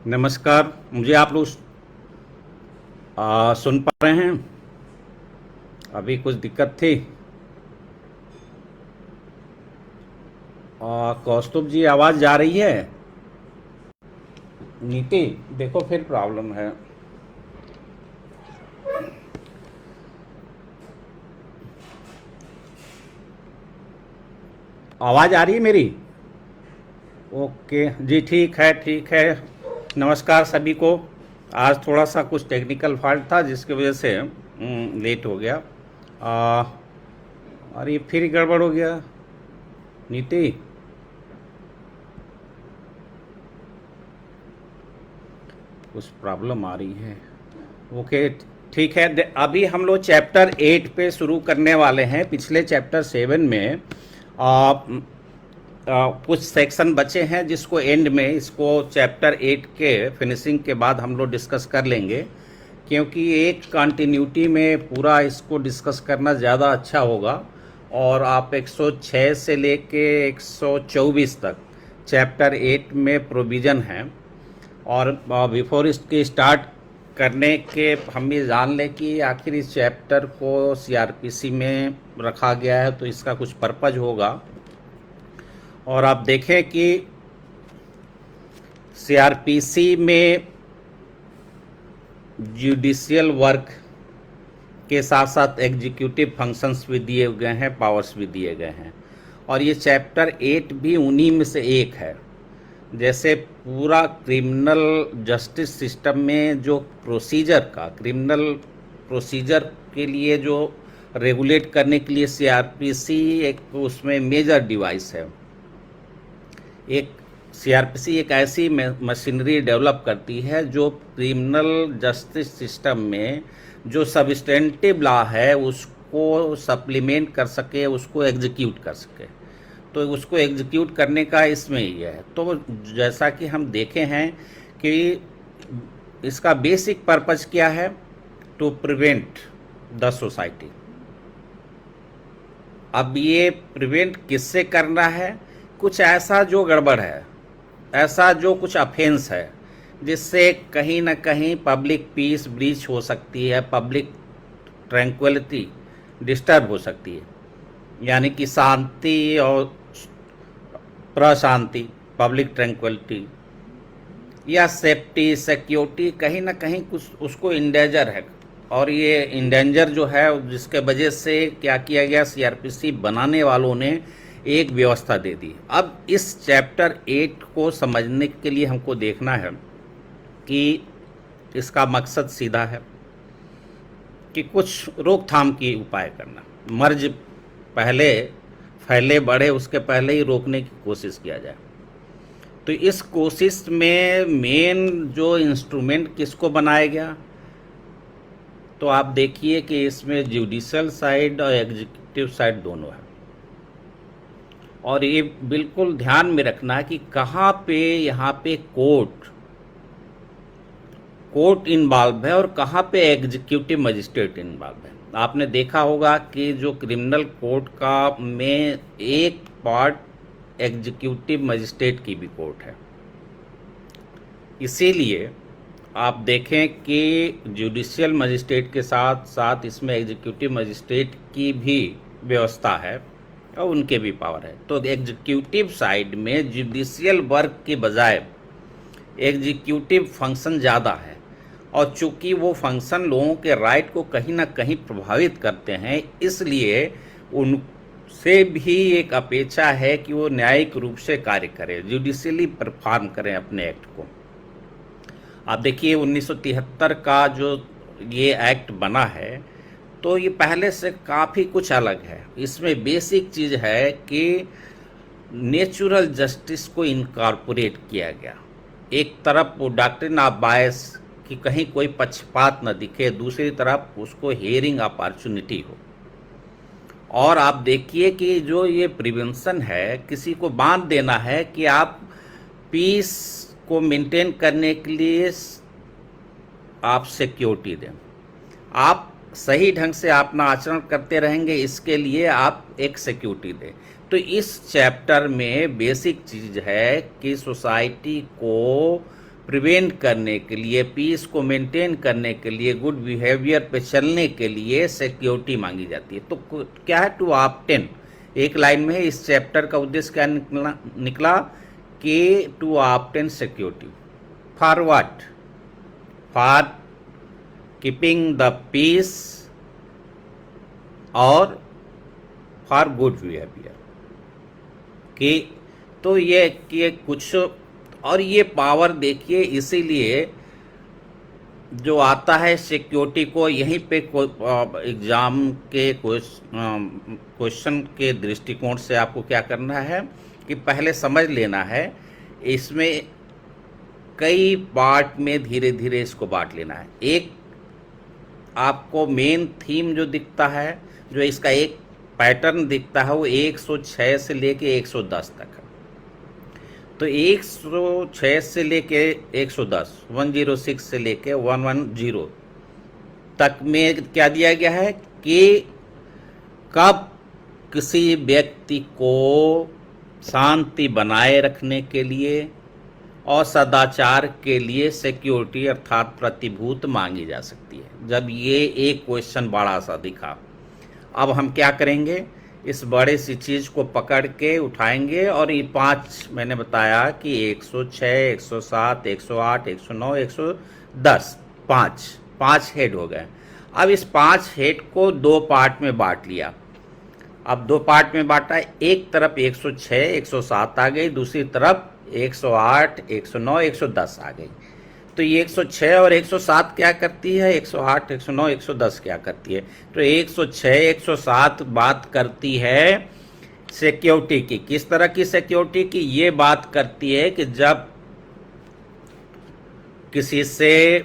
नमस्कार। मुझे आप लोग सुन पा रहे हैं? अभी कुछ दिक्कत थी। कौस्तुभ जी, आवाज़ जा रही है? नीति, देखो फिर प्रॉब्लम है। आवाज़ आ रही है मेरी? ओके जी, ठीक है ठीक है। नमस्कार सभी को। आज थोड़ा सा कुछ टेक्निकल फॉल्ट था जिसकी वजह से लेट हो गया। आ, अरे फिर गड़बड़ हो गया। नीति, कुछ प्रॉब्लम आ रही है। ओके, ठीक है। अभी हम लोग चैप्टर 8 पे शुरू करने वाले हैं। पिछले चैप्टर 7 में आ, कुछ सेक्शन बचे हैं जिसको एंड में, इसको चैप्टर 8 के फिनिशिंग के बाद हम लोग डिस्कस कर लेंगे, क्योंकि एक कंटिन्यूटी में पूरा इसको डिस्कस करना ज़्यादा अच्छा होगा। और आप 106 से लेके 124 तक चैप्टर 8 में प्रोविज़न है। और बिफोर इसके स्टार्ट करने के हम ये जान लें कि आखिर इस चैप्टर को सीआरपीसी में रखा गया है तो इसका कुछ पर्पज होगा। और आप देखें कि सीआरपीसी में जुडिशियल वर्क के साथ साथ एग्जीक्यूटिव फंक्शंस भी दिए गए हैं, पावर्स भी दिए गए हैं। और ये चैप्टर 8 भी उन्हीं में से एक है। जैसे पूरा क्रिमिनल जस्टिस सिस्टम में जो क्रिमिनल प्रोसीजर के लिए जो रेगुलेट करने के लिए सीआरपीसी एक उसमें मेजर डिवाइस है। एक सीआरपीसी एक ऐसी मशीनरी डेवलप करती है जो क्रिमिनल जस्टिस सिस्टम में जो सबस्टेंटिव लॉ है उसको सप्लीमेंट कर सके, उसको एग्जीक्यूट कर सके। तो उसको एग्जीक्यूट करने का इसमें ही है। तो जैसा कि हम देखे हैं कि इसका बेसिक पर्पज क्या है, टू प्रिवेंट द सोसाइटी। अब ये प्रिवेंट किससे करना है? कुछ ऐसा जो गड़बड़ है, ऐसा जो कुछ अफेंस है जिससे कहीं ना कहीं पब्लिक पीस ब्रीच हो सकती है, पब्लिक ट्रैंक्विलिटी डिस्टर्ब हो सकती है, यानी कि शांति और प्रशांति, पब्लिक ट्रैंक्विलिटी या सेफ्टी सिक्योरिटी कहीं ना कहीं कुछ उसको इंडेंजर है। और ये इंडेंजर जो है जिसके वजह से क्या किया गया, सीआरपीसी बनाने वालों ने एक व्यवस्था दे दी। अब इस चैप्टर 8 को समझने के लिए हमको देखना है कि इसका मकसद सीधा है कि कुछ रोकथाम की उपाय करना। मर्ज पहले फैले बढ़े उसके पहले ही रोकने की कोशिश किया जाए। तो इस कोशिश में मेन जो इंस्ट्रूमेंट किसको बनाया गया, तो आप देखिए कि इसमें जुडिशियल साइड और एग्जीक्यूटिव साइड दोनों है। और ये बिल्कुल ध्यान में रखना है कि कहाँ पे यहाँ पे कोर्ट इन्वॉल्व है और कहाँ पे एग्जीक्यूटिव मजिस्ट्रेट इन्वॉल्व है। आपने देखा होगा कि जो क्रिमिनल कोर्ट का में एक पार्ट एग्जीक्यूटिव मजिस्ट्रेट की भी कोर्ट है। इसीलिए आप देखें कि जुडिशियल मजिस्ट्रेट के साथ साथ इसमें एग्जीक्यूटिव मजिस्ट्रेट की भी व्यवस्था है और उनके भी पावर है। तो एग्जीक्यूटिव साइड में जुडिशियल वर्क के बजाय एग्जीक्यूटिव फंक्शन ज़्यादा है। और चूंकि वो फंक्शन लोगों के राइट को कहीं ना कहीं प्रभावित करते हैं, इसलिए उनसे भी एक अपेक्षा है कि वो न्यायिक रूप से कार्य करें, जुडिशियली परफॉर्म करें अपने एक्ट को। आप देखिए 1973 का जो ये एक्ट बना है तो ये पहले से काफ़ी कुछ अलग है। इसमें बेसिक चीज़ है कि नेचुरल जस्टिस को इनकॉर्पोरेट किया गया। एक तरफ वो डॉक्ट्रिन ऑफ बायस कि कहीं कोई पक्षपात न दिखे, दूसरी तरफ उसको हियरिंग अपॉर्चुनिटी हो। और आप देखिए कि जो ये प्रिवेंशन है, किसी को बांध देना है कि आप पीस को मेंटेन करने के लिए आप सिक्योरिटी दें, आप सही ढंग से अपना आचरण करते रहेंगे, इसके लिए आप एक सिक्योरिटी दें। तो इस चैप्टर में बेसिक चीज़ है कि सोसाइटी को प्रिवेंट करने के लिए, पीस को मेंटेन करने के लिए, गुड बिहेवियर पे चलने के लिए सिक्योरिटी मांगी जाती है। तो क्या है, टू ऑब्टेन, एक लाइन में इस चैप्टर का उद्देश्य क्या निकला कि to obtain security for what, for keeping the peace और फॉर गुड बिहेवियर कि तो ये कि कुछ, और ये पावर देखिए, इसीलिए जो आता है सिक्योरिटी को यहीं पे एग्जाम के क्वेश्चन के दृष्टिकोण से आपको क्या करना है कि पहले समझ लेना है, इसमें कई पार्ट में धीरे धीरे इसको बांट लेना है। एक आपको मेन थीम जो दिखता है, जो इसका एक पैटर्न दिखता है, वो 106 से लेके 110 तक है। तो 106 से लेके 110, 106 से लेके 110 तक में क्या दिया गया है कि कब किसी व्यक्ति को शांति बनाए रखने के लिए और सदाचार के लिए सिक्योरिटी अर्थात प्रतिभूत मांगी जा सकती है। जब ये एक क्वेश्चन बड़ा सा दिखा, अब हम क्या करेंगे, इस बड़े सी चीज को पकड़ के उठाएंगे और ये 5 मैंने बताया कि 106, 107, 108, 109, 110, 5 हेड हो गए। अब इस 5 हेड को 2 पार्ट में बांट लिया। अब 2 पार्ट में बांटा, एक तरफ 106, 107 आ गई, दूसरी तरफ 108, 109, 110 आ गई। तो ये 106 और 107 क्या करती है, 108, 109, 110 क्या करती है? तो 106, 107 बात करती है सिक्योरिटी की। किस तरह की सिक्योरिटी की? ये बात करती है कि जब किसी से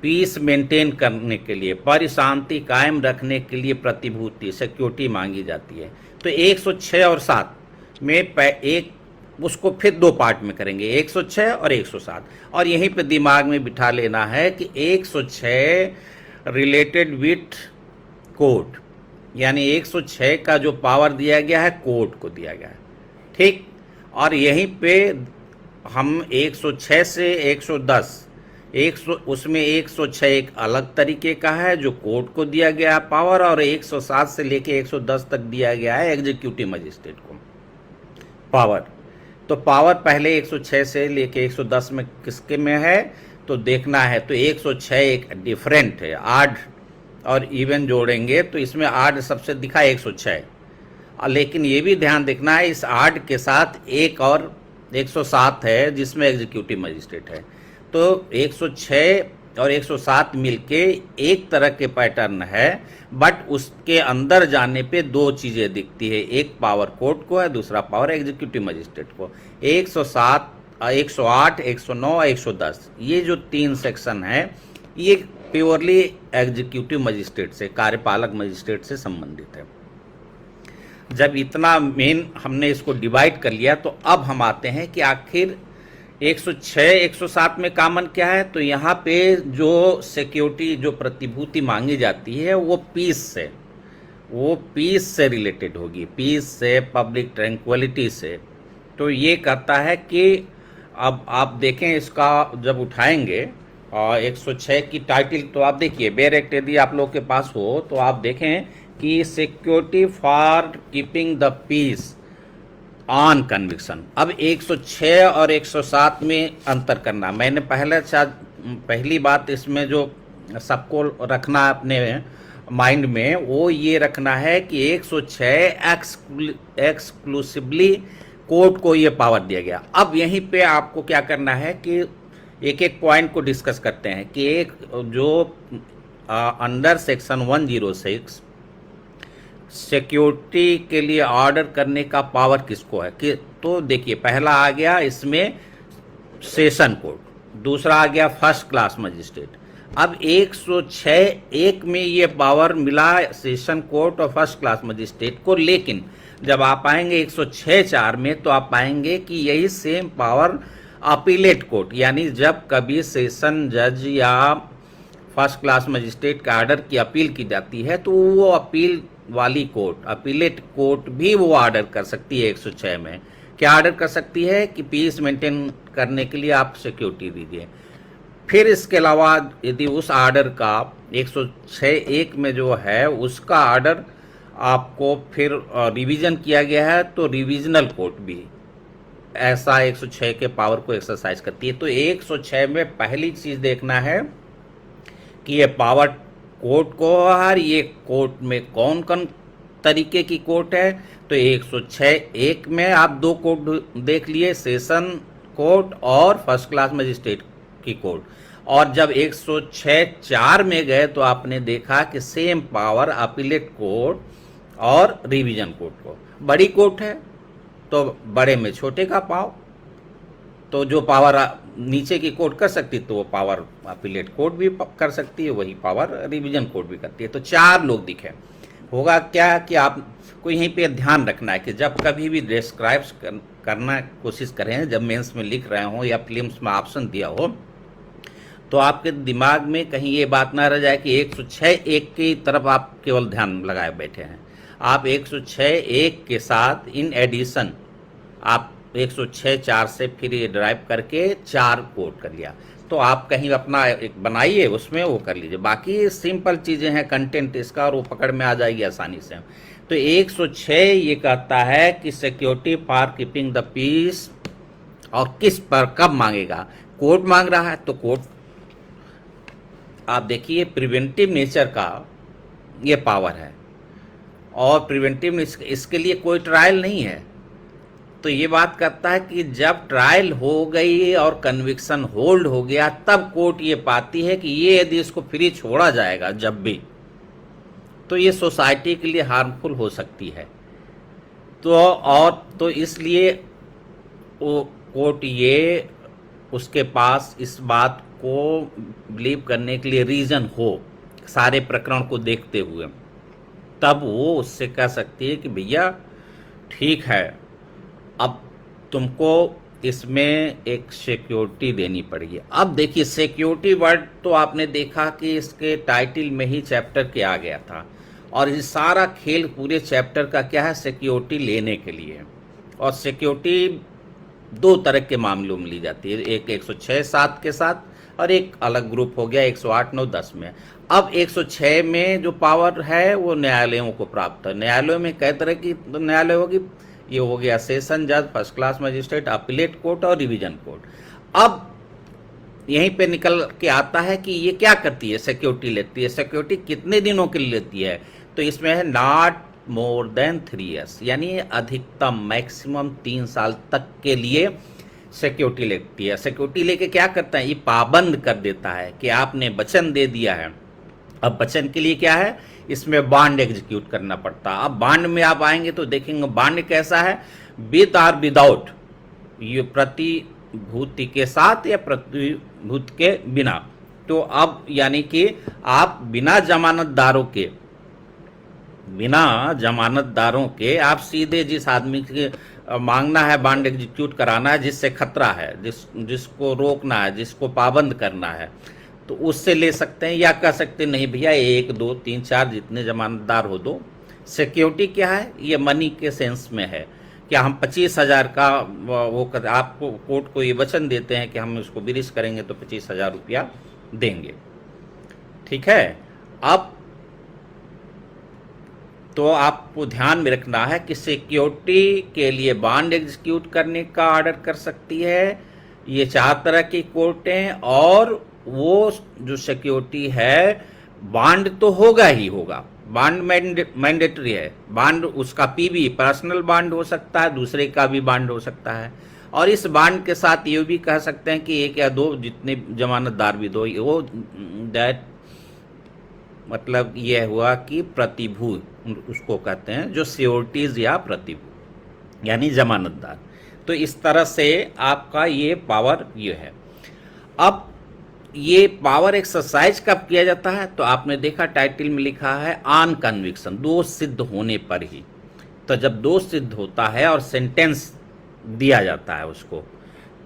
पीस मेंटेन करने के लिए, पर शांति कायम रखने के लिए प्रतिभूति सिक्योरिटी मांगी जाती है। तो 106 और 7 में एक उसको फिर 2 पार्ट में करेंगे, 106 और 107। और यहीं पे दिमाग में बिठा लेना है कि 106 रिलेटेड विथ कोड, यानी 106 का जो पावर दिया गया है कोड को दिया गया है, ठीक। और यहीं पे हम 106 से 110, उसमें 106 एक अलग तरीके का है जो कोर्ट को दिया गया है पावर, और 107 से लेके 110 तक दिया गया है एग्जीक्यूटिव मजिस्ट्रेट को पावर। तो पावर पहले 106 से लेके 110 में किसके में है तो देखना है। तो 106 एक डिफरेंट है, आड और इवन जोड़ेंगे तो इसमें आड सबसे दिखा 106, लेकिन ये भी ध्यान देखना है इस आड के साथ एक और 107 है जिसमें एग्जीक्यूटिव मजिस्ट्रेट है। तो 106 और 107 मिलके एक तरह के पैटर्न है, बट उसके अंदर जाने पे 2 चीजें दिखती है, एक पावर कोर्ट को है, दूसरा पावर एग्जीक्यूटिव मजिस्ट्रेट को। 107, 108, 109, 110 ये जो 3 सेक्शन है ये प्योरली एग्जीक्यूटिव मजिस्ट्रेट से, कार्यपालक मजिस्ट्रेट से संबंधित है। जब इतना मेन हमने इसको डिवाइड कर लिया तो अब हम आते हैं कि आखिर 106, 107 में कॉमन क्या है। तो यहाँ पे जो सिक्योरिटी, जो प्रतिभूति मांगी जाती है वो पीस से रिलेटेड होगी, पीस से, पब्लिक ट्रैंक्विलिटी से। तो ये कहता है कि अब आप देखें इसका जब उठाएंगे और 106 की टाइटल, तो आप देखिए बेयर एक्ट यदि आप लोग के पास हो तो आप देखें कि security for keeping the peace on conviction. अब 106 और 107 में अंतर करना, मैंने पहली बात इसमें जो सबको रखना अपने माइंड में वो ये रखना है कि 106 एक्सक्लूसिवली कोर्ट को ये पावर दिया गया। अब यहीं पे आपको क्या करना है कि एक एक पॉइंट को डिस्कस करते हैं कि एक जो अंडर सेक्शन 106 सिक्योरिटी के लिए ऑर्डर करने का पावर किसको है कि, तो देखिए पहला आ गया इसमें सेशन कोर्ट, दूसरा आ गया फर्स्ट क्लास मजिस्ट्रेट। अब 106 एक में ये पावर मिला सेशन कोर्ट और फर्स्ट क्लास मजिस्ट्रेट को, लेकिन जब आप आएंगे 106(4) में तो आप पाएंगे कि यही सेम पावर अपीलेट कोर्ट, यानी जब कभी सेशन जज या फर्स्ट क्लास मजिस्ट्रेट का ऑर्डर की अपील की जाती है तो वो अपील वाली कोर्ट, अपीलेट कोर्ट भी वो ऑर्डर कर सकती है 106 में क्या ऑर्डर कर सकती है कि पीस मेंटेन करने के लिए आप सिक्योरिटी दीजिए। फिर इसके अलावा यदि उस ऑर्डर का 106(1) में जो है उसका ऑर्डर आपको फिर रिवीजन किया गया है तो रिविजनल कोर्ट भी ऐसा 106 के पावर को एक्सरसाइज करती है। तो 106 में पहली चीज देखना है कि ये पावर कोर्ट को और ये कोर्ट में कौन कौन तरीके की कोर्ट है। तो 106(1) में आप दो कोर्ट देख लिए, सेशन कोर्ट और फर्स्ट क्लास मजिस्ट्रेट की कोर्ट। और जब 106(4) में गए तो आपने देखा कि सेम पावर अपीलेट कोर्ट और रिवीजन कोर्ट को। बड़ी कोर्ट है तो बड़े में छोटे का पाव, तो जो पावर नीचे की कोर्ट कर सकती तो वो पावर अपीलेट कोर्ट भी कर सकती है, वही पावर रिवीजन कोर्ट भी करती है। तो 4 लोग दिखे। होगा क्या कि आपको यहीं पे ध्यान रखना है कि जब कभी भी डिस्क्राइब करना कोशिश करें, जब मेंस में लिख रहे हो या फिल्म्स में ऑप्शन दिया हो, तो आपके दिमाग में कहीं ये बात ना रह जाए कि 106(1) की तरफ आप केवल ध्यान लगाए बैठे हैं। आप 106(1) के साथ इन एडिशन आप 106(4) से फिर ये ड्राइव करके 4 कोट कर लिया। तो आप कहीं अपना एक बनाइए, उसमें वो कर लीजिए। बाकी सिंपल चीज़ें हैं कंटेंट इसका, और वो पकड़ में आ जाएगी आसानी से। तो 106 ये कहता है कि security for keeping the peace, और किस पर कब मांगेगा। कोर्ट मांग रहा है तो कोर्ट, आप देखिए प्रिवेंटिव नेचर का ये पावर है, और प्रिवेंटिव इसके लिए कोई ट्रायल नहीं है। तो ये बात करता है कि जब ट्रायल हो गई और कन्विक्शन होल्ड हो गया तब कोर्ट ये पाती है कि ये यदि इसको फ्री छोड़ा जाएगा जब भी, तो ये सोसाइटी के लिए हार्मफुल हो सकती है। तो इसलिए वो कोर्ट ये उसके पास इस बात को बिलीव करने के लिए रीजन हो, सारे प्रकरण को देखते हुए, तब वो उससे कह सकती है कि भैया ठीक है, अब तुमको इसमें एक सिक्योरिटी देनी पड़ेगी। अब देखिए सिक्योरिटी वर्ड तो आपने देखा कि इसके टाइटल में ही चैप्टर के आ गया था, और ये सारा खेल पूरे चैप्टर का क्या है, सिक्योरिटी लेने के लिए। और सिक्योरिटी 2 तरह के मामलों में ली जाती है, एक 106(7) के साथ, और एक अलग ग्रुप हो गया 108, 9, 10 में। अब 106 में जो पावर है वो न्यायालयों को प्राप्त है। न्यायालयों में कई तरह की न्यायालय होगी, ये हो गया सेशन जज, first class magistrate, appellate court और रिवीजन कोर्ट। अब यहीं पे निकल के आता है कि ये क्या करती है, सिक्योरिटी लेती है। सिक्योरिटी कितने दिनों के लिए लेती है, तो इसमें है नॉट मोर देन 3 years, यानी अधिकतम मैक्सिमम 3 साल तक के लिए सिक्योरिटी लेती है। सिक्योरिटी लेके क्या करता है, ये पाबंद कर देता है कि आपने वचन दे दिया है। अब वचन के लिए क्या है, इसमें बॉन्ड एग्जीक्यूट करना पड़ता है। अब बॉन्ड में आप आएंगे तो देखेंगे बॉन्ड कैसा है, विद और विदाउट, ये प्रतिभूति के साथ या प्रतिभूति के बिना। तो अब यानी कि आप बिना जमानतदारों के आप सीधे जिस आदमी के मांगना है, बॉन्ड एग्जीक्यूट कराना है, जिससे खतरा है, जिसको रोकना है, जिसको पाबंद करना है, तो उससे ले सकते हैं। या कह सकते हैं नहीं भैया 1, 2, 3, 4 जितने जमानतदार हो दो। सिक्योरिटी क्या है, ये मनी के सेंस में है। क्या हम 25,000 का वो आपको कोर्ट को ये वचन देते हैं कि हम इसको बिरिश करेंगे तो 25,000 रुपया देंगे, ठीक है। अब तो आपको ध्यान में रखना है कि सिक्योरिटी के लिए बॉन्ड एग्जीक्यूट करने का ऑर्डर कर सकती है ये 4 तरह की कोर्टें। और वो जो सिक्योरिटी है, बॉन्ड तो होगा ही होगा, बॉन्ड मैंडेटरी है। बॉन्ड उसका पीबी पर्सनल बॉन्ड हो सकता है, दूसरे का भी बॉन्ड हो सकता है। और इस बॉन्ड के साथ ये भी कह सकते हैं कि 1 या 2 जितने जमानतदार भी दो, वो दैट मतलब ये हुआ कि प्रतिभू उसको कहते हैं, जो सिक्योरिटीज या प्रतिभू यानी जमानतदार। तो इस तरह से आपका ये पावर ये है। अब ये पावर एक्सरसाइज कब किया जाता है, तो आपने देखा टाइटल में लिखा है ऑन कन्विक्शन, दोष सिद्ध होने पर ही। तो जब दोष सिद्ध होता है और सेंटेंस दिया जाता है उसको,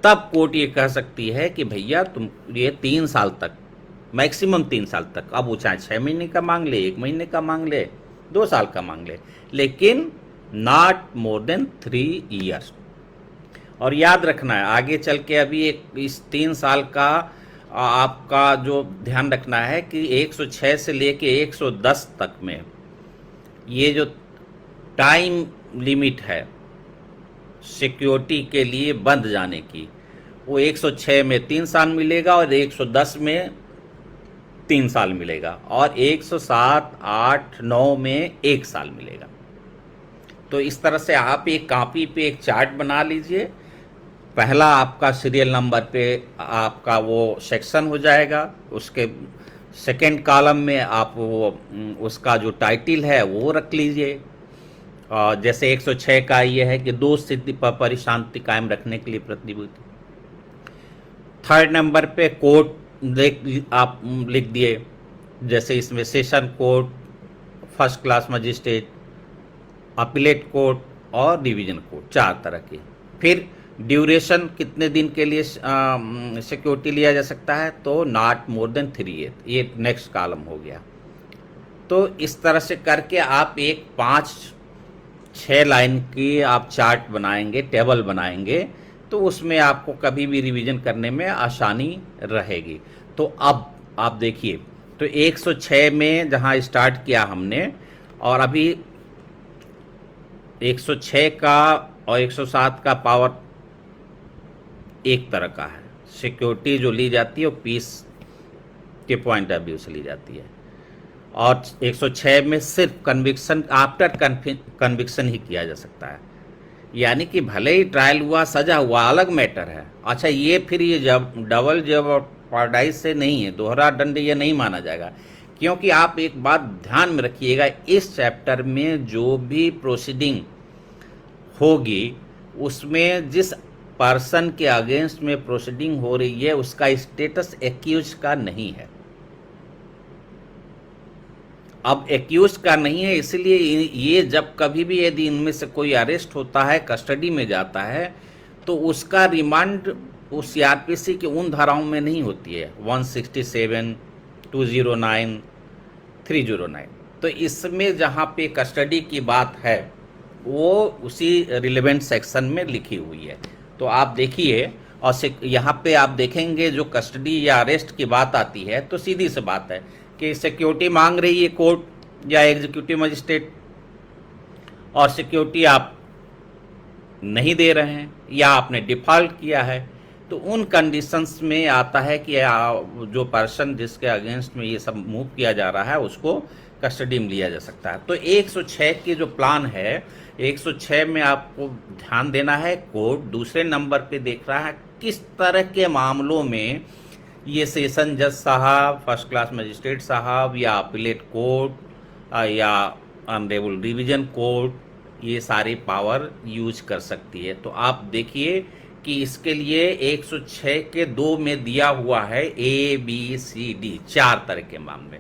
तब कोर्ट ये कह सकती है कि भैया तुम ये 3 साल तक, मैक्सिमम 3 साल तक, अब वो चाहे 6 महीने का मांग ले, 1 महीने का मांग ले, 2 साल का मांग ले, लेकिन नॉट मोर देन 3 years, और याद रखना है आगे चल के अभी एक इस 3 साल का आपका जो ध्यान रखना है कि 106 से लेके 110 तक में ये जो टाइम लिमिट है सिक्योरिटी के लिए बंद जाने की, वो 106 में 3 साल मिलेगा और 110 में 3 साल मिलेगा और 107, 8, 9 में 1 साल मिलेगा। तो इस तरह से आप एक कॉपी पे एक चार्ट बना लीजिए। पहला आपका सीरियल नंबर पे आपका वो सेक्शन हो जाएगा, उसके सेकंड कॉलम में आप वो उसका जो टाइटल है वो रख लीजिए। और जैसे 106 का ये है कि 2 स्थिति पर परिशांति कायम रखने के लिए प्रतिबद्ध। थर्ड नंबर पे कोर्ट आप लिख दिए, जैसे इसमें session court, first class magistrate, appellate court और डिवीजन कोर्ट, 4 तरह के। फिर ड्यूरेशन कितने दिन के लिए सिक्योरिटी लिया जा सकता है, तो नॉट मोर देन 3 ईयर, ये नेक्स्ट कॉलम हो गया। तो इस तरह से करके आप एक 5-6 लाइन की आप चार्ट बनाएंगे, टेबल बनाएंगे, तो उसमें आपको कभी भी रिवीजन करने में आसानी रहेगी। तो अब आप देखिए, तो 106 में जहां स्टार्ट किया हमने, और अभी 106 का और 107 का पावर एक तरह का है। सिक्योरिटी जो ली जाती है वो पीस के पॉइंट ऑफ व्यू से ली जाती है, और 106 में सिर्फ कन्विक्शन, आफ्टर कन्विक्शन ही किया जा सकता है। यानी कि भले ही ट्रायल हुआ, सजा हुआ, अलग मैटर है। अच्छा, ये फिर ये जब डबल जेपरडाइज से नहीं है, दोहरा दंड ये नहीं माना जाएगा। क्योंकि आप एक बात ध्यान में रखिएगा, इस चैप्टर में जो भी प्रोसीडिंग होगी उसमें जिस पर्सन के अगेंस्ट में प्रोसीडिंग हो रही है उसका स्टेटस एक्यूज का नहीं है। अब एक्यूज का नहीं है, इसलिए ये जब कभी भी यदि इनमें से कोई अरेस्ट होता है, कस्टडी में जाता है, तो उसका रिमांड उस सीआरपीसी के उन धाराओं में नहीं होती है, 167, 209, 309। तो इसमें जहाँ पे कस्टडी की बात है वो उसी रिलेवेंट सेक्शन में लिखी हुई है। तो आप देखिए, और यहाँ पे आप देखेंगे जो कस्टडी या अरेस्ट की बात आती है, तो सीधी सी बात है कि सिक्योरिटी मांग रही है कोर्ट या एग्जीक्यूटिव मजिस्ट्रेट, और सिक्योरिटी आप नहीं दे रहे हैं या आपने डिफॉल्ट किया है, तो उन कंडीशंस में आता है कि जो पर्सन जिसके अगेंस्ट में ये सब मूव किया जा रहा है उसको कस्टडी में लिया जा सकता है। तो 106 की जो प्लान है, 106 में आपको ध्यान देना है, कोर्ट दूसरे नंबर पे देख रहा है किस तरह के मामलों में ये सेशन जज साहब, फर्स्ट क्लास मजिस्ट्रेट साहब, या अपीलेट कोर्ट या ऑनरेबल डिवीजन कोर्ट ये सारी पावर यूज कर सकती है। तो आप देखिए कि इसके लिए 106 के 2 में दिया हुआ है ABCD 4 तरह के मामले।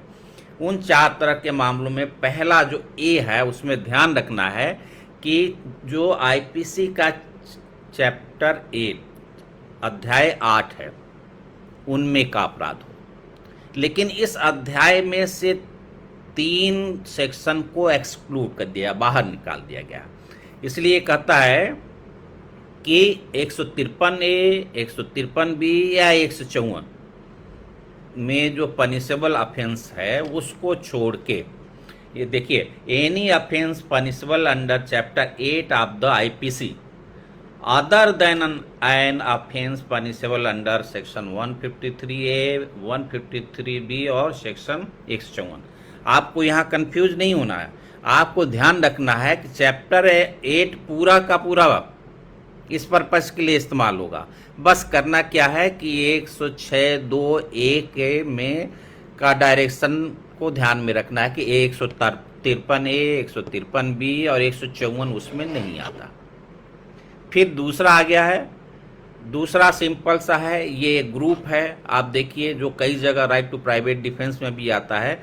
उन 4 तरह के मामलों में पहला जो A है उसमें ध्यान रखना है कि जो IPC का चैप्टर 8 अध्याय 8 है उनमें का अपराध हो, लेकिन इस अध्याय में से 3 सेक्शन को एक्सक्लूड कर दिया, बाहर निकाल दिया गया। इसलिए कहता है कि 153A, 153B या 154 में जो पनिशेबल ऑफेंस है उसको छोड़ के, ये देखिए, any offence punishable under chapter 8 of the IPC other than an offense punishable under section 153A, 153B और सेक्शन 154। आपको यहाँ कंफ्यूज नहीं होना है, आपको ध्यान रखना है कि चैप्टर 8 पूरा का पूरा इस पर्पस के लिए इस्तेमाल होगा। बस करना क्या है कि 106(2)(a) के में का डायरेक्शन को ध्यान में रखना है कि 153A, 153B और 154 उसमें नहीं आता। फिर दूसरा आ गया है, दूसरा सिंपल सा है, ये ग्रुप है, आप देखिए, जो कई जगह राइट टू प्राइवेट डिफेंस में भी आता है,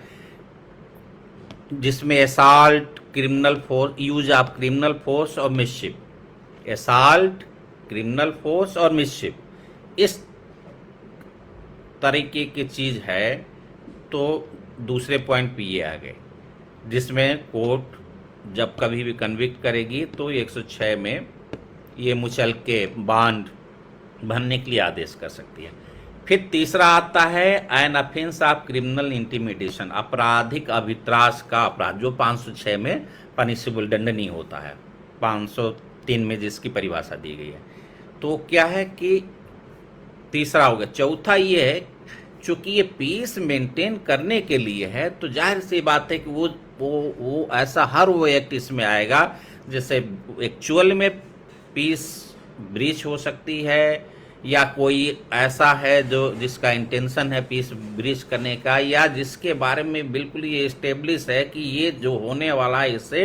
जिसमें assault, criminal force, use of criminal force और मिसशिप, असॉल्ट, क्रिमिनल फोर्स और मिसशिप, इस तरीके की चीज है। तो दूसरे पॉइंट पे ये आ गए, जिसमें कोर्ट जब कभी भी कन्विक्ट करेगी तो 106 में ये मुचलके बांड भरने के लिए आदेश कर सकती है। फिर तीसरा आता है an offence of criminal intimidation, आपराधिक अभित्रास का अपराध, जो 506 में पनिशेबल, दंडनीय होता है, 503 में जिसकी परिभाषा दी गई है। तो क्या है कि तीसरा हो गया। चौथा ये है, चूंकि ये पीस मेंटेन करने के लिए है, तो जाहिर सी बात है कि वो ऐसा हर वो एक्ट इसमें आएगा जैसे एक्चुअल में पीस ब्रीच हो सकती है, या कोई ऐसा है जो जिसका इंटेंशन है पीस ब्रीच करने का, या जिसके बारे में बिल्कुल ये एस्टेब्लिश है कि ये जो होने वाला है इससे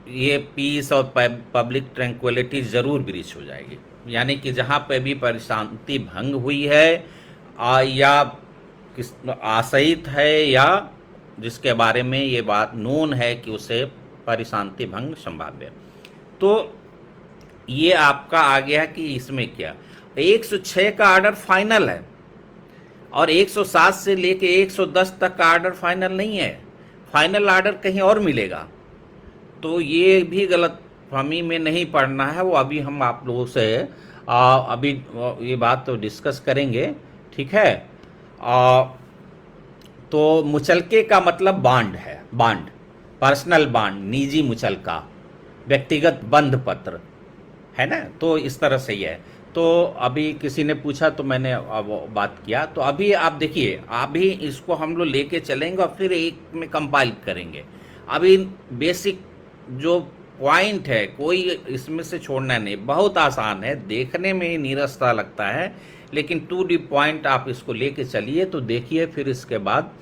ये पीस और पब्लिक ट्रैंक्विलिटी जरूर ब्रीच हो जाएगी। यानी कि जहाँ पे भी परिशांति भंग हुई है या किस आशयित है या जिसके बारे में ये बात नोन है कि उसे परिशांति भंग संभाव्य है। तो ये आपका आ गया कि इसमें क्या 106 का आर्डर फाइनल है और 107 से लेके 110 तक का आर्डर फाइनल नहीं है, फाइनल आर्डर कहीं और मिलेगा। तो ये भी गलत फहमी में नहीं पढ़ना है, वो अभी हम आप लोगों से अभी ये बात तो डिस्कस करेंगे, ठीक है। तो मुचलके का मतलब बांड है, बांड, पर्सनल बांड, निजी मुचलका, व्यक्तिगत बंध पत्र है ना। तो इस तरह से ही है। तो अभी किसी ने पूछा तो मैंने अब बात किया। तो अभी आप देखिए, अभी इसको हम लोग लेके चलेंगे और फिर एक में कंपाइल करेंगे। अभी बेसिक जो पॉइंट है कोई इसमें से छोड़ना नहीं, बहुत आसान है, देखने में ही नीरसता लगता है, लेकिन टू डी पॉइंट आप इसको लेके चलिए तो देखिए, फिर इसके बाद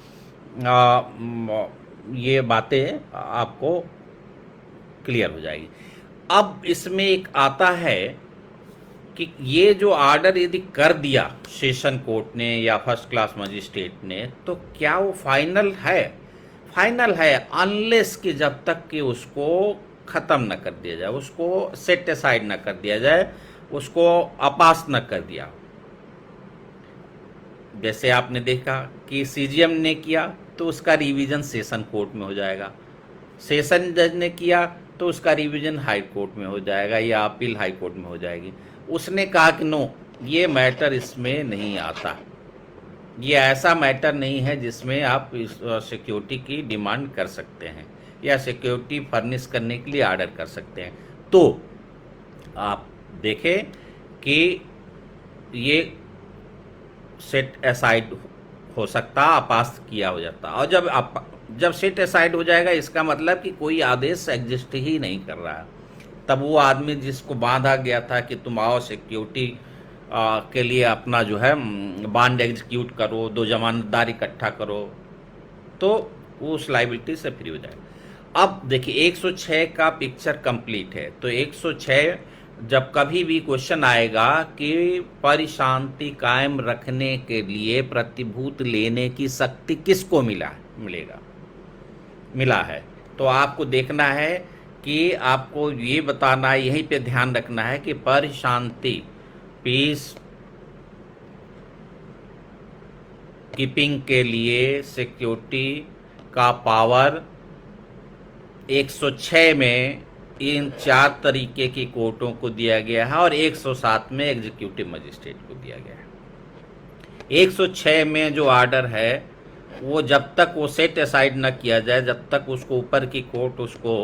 ये बातें आपको क्लियर हो जाएगी। अब इसमें एक आता है कि ये जो ऑर्डर यदि कर दिया सेशन कोर्ट ने या फर्स्ट क्लास मजिस्ट्रेट ने, तो क्या वो फाइनल है? फाइनल है अनलेस कि जब तक कि उसको ख़त्म न कर दिया जाए, उसको सेट असाइड न कर दिया जाए, उसको अपास न कर दिया। जैसे आपने देखा कि सीजीएम ने किया तो उसका रिवीजन सेशन कोर्ट में हो जाएगा, सेशन जज ने किया तो उसका रिवीजन हाई कोर्ट में हो जाएगा या अपील हाई कोर्ट में हो जाएगी। उसने कहा कि नो, ये मैटर इसमें नहीं आता, ये ऐसा मैटर नहीं है जिसमें आप सिक्योरिटी की डिमांड कर सकते हैं या सिक्योरिटी फर्निश करने के लिए ऑर्डर कर सकते हैं। तो आप देखें कि ये सेट असाइड हो सकता, अपास किया हो जाता। और जब सेट असाइड हो जाएगा इसका मतलब कि कोई आदेश एग्जिस्ट ही नहीं कर रहा है। तब वो आदमी जिसको बांधा गया था कि तुम आओ सिक्योरिटी के लिए अपना जो है बांड एग्जीक्यूट करो, 2 जमानतदार इकट्ठा करो, तो वो उस लाइबिलिटी से फ्री हो जाएगा। अब देखिए 106 का पिक्चर कंप्लीट है। तो 106 जब कभी भी क्वेश्चन आएगा कि परिशांति कायम रखने के लिए प्रतिभूत लेने की शक्ति किसको मिला है, तो आपको देखना है कि आपको ये बताना है, यहीं पे ध्यान रखना है कि परिशांति पीस कीपिंग के लिए सिक्योरिटी का पावर 106 में इन 4 तरीके की कोर्टों को दिया गया है और 107 में एग्जीक्यूटिव मजिस्ट्रेट को दिया गया है। 106 में जो ऑर्डर है वो जब तक वो सेट असाइड न किया जाए, जब तक उसको ऊपर की कोर्ट उसको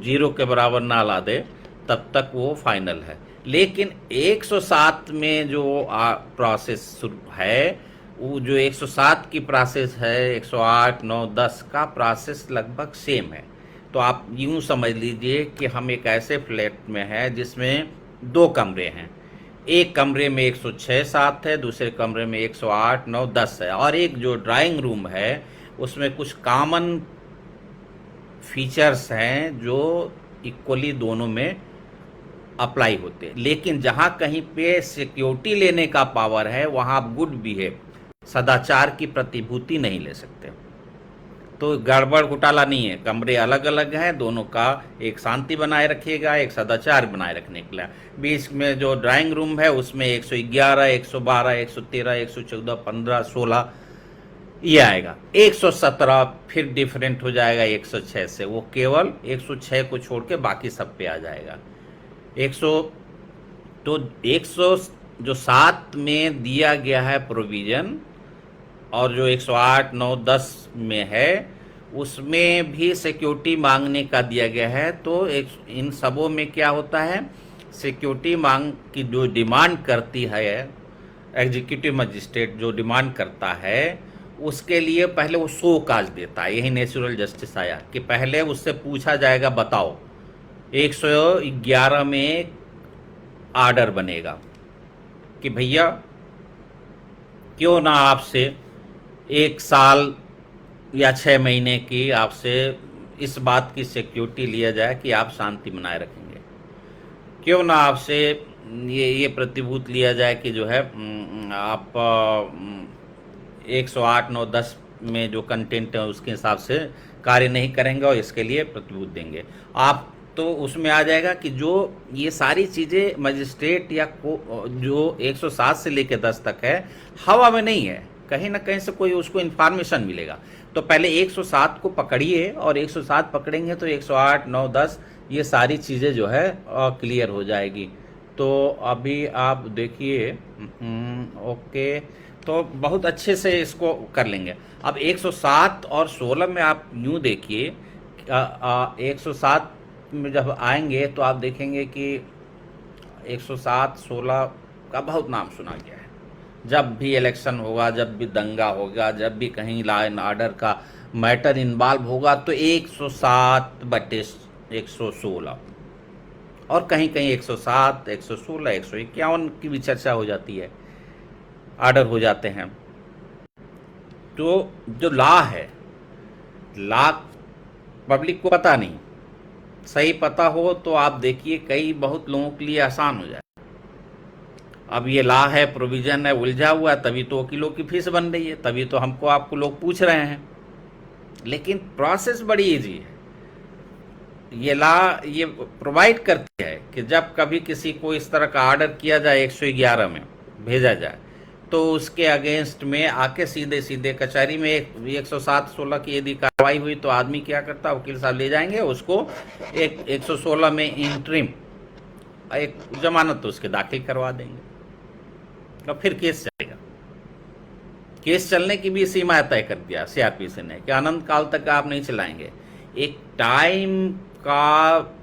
0 के बराबर ना ला दे, तब तक वो फाइनल है। लेकिन 107 में जो प्रोसेस है, वो जो 107 की प्रोसेस है 108, 9, 10 का प्रोसेस लगभग सेम है। तो आप यूं समझ लीजिए कि हम एक ऐसे फ्लैट में हैं जिसमें 2 कमरे हैं, एक कमरे में 106, 7 है, दूसरे कमरे में 108, 9, 10 है, और एक जो ड्राइंग रूम है उसमें कुछ कॉमन फीचर्स हैं जो इक्वली दोनों में अप्लाई होते हैं। लेकिन जहां कहीं पे सिक्योरिटी लेने का पावर है वहां आप गुड बिहेव, सदाचार की प्रतिभूति नहीं ले सकते। तो गड़बड़ घोटाला नहीं है, कमरे अलग अलग हैं, दोनों का एक शांति बनाए रखिएगा, एक सदाचार बनाए रखने के लिए। बीच में जो ड्राइंग रूम है उसमें 111, 112, 113, 114, 15, 16 ये आएगा 117, फिर डिफरेंट हो जाएगा 106 से, वो केवल 106 को छोड़ के बाकी सब पे आ जाएगा 100। तो 100 जो 7 में दिया गया है प्रोविजन और जो 108, 9, 10 में है उसमें भी सिक्योरिटी मांगने का दिया गया है। तो इन सबों में क्या होता है, सिक्योरिटी मांग की जो डिमांड करती है एग्जीक्यूटिव मजिस्ट्रेट, जो डिमांड करता है उसके लिए पहले वो शो काज देता है। यही नेचुरल जस्टिस आया कि पहले उससे पूछा जाएगा बताओ 111 में आर्डर बनेगा कि भैया क्यों ना आपसे 1 साल या 6 महीने की आपसे इस बात की सिक्योरिटी लिया जाए कि आप शांति बनाए रखेंगे, क्यों ना आपसे ये प्रतिभूत लिया जाए कि जो है आप 108, 9, 10 में जो कंटेंट है उसके हिसाब से कार्य नहीं करेंगे और इसके लिए प्रतिभूत देंगे आप। तो उसमें आ जाएगा कि जो ये सारी चीज़ें मजिस्ट्रेट या जो 107 से लेकर 10 तक है हवा में नहीं है, कहीं ना कहीं से कोई उसको इन्फॉर्मेशन मिलेगा। तो पहले 107 को पकड़िए और 107 पकड़ेंगे तो 108, 9, 10 ये सारी चीज़ें जो है क्लियर हो जाएगी। तो अभी आप देखिए ओके, तो बहुत अच्छे से इसको कर लेंगे। अब 107 और 16 में आप यूँ देखिए 107 में जब आएंगे तो आप देखेंगे कि 107, 16 का बहुत नाम सुना गया है। जब भी इलेक्शन होगा, जब भी दंगा होगा, जब भी कहीं लॉ एंड ऑर्डर का मैटर इन्वॉल्व होगा तो 107/116 और कहीं कहीं 107, 116, 151 की भी चर्चा हो जाती है, ऑर्डर हो जाते हैं। तो जो लॉ है, लॉ पब्लिक को पता नहीं, सही पता हो तो आप देखिए कई बहुत लोगों के लिए आसान हो जाए। अब ये लॉ है, प्रोविजन है, उलझा हुआ है, तभी तो वकीलों की फीस बन रही है, तभी तो हमको आपको लोग पूछ रहे हैं। लेकिन प्रोसेस बड़ी इजी है। ये लॉ ये प्रोवाइड करती है कि जब कभी किसी को इस तरह का ऑर्डर किया जाए 111 में भेजा जाए तो उसके अगेंस्ट में आके सीधे सीधे कचहरी में 107/16 की यदि कार्रवाई हुई तो आदमी क्या करता, वकील साहब ले जाएंगे उसको 116 में इंटरिम एक जमानत तो उसके दाखिल करवा देंगे और फिर केस चलेगा। केस चलने की भी सीमा तय कर दिया सीआरपीसी ने कि अनंत काल तक आप नहीं चलाएंगे। एक टाइम का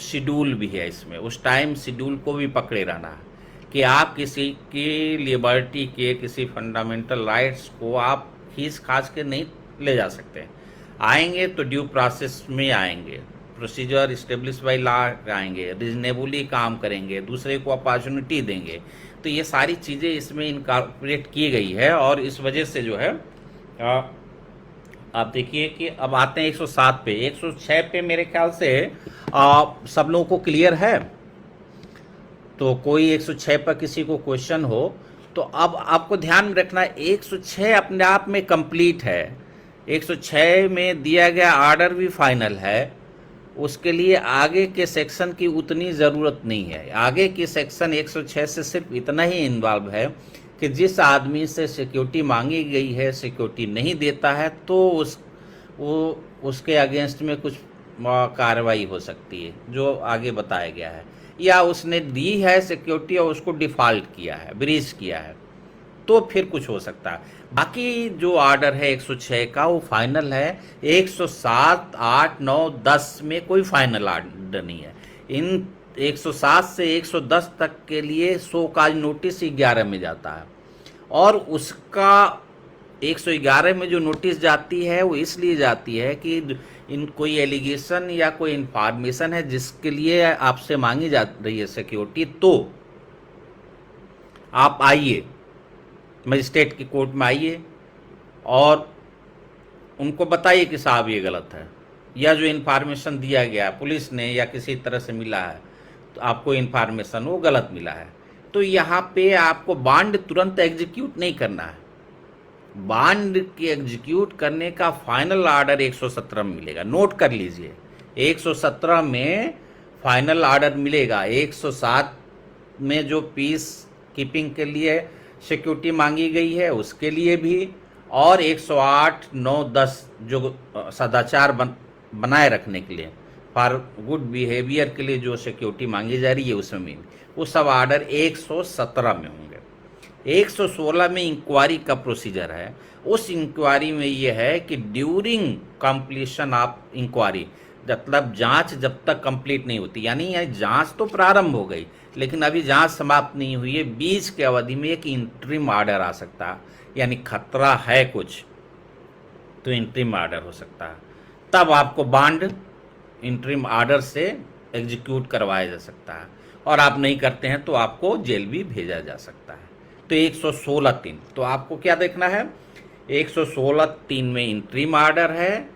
शेड्यूल भी है इसमें, उस टाइम शेड्यूल को भी पकड़े रहना है कि आप किसी की लिबर्टी के, किसी फंडामेंटल राइट्स को आप खींच खाच के नहीं ले जा सकते। आएंगे तो ड्यू प्रोसेस में आएंगे, प्रोसीजर इस्टेब्लिश बाय लॉ आएंगे, रीजनेबली काम करेंगे, दूसरे को अपॉर्चुनिटी देंगे। तो ये सारी चीज़ें इसमें इनकॉर्पोरेट की गई है और इस वजह से जो है आप देखिए कि अब आते हैं 107 पे। 106 पे मेरे ख्याल से सब लोगों को क्लियर है। तो कोई 106 पर किसी को क्वेश्चन हो तो अब आपको ध्यान में रखना है 106 अपने आप में कंप्लीट है। 106 में दिया गया ऑर्डर भी फाइनल है, उसके लिए आगे के सेक्शन की उतनी ज़रूरत नहीं है। आगे की सेक्शन 106 से सिर्फ इतना ही इन्वॉल्व है कि जिस आदमी से सिक्योरिटी मांगी गई है सिक्योरिटी नहीं देता है तो उसके अगेंस्ट में कुछ कार्रवाई हो सकती है जो आगे बताया गया है, या उसने दी है सिक्योरिटी और उसको डिफ़ॉल्ट किया है, ब्रीच किया है, तो फिर कुछ हो सकता है। बाकी जो ऑर्डर है 106 का वो फाइनल है। 107, 8, 9, 10 में कोई फाइनल ऑर्डर नहीं है। इन 107 से 110 तक के लिए शो काज नोटिस 11 में जाता है और उसका 111 में जो नोटिस जाती है वो इसलिए जाती है कि इन कोई एलिगेशन या कोई इंफॉर्मेशन है जिसके लिए आपसे मांगी जा रही है सिक्योरिटी, तो आप आइए मजिस्ट्रेट की कोर्ट में आइए और उनको बताइए कि साहब ये गलत है, या जो इन्फॉर्मेशन दिया गया पुलिस ने या किसी तरह से मिला है तो आपको इन्फॉर्मेशन वो गलत मिला है। तो यहाँ पे आपको बॉन्ड तुरंत एग्जीक्यूट नहीं करना है। बॉन्ड के एग्जीक्यूट करने का फाइनल ऑर्डर 117 में मिलेगा। नोट कर लीजिए 117 में फाइनल ऑर्डर मिलेगा। 107 में जो पीस कीपिंग के लिए सिक्योरिटी मांगी गई है उसके लिए भी, और 108, 9, 10 जो सदाचार बनाए रखने के लिए, फॉर गुड बिहेवियर के लिए जो सिक्योरिटी मांगी जा रही है उसमें भी, वो सब आर्डर 117 में होंगे। 116 में इंक्वायरी का प्रोसीजर है। उस इंक्वायरी में ये है कि ड्यूरिंग कंप्लीशन ऑफ इंक्वायरी, मतलब जांच जब तक कंप्लीट नहीं होती, यानी यह जांच तो प्रारंभ हो गई लेकिन अभी जांच समाप्त नहीं हुई है, बीच के अवधि में एक इंटरिम ऑर्डर आ सकता है, यानी खतरा है कुछ तो इंटरिम ऑर्डर हो सकता है, तब आपको बॉन्ड इंटरिम ऑर्डर से एग्जीक्यूट करवाया जा सकता है, और आप नहीं करते हैं तो आपको जेल भी भेजा जा सकता है। तो 116(3), तो आपको क्या देखना है, 116(3) में इंटरिम ऑर्डर है,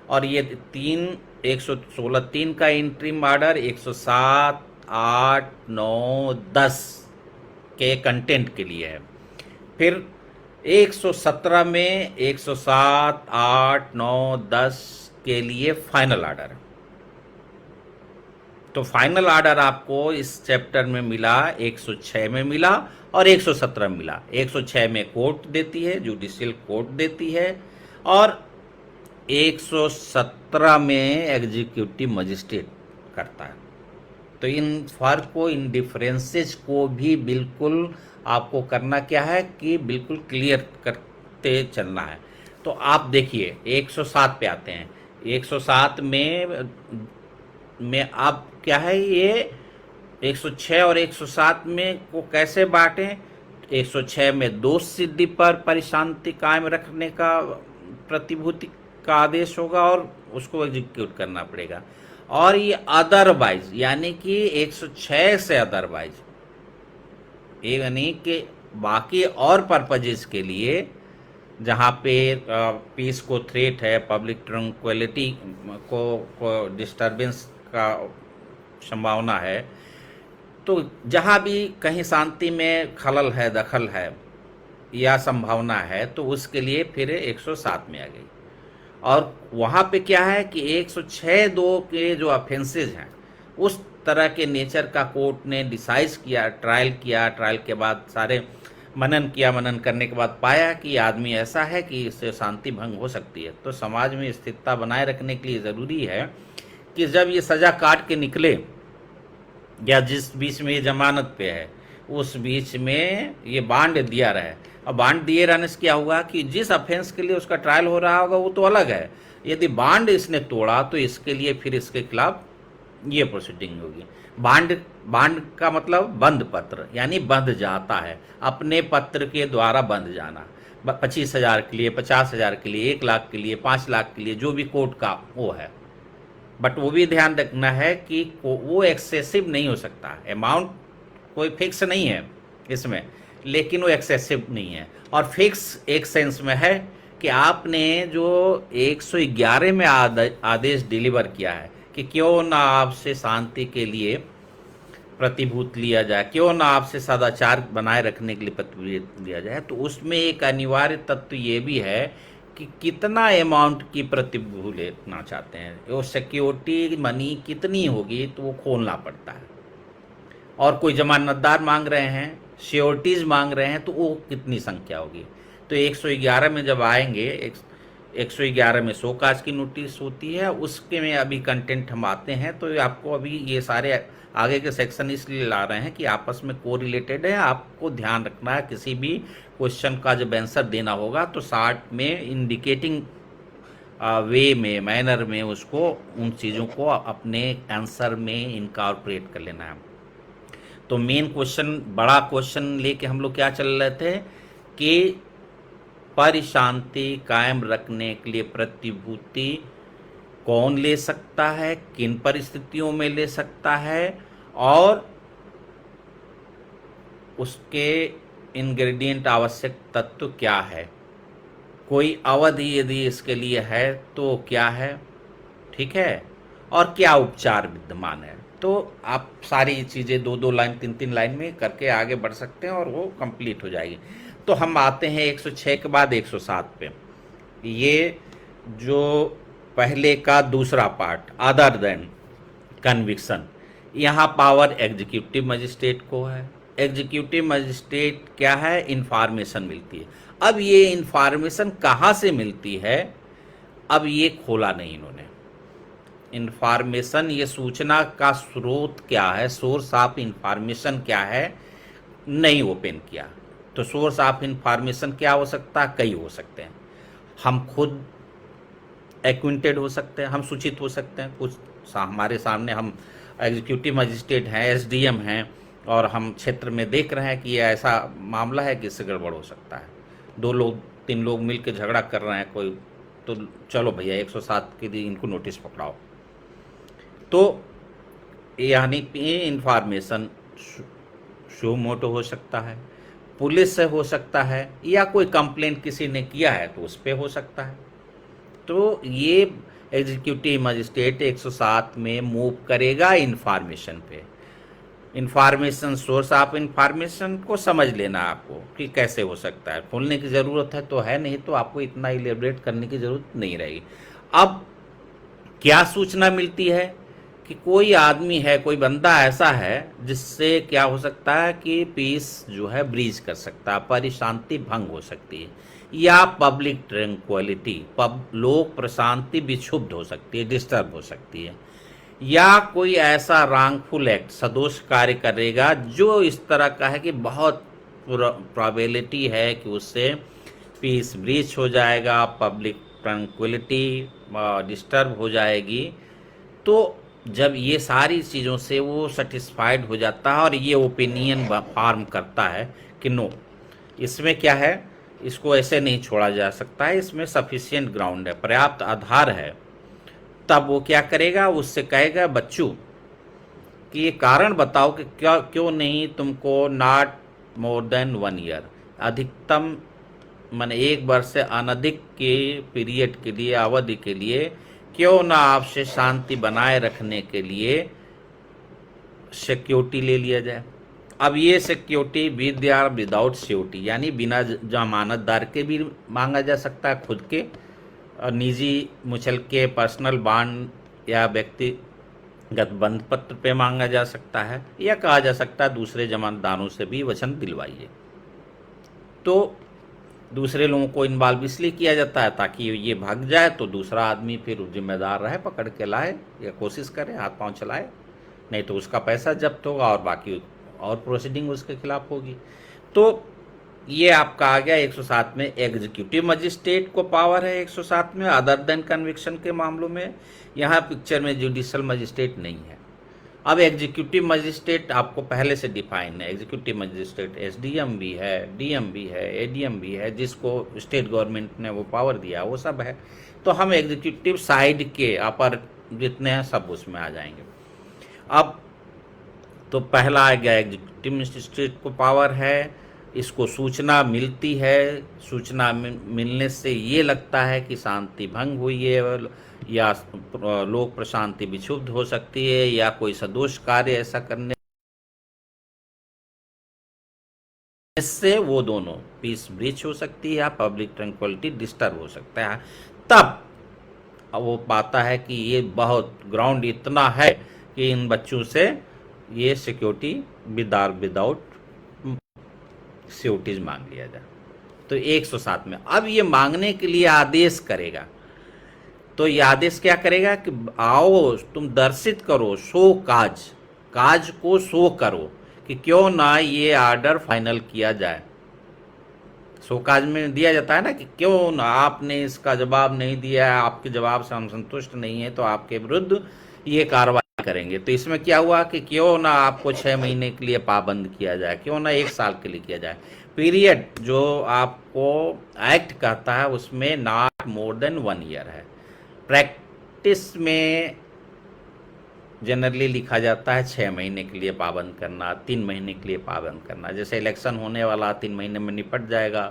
और ये 116(3) का इंटरिम ऑर्डर 107, 8, 9, 10 के कंटेंट के लिए है। फिर 117 में 107, 8, 9, 10 के लिए फाइनल ऑर्डर है। तो फाइनल ऑर्डर आपको इस चैप्टर में मिला, 106 में मिला और 117 में मिला। 106 में कोर्ट देती है, जुडिशियल कोर्ट देती है, और 117 में एग्जीक्यूटिव मजिस्ट्रेट करता है। तो इन फर्क को, इन डिफरेंसेस को भी बिल्कुल आपको करना क्या है कि बिल्कुल क्लियर करते चलना है। तो आप देखिए 107 पे आते हैं। 107 में आप क्या है, ये 106 और 107 में को कैसे बांटें। 106 में दोष सिद्धि पर परिशांति कायम रखने का प्रतिभूति का आदेश होगा और उसको एग्जीक्यूट करना पड़ेगा। और ये अदरवाइज, यानी कि 106 से अदरवाइज, यानी कि बाकी और पर्पजेस के लिए जहाँ पे पीस को थ्रेट है, पब्लिक ट्रंक्विलिटी को डिस्टर्बेंस का संभावना है, तो जहाँ भी कहीं शांति में खलल है, दखल है या संभावना है, तो उसके लिए फिर 107 में आ गई। और वहाँ पे क्या है कि 106(2) के जो ऑफेंसेज हैं, उस तरह के नेचर का कोर्ट ने डिसाइड किया, ट्रायल के बाद सारे मनन करने के बाद पाया कि आदमी ऐसा है कि इससे शांति भंग हो सकती है। तो समाज में स्थिरता बनाए रखने के लिए ज़रूरी है कि जब ये सज़ा काट के निकले, या जिस बीच में ये जमानत पे है उस बीच में ये बांड दिया रहे। अब बांड दिए रहने से क्या होगा कि जिस ऑफेंस के लिए उसका ट्रायल हो रहा होगा वो तो अलग है, यदि बांड इसने तोड़ा तो इसके लिए फिर इसके खिलाफ ये प्रोसीडिंग होगी। बांड का मतलब बंद पत्र, यानी बंध जाता है, अपने पत्र के द्वारा बंध जाना। 25,000 के लिए, 50,000 के लिए, 1 लाख के लिए, 5 लाख के लिए, जो भी कोर्ट का वो है। बट वो भी ध्यान रखना है कि वो एक्सेसिव नहीं हो सकता। अमाउंट कोई फिक्स नहीं है इसमें, लेकिन वो एक्सेसिव नहीं है। और फिक्स एक सेंस में है कि आपने जो 111 में आदेश डिलीवर किया है कि क्यों ना आपसे शांति के लिए प्रतिभूत लिया जाए, क्यों ना आपसे सदाचार बनाए रखने के लिए प्रतिभूत लिया जाए, तो उसमें एक अनिवार्य तत्व ये भी है कि कितना अमाउंट की प्रतिभूत लेना चाहते हैं, वो सिक्योरिटी मनी कितनी होगी, तो वो खोलना पड़ता है। और कोई जमानतदार मांग रहे हैं, श्योरिटीज मांग रहे हैं, तो वो कितनी संख्या होगी। तो 111 में जब आएंगे, 111 में शोकाज की नोटिस होती है, उसके में अभी कंटेंट हम आते हैं। तो आपको अभी ये सारे आगे के सेक्शन इसलिए ला रहे हैं कि आपस में कोरिलेटेड है। आपको ध्यान रखना है, किसी भी क्वेश्चन का जब आंसर देना होगा तो शार्ट में इंडिकेटिंग वे में, मैनर में उसको, उन चीज़ों को अपने आंसर में इनकॉर्पोरेट कर लेना है। तो मेन क्वेश्चन, बड़ा क्वेश्चन लेके हम लोग क्या चल रहे थे कि परिशांति कायम रखने के लिए प्रतिभूति कौन ले सकता है, किन परिस्थितियों में ले सकता है, और उसके इंग्रेडिएंट, आवश्यक तत्व क्या है, कोई अवधि यदि इसके लिए है तो क्या है, ठीक है, और क्या उपचार विद्यमान है। तो आप सारी चीज़ें 2-2 लाइन, 3-3 लाइन में करके आगे बढ़ सकते हैं और वो कंप्लीट हो जाएगी। तो हम आते हैं 106 के बाद 107 पे। ये जो पहले का दूसरा पार्ट, अदर देन कन्विक्शन, यहाँ पावर एग्जीक्यूटिव मजिस्ट्रेट को है। एग्जीक्यूटिव मजिस्ट्रेट क्या है, इंफॉर्मेशन मिलती है। अब ये इंफॉर्मेशन कहाँ से मिलती है, अब ये खोला नहीं इन्होंने। इंफॉर्मेशन, ये सूचना का स्रोत क्या है, सोर्स ऑफ इंफॉर्मेशन क्या है, नहीं ओपन किया। तो सोर्स ऑफ इंफॉर्मेशन क्या हो सकता है, कई हो सकते हैं। हम खुद एक्विंटेड हो सकते हैं, हम सूचित हो सकते हैं, कुछ हमारे सामने हम एग्जीक्यूटिव मजिस्ट्रेट हैं, एसडीएम हैं, और हम क्षेत्र में देख रहे हैं कि ये ऐसा मामला है कि इससे गड़बड़ हो सकता है। 2 लोग 3 लोग मिल के झगड़ा कर रहे हैं कोई, तो चलो भैया 107 के लिए इनको नोटिस पकड़ाओ। तो यानी ये इंफॉर्मेशन शो मोटो हो सकता है, पुलिस से हो सकता है, या कोई कंप्लेंट किसी ने किया है तो उस पर हो सकता है। तो ये एग्जीक्यूटिव मजिस्ट्रेट 107 में मूव करेगा इंफॉर्मेशन पे। इंफॉर्मेशन, सोर्स ऑफ इंफॉर्मेशन को समझ लेना आपको कि कैसे हो सकता है। खोलने की ज़रूरत है तो है, नहीं तो आपको इतना इलेबरेट करने की ज़रूरत नहीं रहेगी। अब क्या सूचना मिलती है कि कोई आदमी है, कोई बंदा ऐसा है जिससे क्या हो सकता है कि पीस जो है ब्रीच कर सकता है, परिशांति भंग हो सकती है, या पब्लिक ट्रैंक्विलिटी, लोक प्रशांति विक्षुब्ध हो सकती है, डिस्टर्ब हो सकती है, या कोई ऐसा रॉन्गफुल एक्ट, सदोष कार्य करेगा जो इस तरह का है कि बहुत प्रोबेबिलिटी है कि उससे पीस ब्रीच हो जाएगा, पब्लिक ट्रैंक्विलिटी डिस्टर्ब हो जाएगी। तो जब ये सारी चीज़ों से वो सेटिस्फाइड हो जाता है और ये ओपिनियन फॉर्म करता है कि नो, इसमें क्या है, इसको ऐसे नहीं छोड़ा जा सकता है, इसमें सफिशिएंट ग्राउंड है, पर्याप्त आधार है, तब वो क्या करेगा, उससे कहेगा बच्चों कि ये कारण बताओ कि क्यों नहीं तुमको नॉट मोर देन 1 ईयर, अधिकतम माने 1 वर्ष से अनधिक के पीरियड के लिए, अवधि के लिए क्यों ना आपसे शांति बनाए रखने के लिए सिक्योरिटी ले लिया जाए। अब ये सिक्योरिटी विद या विदाउट सिक्योरिटी, यानी बिना जमानतदार के भी मांगा जा सकता है, खुद के निजी मुचल के पर्सनल बॉन्ड या व्यक्तिगत बंध पत्र पे मांगा जा सकता है, या कहा जा सकता है दूसरे जमानतदारों से भी वचन दिलवाइए। तो दूसरे लोगों को इन्वॉल्व इसलिए किया जाता है ताकि ये भाग जाए तो दूसरा आदमी फिर जिम्मेदार रहे, पकड़ के लाए या कोशिश करे, हाथ पांव चलाए, नहीं तो उसका पैसा जब्त होगा और बाकी और प्रोसीडिंग उसके खिलाफ होगी। तो ये आपका आ गया 107 में। एग्जीक्यूटिव मजिस्ट्रेट को पावर है 107 में अदर देन कन्विक्शन के मामलों में। यहाँ पिक्चर में जुडिशियल मजिस्ट्रेट नहीं है। अब एग्जीक्यूटिव मजिस्ट्रेट आपको पहले से डिफाइन है। एग्जीक्यूटिव मजिस्ट्रेट एसडीएम भी है, डीएम भी है, एडीएम भी है, जिसको स्टेट गवर्नमेंट ने वो पावर दिया, वो सब है। तो हम एग्जीक्यूटिव साइड के अपर जितने हैं सब उसमें आ जाएंगे। अब तो पहला आ गया, एग्जीक्यूटिव मजिस्ट्रेट को पावर है, इसको सूचना मिलती है, सूचना मिलने से ये लगता है कि शांति भंग हुई है या लोक प्रशांति विक्षुब्ध हो सकती है, या कोई सदोष कार्य ऐसा करने से वो दोनों पीस ब्रीच हो सकती है या पब्लिक ट्रैंक्विलिटी डिस्टर्ब हो सकता है, तब वो पाता है कि ये बहुत ग्राउंड इतना है कि इन बच्चों से ये सिक्योरिटी विदाउट सिक्योरिटीज मांग लिया जाए। तो 107 में अब ये मांगने के लिए आदेश करेगा। तो ये आदेश क्या करेगा कि आओ तुम दर्शित करो, शो काज को शो करो कि क्यों ना ये ऑर्डर फाइनल किया जाए। शो काज में दिया जाता है ना कि क्यों ना आपने इसका जवाब नहीं दिया है, आपके जवाब से हम संतुष्ट नहीं है, तो आपके विरुद्ध ये कार्रवाई करेंगे। तो इसमें क्या हुआ कि क्यों ना आपको 6 महीने के लिए पाबंद किया जाए, क्यों ना 1 साल के लिए किया जाए। पीरियड जो आपको एक्ट कहता है उसमें नॉट मोर देन 1 ईयर है। प्रैक्टिस में जनरली लिखा जाता है 6 महीने के लिए पाबंद करना, 3 महीने के लिए पाबंद करना। जैसे इलेक्शन होने वाला 3 महीने में निपट जाएगा,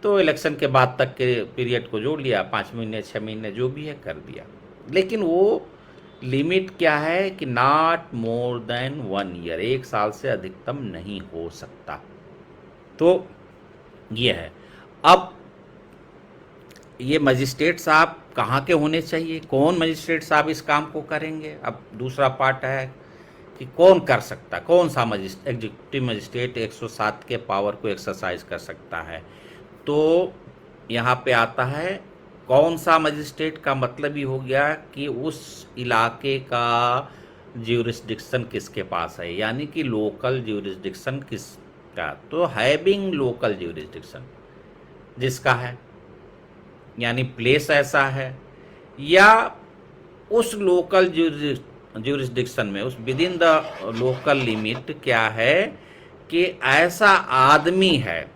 तो इलेक्शन के बाद तक के पीरियड को जोड़ लिया, 5 महीने 6 महीने जो भी है कर दिया। लेकिन वो लिमिट क्या है कि नॉट मोर देन 1 ईयर, 1 साल से अधिकतम नहीं हो सकता। तो ये है। अब ये मजिस्ट्रेट साहब कहाँ के होने चाहिए, कौन मजिस्ट्रेट साहब इस काम को करेंगे। अब दूसरा पार्ट है कि कौन कर सकता, कौन सा एग्जीक्यूटिव मजिस्ट्रेट 107 के पावर को एक्सरसाइज कर सकता है। तो यहाँ पे आता है कौन सा मजिस्ट्रेट का मतलब ही हो गया कि उस इलाके का ज्यूरिस्डिक्शन किसके पास है, यानी कि लोकल ज्यूरिस्डिक्शन किसका। तो हैविंग लोकल ज्यूरिस्डिक्शन जिसका है, यानी प्लेस ऐसा है, या उस लोकल ज्यूरिस्डिक्शन में, उस with in the local limit क्या है कि ऐसा आदमी है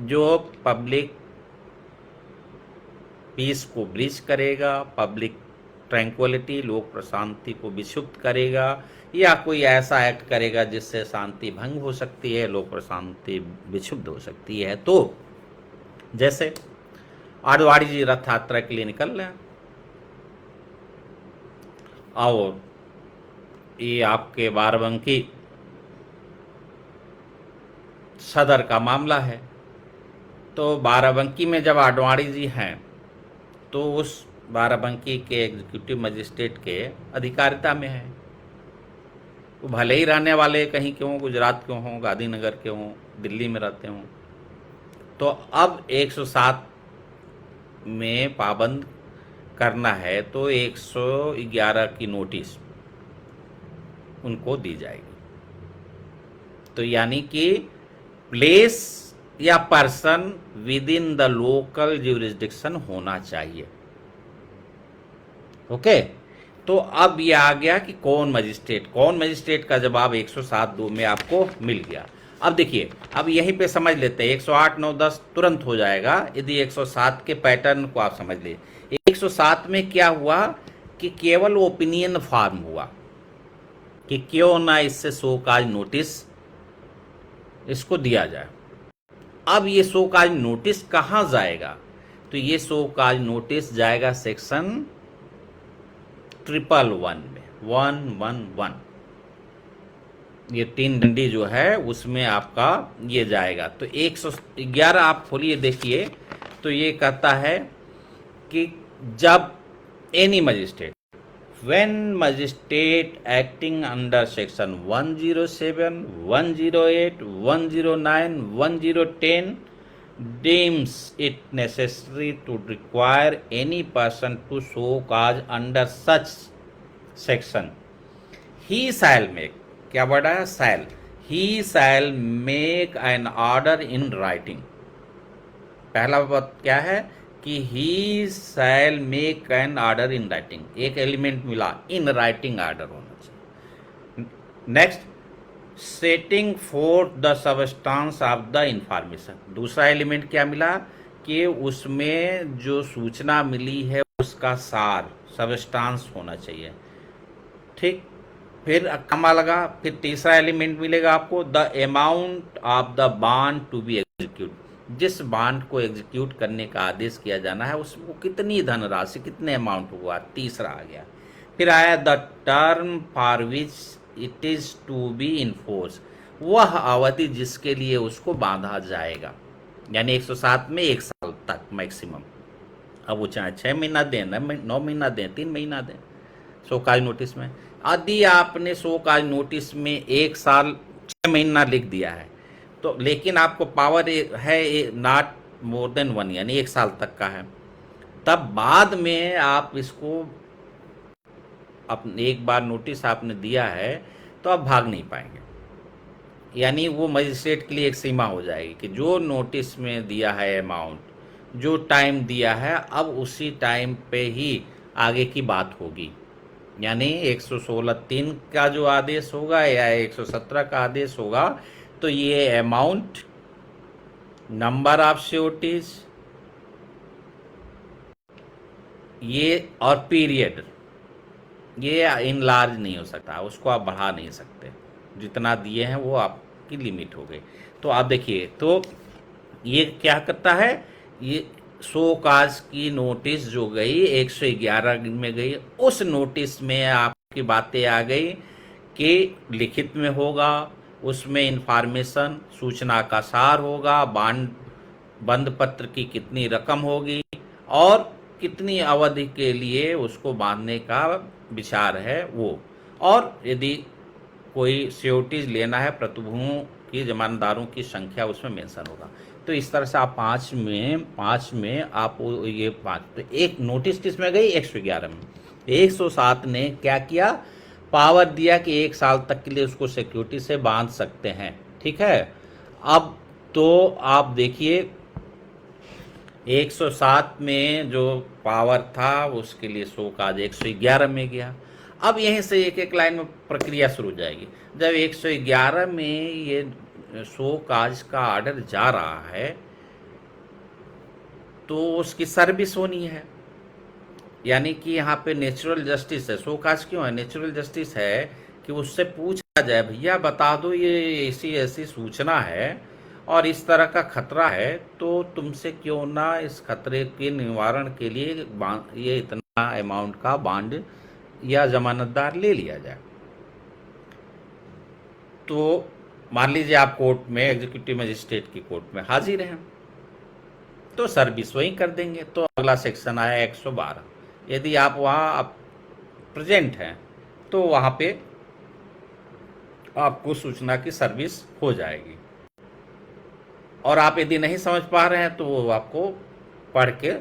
जो पब्लिक पीस को ब्रीच करेगा, पब्लिक ट्रैंक्विलिटी, लोक प्रशांति को विक्षुब्ध करेगा, या कोई ऐसा एक्ट करेगा जिससे शांति भंग हो सकती है, लोक प्रशांति विक्षुब्ध हो सकती है। तो जैसे आडवाणी जी रथ यात्रा के लिए निकल रहे हैं और ये आपके बाराबंकी सदर का मामला है, तो बाराबंकी में जब आडवाणी जी हैं तो उस बाराबंकी के एग्जीक्यूटिव मजिस्ट्रेट के अधिकारिता में है। वो भले ही रहने वाले कहीं के हों, गुजरात के हों, गांधीनगर के हों, दिल्ली में रहते हों, तो अब 107 में पाबंद करना है तो 111 की नोटिस उनको दी जाएगी। तो यानी कि प्लेस या person with in the local jurisdiction होना चाहिए। ओके, तो अब ये आ गया कि कौन मजिस्ट्रेट का जवाब 107(2) में आपको मिल गया। अब देखिए, अब यहीं पे समझ लेते हैं, 108, 9, 10 तुरंत हो जाएगा यदि 107 के पैटर्न को आप समझ ले। 107 में क्या हुआ कि केवल ओपिनियन फॉर्म हुआ कि क्यों ना इससे शो काज नोटिस इसको दिया जाए। अब ये शो काज नोटिस कहाँ जाएगा, तो ये शो काज नोटिस जाएगा सेक्शन 111 में, 111, ये 3 डंडी जो है उसमें आपका ये जाएगा। तो 111 आप खोलिए देखिए, तो ये कहता है कि जब any magistrate, when magistrate acting under section 107, 108, 109, 1010 deems it necessary to require any person to show cause under such section, he shall make, क्या वर्ड है, shall, he shall make an order in writing। पहला बात क्या है कि he shall make an order in writing, एक element मिला, in writing order होना चाहिए। Next, setting forth the substance of the information, दूसरा एलिमेंट क्या मिला कि उसमें जो सूचना मिली है उसका सार, सबस्टांस होना चाहिए। ठीक, फिर कमा लगा, फिर तीसरा एलिमेंट मिलेगा आपको, the amount of the bond to be execute, जिस बॉन्ड को एग्जीक्यूट करने का आदेश किया जाना है उसको कितनी धनराशि, कितने अमाउंट हुआ, तीसरा आ गया। फिर आया the term for which it is to be in force, वह अवधि जिसके लिए उसको बांधा जाएगा, यानी 107 में 1 साल तक मैक्सिमम। अब वो चाहे 6 महीना दें, 9 महीना दें, 3 महीना दें शो काज नोटिस में। यदि आपने शो काज नोटिस में 1 साल 6 महीना लिख दिया है तो, लेकिन आपको पावर है नॉट मोर देन 1, यानी 1 साल तक का है, तब बाद में आप इसको एक बार नोटिस आपने दिया है तो आप भाग नहीं पाएंगे। यानी वो मजिस्ट्रेट के लिए एक सीमा हो जाएगी कि जो नोटिस में दिया है अमाउंट, जो टाइम दिया है, अब उसी टाइम पे ही आगे की बात होगी। यानी 116(3) का जो आदेश होगा या 117 का आदेश होगा, तो ये अमाउंट, नंबर ऑफ श्योरिटीज, ये और पीरियड, ये इनलार्ज नहीं हो सकता, उसको आप बढ़ा नहीं सकते, जितना दिए हैं वो आपकी लिमिट हो गई। तो आप देखिए, तो ये क्या करता है, ये शो काज की नोटिस जो गई 111 में गई, उस नोटिस में आपकी बातें आ गई कि लिखित में होगा, उसमें इंफॉर्मेशन, सूचना का सार होगा, बंद पत्र की कितनी रकम होगी और कितनी अवधि के लिए उसको बांधने का विचार है वो, और यदि कोई सिक्योरिटीज लेना है, प्रतिभूति कि जमानतदारों की संख्या उसमें मेंशन होगा। तो इस तरह से आप पाँच में आप ये पाँच, तो एक नोटिस किसमें गई 111 में। 107 ने क्या किया, पावर दिया कि 1 साल तक के लिए उसको सिक्योरिटी से बांध सकते हैं। ठीक है, अब तो आप देखिए 107 में जो पावर था उसके लिए शो काज 111 में गया। अब यहीं से एक एक लाइन में प्रक्रिया शुरू हो जाएगी। जब 111 में ये शो काज का ऑर्डर जा रहा है तो उसकी सर्विस होनी है, यानी कि यहाँ पे नेचुरल जस्टिस है। शो काज क्यों है, नेचुरल जस्टिस है कि उससे पूछा जाए भैया बता दो ये ऐसी ऐसी सूचना है और इस तरह का खतरा है, तो तुमसे क्यों ना इस खतरे के निवारण के लिए ये इतना अमाउंट का बॉन्ड या जमानतदार ले लिया जाए। तो मान लीजिए आप कोर्ट में, एग्जीक्यूटिव मजिस्ट्रेट की कोर्ट में हाजिर हैं, तो सर्विस वहीं कर देंगे। तो अगला सेक्शन आया 112। यदि आप वहाँ प्रेजेंट हैं तो वहाँ पे आपको सूचना की सर्विस हो जाएगी। और आप यदि नहीं समझ पा रहे हैं तो वो आपको पढ़ के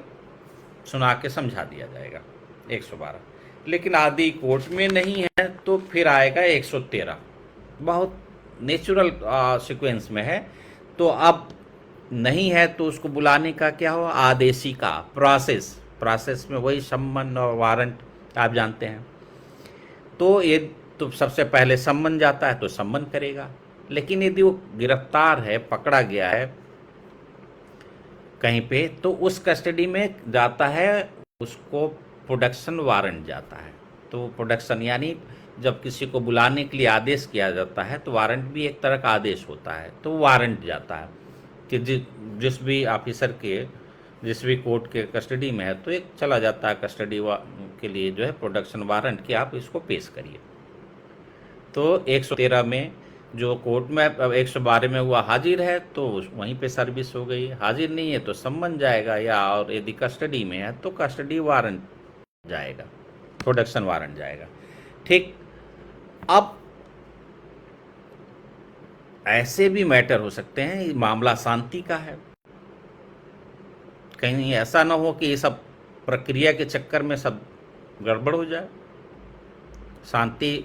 सुना के समझा दिया जाएगा 112। लेकिन आदि कोर्ट में नहीं है तो फिर आएगा 113, बहुत नेचुरल सीक्वेंस में है। तो अब नहीं है तो उसको बुलाने का क्या हो, आदेशिका, प्रोसेस में वही सम्मन और वारंट आप जानते हैं। तो ये तो सबसे पहले सम्मन जाता है तो सम्मन करेगा। लेकिन यदि वो गिरफ्तार है, पकड़ा गया है कहीं पे, तो उस कस्टडी में जाता है, उसको प्रोडक्शन वारंट जाता है। तो प्रोडक्शन यानी जब किसी को बुलाने के लिए आदेश किया जाता है तो वारंट भी एक तरह का आदेश होता है, तो वारंट जाता है कि जिस भी ऑफिसर के जिस भी कोर्ट के कस्टडी में है तो एक चला जाता है कस्टडी के लिए जो है प्रोडक्शन वारंट कि आप इसको पेश करिए। तो 113 में जो कोर्ट में, अब 112 में हुआ हाजिर है तो वहीं पे सर्विस हो गई, हाजिर नहीं है तो सम्मन जाएगा, या और यदि कस्टडी में है तो कस्टडी वारंट जाएगा, प्रोडक्शन वारंट जाएगा। ठीक, अब ऐसे भी मैटर हो सकते हैं, मामला शांति का है, कहीं ऐसा ना हो कि ये सब प्रक्रिया के चक्कर में सब गड़बड़ हो जाए। शांति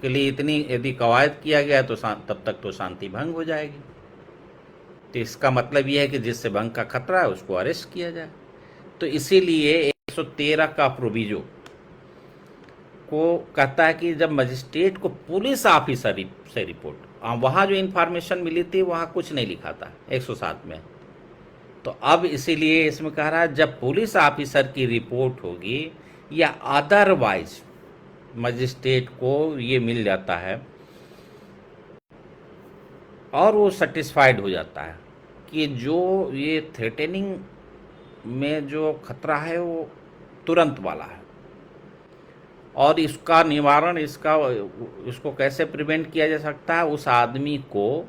के लिए इतनी यदि कवायद किया गया तो तब तक तो शांति भंग हो जाएगी। तो इसका मतलब यह है कि जिससे भंग का खतरा है उसको अरेस्ट किया जाए। तो इसीलिए 113 का प्रोविजो को कहता है कि जब मजिस्ट्रेट को पुलिस ऑफिसर से रिपोर्ट, वहाँ जो इन्फॉर्मेशन मिली थी वहाँ कुछ नहीं लिखा था 107 में, तो अब इसीलिए इसमें कह रहा है जब पुलिस ऑफिसर की रिपोर्ट होगी या अदरवाइज मजिस्ट्रेट को ये मिल जाता है और वो सेटिस्फाइड हो जाता है कि जो ये थ्रेटनिंग में जो खतरा है वो तुरंत वाला है और इसका निवारण, इसको कैसे प्रिवेंट किया जा सकता है, उस आदमी को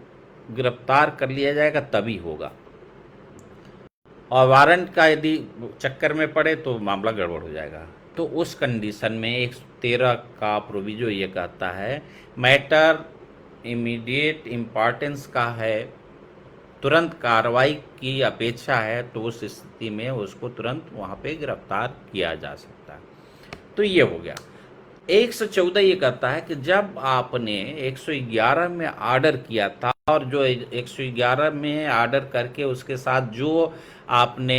गिरफ्तार कर लिया जाएगा तभी होगा। और वारंट का यदि चक्कर में पड़े तो मामला गड़बड़ हो जाएगा। तो उस कंडीशन में 113 का प्रोविजो ये कहता है मैटर इमीडिएट इम्पॉर्टेंस का है, तुरंत कार्रवाई की अपेक्षा है, तो उस स्थिति में उसको तुरंत वहाँ पे गिरफ्तार किया जा सकता है। तो ये हो गया। 114 ये कहता है कि जब आपने 111 में ऑर्डर किया था और जो 111 में ऑर्डर करके उसके साथ जो आपने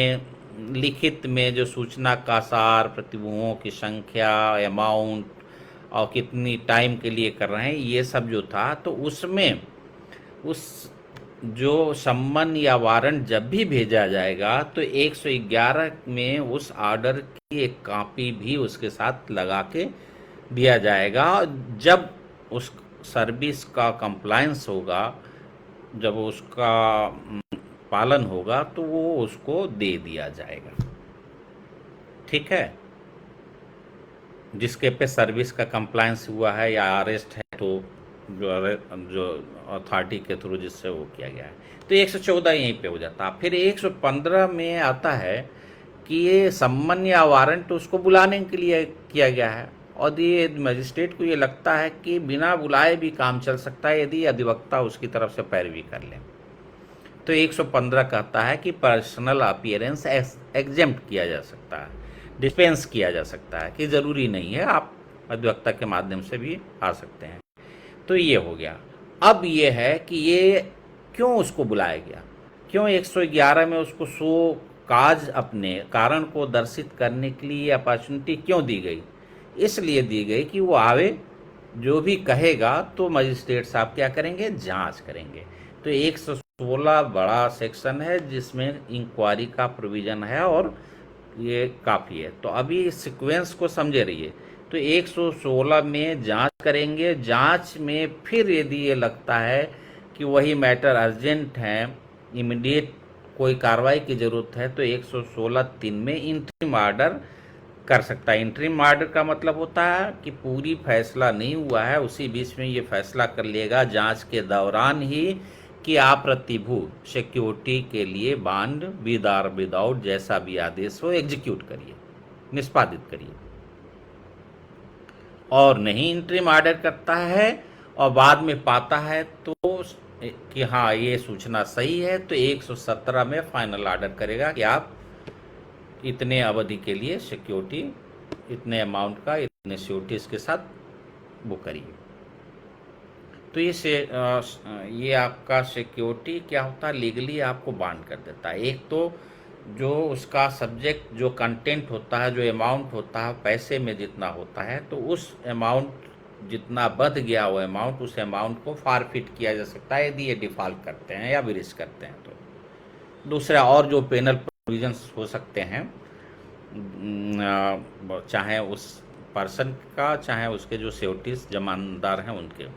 लिखित में जो सूचना का सार, प्रतिभूओं की संख्या, अमाउंट और कितनी टाइम के लिए कर रहे हैं, ये सब जो था, तो उसमें उस जो सम्मन या वारंट जब भी भेजा जाएगा तो 111 में उस ऑर्डर की एक कॉपी भी उसके साथ लगा के दिया जाएगा। जब उस सर्विस का कंप्लायंस होगा, जब उसका पालन होगा तो वो उसको दे दिया जाएगा। ठीक है, जिसके पे सर्विस का कंप्लायंस हुआ है या अरेस्ट है तो जो अथॉरिटी के थ्रू जिससे वो किया गया है, तो 114 यहीं पे हो जाता है। फिर 115 में आता है कि ये सम्मन या वारंट उसको बुलाने के लिए किया गया है और ये मजिस्ट्रेट को ये लगता है कि बिना बुलाए भी काम चल सकता है यदि अधिवक्ता उसकी तरफ से पैरवी कर ले, तो 115 कहता है कि पर्सनल अपीयरेंस एग्जेम्प्ट किया जा सकता है, डिस्पेंस किया जा सकता है, कि ज़रूरी नहीं है, आप अधिवक्ता के माध्यम से भी आ सकते हैं। तो ये हो गया। अब ये है कि ये क्यों उसको बुलाया गया, क्यों 111 में उसको शो काज अपने कारण को दर्शित करने के लिए अपॉर्चुनिटी क्यों दी गई? इसलिए दी गई कि वो आवे, जो भी कहेगा तो मजिस्ट्रेट साहब क्या करेंगे, जांच करेंगे। तो 116 बड़ा सेक्शन है जिसमें इंक्वायरी का प्रोविज़न है और ये काफ़ी है। तो अभी सीक्वेंस को समझे रहिए। तो 116 में जांच करेंगे, जांच में फिर यदि ये लगता है कि वही मैटर अर्जेंट है, इमीडिएट कोई कार्रवाई की ज़रूरत है, तो 116(3) में इंटरिम ऑर्डर कर सकता है। इंटरिम ऑर्डर का मतलब होता है कि पूरी फैसला नहीं हुआ है, उसी बीच में ये फैसला कर लेगा जांच के दौरान ही कि आप प्रतिभूत सिक्योरिटी के लिए बॉन्ड विद और विदाउट जैसा भी आदेश हो एग्जीक्यूट करिए, निष्पादित करिए। और नहीं इंटरिम ऑर्डर करता है और बाद में पाता है तो कि हाँ ये सूचना सही है, तो 117 में फाइनल ऑर्डर करेगा कि आप इतने अवधि के लिए सिक्योरिटी, इतने अमाउंट का, इतने सिक्योरिटीज के साथ बुक करिए। तो ये आपका सिक्योरिटी क्या होता है, लीगली आपको बाउंड कर देता है। एक तो जो उसका सब्जेक्ट, जो कंटेंट होता है, जो अमाउंट होता है, पैसे में जितना होता है, तो उस अमाउंट जितना बढ़ गया वो अमाउंट, उस अमाउंट को फारफिट किया जा सकता है यदि ये डिफ़ॉल्ट करते हैं या ब्रीच करते हैं। तो दूसरा और जो पेनल प्रोविजंस हो सकते हैं, चाहे उस पर्सन का, चाहे उसके जो सिक्योरिटीज जमानतदार हैं उनके।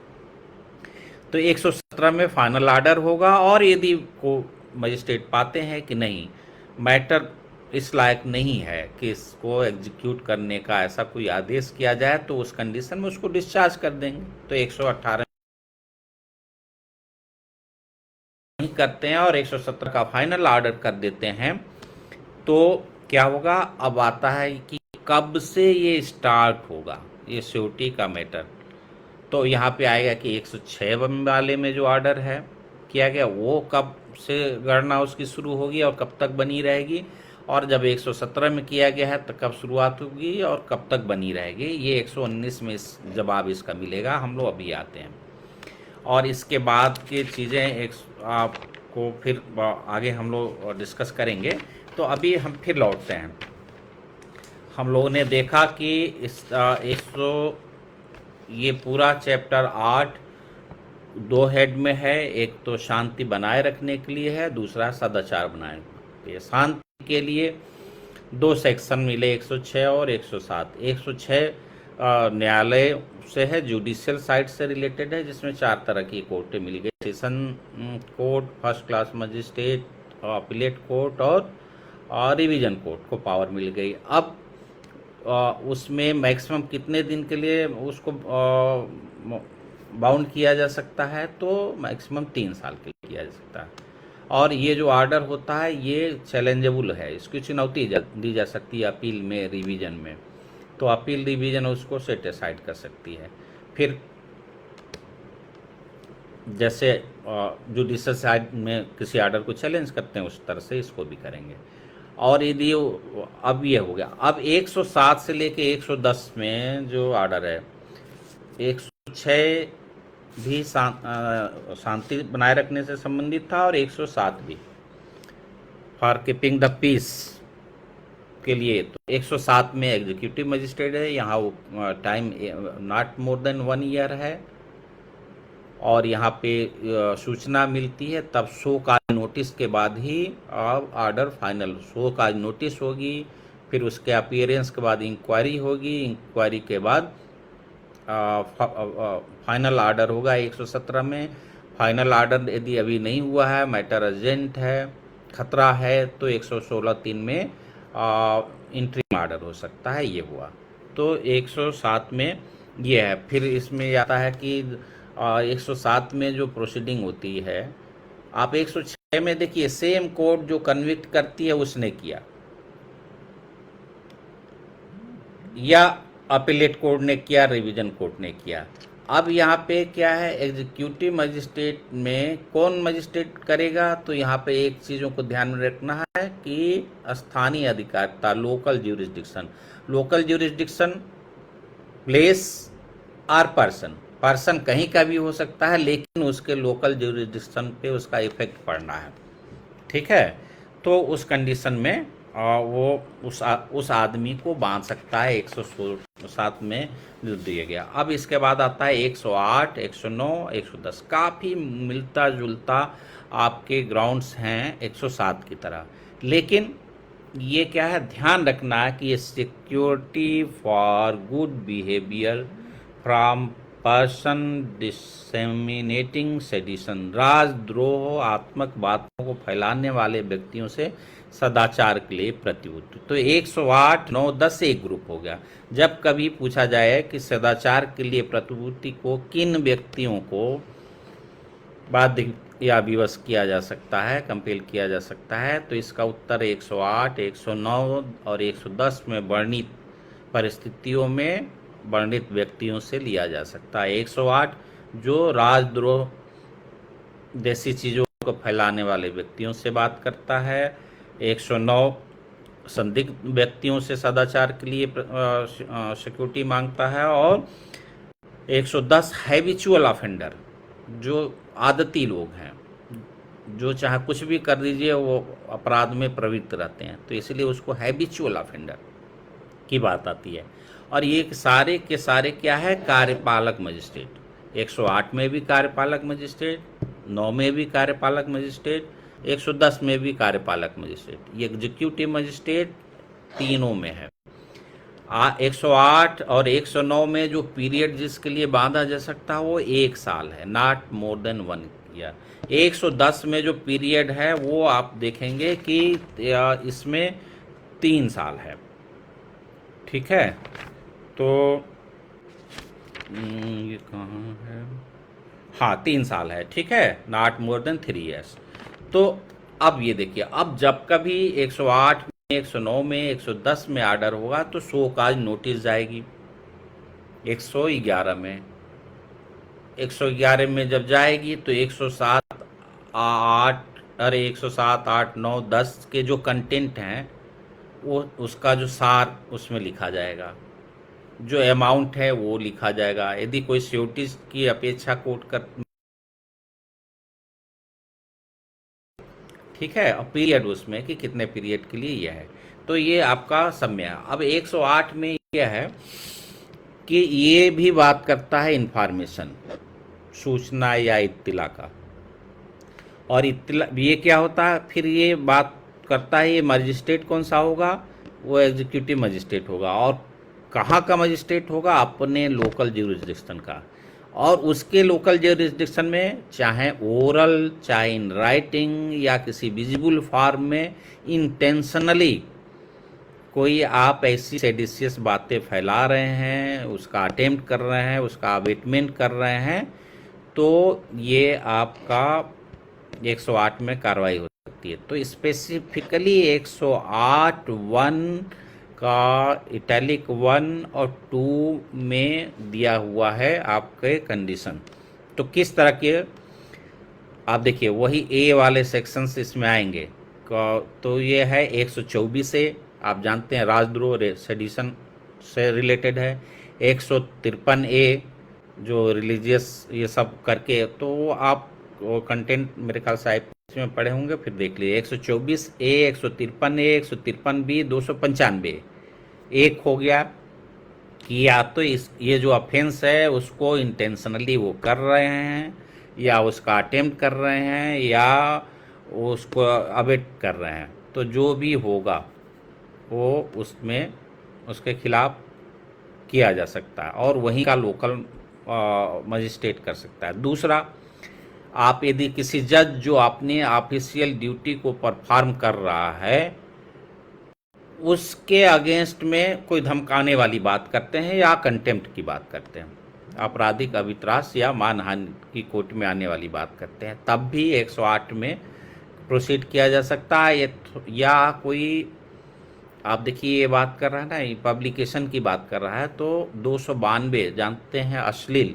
तो 117 में फाइनल ऑर्डर होगा और यदि को मजिस्ट्रेट पाते हैं कि नहीं मैटर इस लायक नहीं है कि इसको एग्जीक्यूट करने का ऐसा कोई आदेश किया जाए, तो उस कंडीशन में उसको डिस्चार्ज कर देंगे। तो 118 नहीं करते हैं और 117 का फाइनल ऑर्डर कर देते हैं, तो क्या होगा, अब आता है कि कब से ये स्टार्ट होगा ये सिक्योरिटी का मैटर। तो यहाँ पे आएगा कि 106 वाले में जो ऑर्डर है किया गया वो कब से गणना उसकी शुरू होगी और कब तक बनी रहेगी, और जब 117 में किया गया है तो कब शुरुआत होगी और कब तक बनी रहेगी। ये 119 में जवाब इसका मिलेगा। हम लोग अभी आते हैं और इसके बाद की चीज़ें आपको फिर आगे हम लोग डिस्कस करेंगे। तो अभी हम फिर लौटते हैं। हम लोगों ने देखा कि ये पूरा चैप्टर 8 दो हेड में है। एक तो शांति बनाए रखने के लिए है, दूसरा सदाचार बनाए रखने के लिए। शांति के लिए दो सेक्शन मिले, 106 और 107। 106 न्यायालय से है, जुडिशियल साइड से रिलेटेड है, जिसमें 4 तरह की कोर्टें मिल गई, session court, first class magistrate, appellate court और रिवीजन कोर्ट को पावर मिल गई। अब उसमें मैक्सिमम कितने दिन के लिए उसको बाउंड किया जा सकता है, तो मैक्सिमम 3 साल के लिए किया जा सकता है। और ये जो ऑर्डर होता है ये चैलेंजेबल है, इसकी चुनौती दी जा सकती है अपील में, रिवीजन में। तो अपील रिवीजन उसको सेट असाइड कर सकती है। फिर जैसे जुडिशियल साइड में किसी ऑर्डर को चैलेंज करते हैं उस तरह से इसको भी करेंगे। और यदि अब ये हो गया, अब 107 से लेके 110 में जो ऑर्डर है, 106 भी शांति बनाए रखने से संबंधित था और 107 भी फॉर कीपिंग द पीस के लिए। तो 107 में एग्जीक्यूटिव मजिस्ट्रेट है, यहाँ वो time not more than 1 year है, और यहाँ पे सूचना मिलती है तब शो का नोटिस के बाद ही ऑर्डर फाइनल। शो का नोटिस होगी, फिर उसके अपीयरेंस के बाद इंक्वायरी होगी, इंक्वायरी के बाद फाइनल ऑर्डर होगा। 117 में फाइनल ऑर्डर यदि अभी नहीं हुआ है, मैटर अर्जेंट है, खतरा है, तो 116(3) में इंटरिम ऑर्डर हो सकता है। ये हुआ। तो 107 में ये है। फिर इसमें आता है कि 107 में जो प्रोसीडिंग होती है, आप 106 में देखिए सेम कोर्ट जो कन्विक्ट करती है उसने किया, या अपीलेट कोर्ट ने किया, रिवीजन कोर्ट ने किया। अब यहाँ पे क्या है, एग्जीक्यूटिव मजिस्ट्रेट में कौन मजिस्ट्रेट करेगा, तो यहाँ पे एक चीज़ों को ध्यान में रखना है कि स्थानीय अधिकारिता, local jurisdiction. Local jurisdiction place और पर्सन, पर्सन कहीं का भी हो सकता है, लेकिन उसके लोकल ज्यूरिसडिक्शन पे उसका इफेक्ट पड़ना है। ठीक है, तो उस कंडीशन में वो उस आदमी को बांध सकता है, 107 में जो दिया गया। अब इसके बाद आता है 108, 109, 110, काफ़ी मिलता जुलता आपके ग्राउंड्स हैं 107 की तरह, लेकिन ये क्या है, ध्यान रखना है कि ये security for good behaviour from person disseminating sedition, राजद्रोह आत्मक बातों को फैलाने वाले व्यक्तियों से सदाचार के लिए प्रतिबद्ध। तो 108, 9, 10 एक ग्रुप हो गया। जब कभी पूछा जाए कि सदाचार के लिए प्रतिबद्धि को किन व्यक्तियों को बाध्य या विवश किया जा सकता है, कंपेल किया जा सकता है, तो इसका उत्तर 108, 109 और 110 में वर्णित परिस्थितियों में वर्णित व्यक्तियों से लिया जा सकता है। 108 जो राजद्रोह जैसी चीज़ों को फैलाने वाले व्यक्तियों से बात करता है, 109 संदिग्ध व्यक्तियों से सदाचार के लिए सिक्योरिटी मांगता है, और 110 हैबिचुअल ऑफेंडर, जो आदती लोग हैं, जो चाहे कुछ भी कर दीजिए वो अपराध में प्रवृत्त रहते हैं, तो इसलिए उसको हैबिचुअल ऑफेंडर की बात आती है। और ये सारे के सारे क्या है, कार्यपालक मजिस्ट्रेट। 108 में भी कार्यपालक मजिस्ट्रेट, 9 में भी कार्यपालक मजिस्ट्रेट, 110 में भी कार्यपालक मजिस्ट्रेट। ये एग्जीक्यूटिव मजिस्ट्रेट तीनों में है। 108 और 109 में जो पीरियड जिसके लिए बांधा जा सकता है वो 1 साल है, नॉट मोर देन 1 ईयर। 110 में जो पीरियड है वो आप देखेंगे कि इसमें 3 साल है। ठीक है, तो ये कहाँ है, हाँ 3 साल है। ठीक है, नॉट मोर देन 3 ईयर्स। तो अब ये देखिए, अब जब कभी 108 में, 109 में, 110 में आर्डर होगा तो शो काज नोटिस जाएगी। 111 में, 111 में जब जाएगी तो 107, 8, 9, 10 के जो कंटेंट हैं वो उसका जो सार उसमें लिखा जाएगा, जो अमाउंट है वो लिखा जाएगा। यदि कोई सिक्योरिटी की अपेक्षा कोर्ट कर, ठीक है, और पीरियड उसमें कि कितने पीरियड के लिए यह है, तो ये आपका समय है। अब 108 में यह है कि ये भी बात करता है इंफॉर्मेशन, सूचना या इत्तिला का, और इत्तिला ये क्या होता है, फिर ये बात करता है ये मजिस्ट्रेट कौन सा होगा, वो एग्जीक्यूटिव मजिस्ट्रेट होगा, और कहाँ का मजिस्ट्रेट होगा, अपने लोकल ज्यूरिसडिक्शन का। और उसके लोकल ज्यूरिसडिक्शन में चाहे ओरल, चाहे इन राइटिंग या किसी विजिबल फॉर्म में इंटेंशनली कोई आप ऐसी सेडिशियस बातें फैला रहे हैं, उसका अटेम्प्ट कर रहे हैं, उसका अबेटमेंट कर रहे हैं, तो ये आपका 108 में कार्रवाई हो सकती है। तो स्पेसिफिकली 108(1) का इटैलिक 1 और 2 में दिया हुआ है आपके कंडीशन। तो किस तरह के, आप देखिए वही ए वाले सेक्शंस इसमें आएंगे। तो ये है 124 ए, आप जानते हैं राजद्रोह सेडिशन से रिलेटेड है। 153 ए जो रिलीजियस ये सब करके, तो आप वो कंटेंट मेरे ख्याल से में पढ़े होंगे, फिर देख लीजिए। 124 ए, 153 ए, 153 बी, 295 एक हो गया कि या तो ये जो ऑफेंस है उसको इंटेंशनली वो कर रहे हैं, या उसका अटेम्प्ट कर रहे हैं, या उसको अबेट कर रहे हैं, तो जो भी होगा वो उसमें उसके खिलाफ किया जा सकता है, और वहीं का लोकल मजिस्ट्रेट कर सकता है। दूसरा, आप यदि किसी जज जो अपने ऑफिशियल ड्यूटी को परफॉर्म कर रहा है उसके अगेंस्ट में कोई धमकाने वाली बात करते हैं या कंटेम्प्ट की बात करते हैं, आपराधिक अवित्रास या मानहानि की कोर्ट में आने वाली बात करते हैं, तब भी 108 में प्रोसीड किया जा सकता है। या कोई आप देखिए ये बात कर रहा है ना, ये पब्लिकेशन की बात कर रहा है, तो 292 जानते हैं अश्लील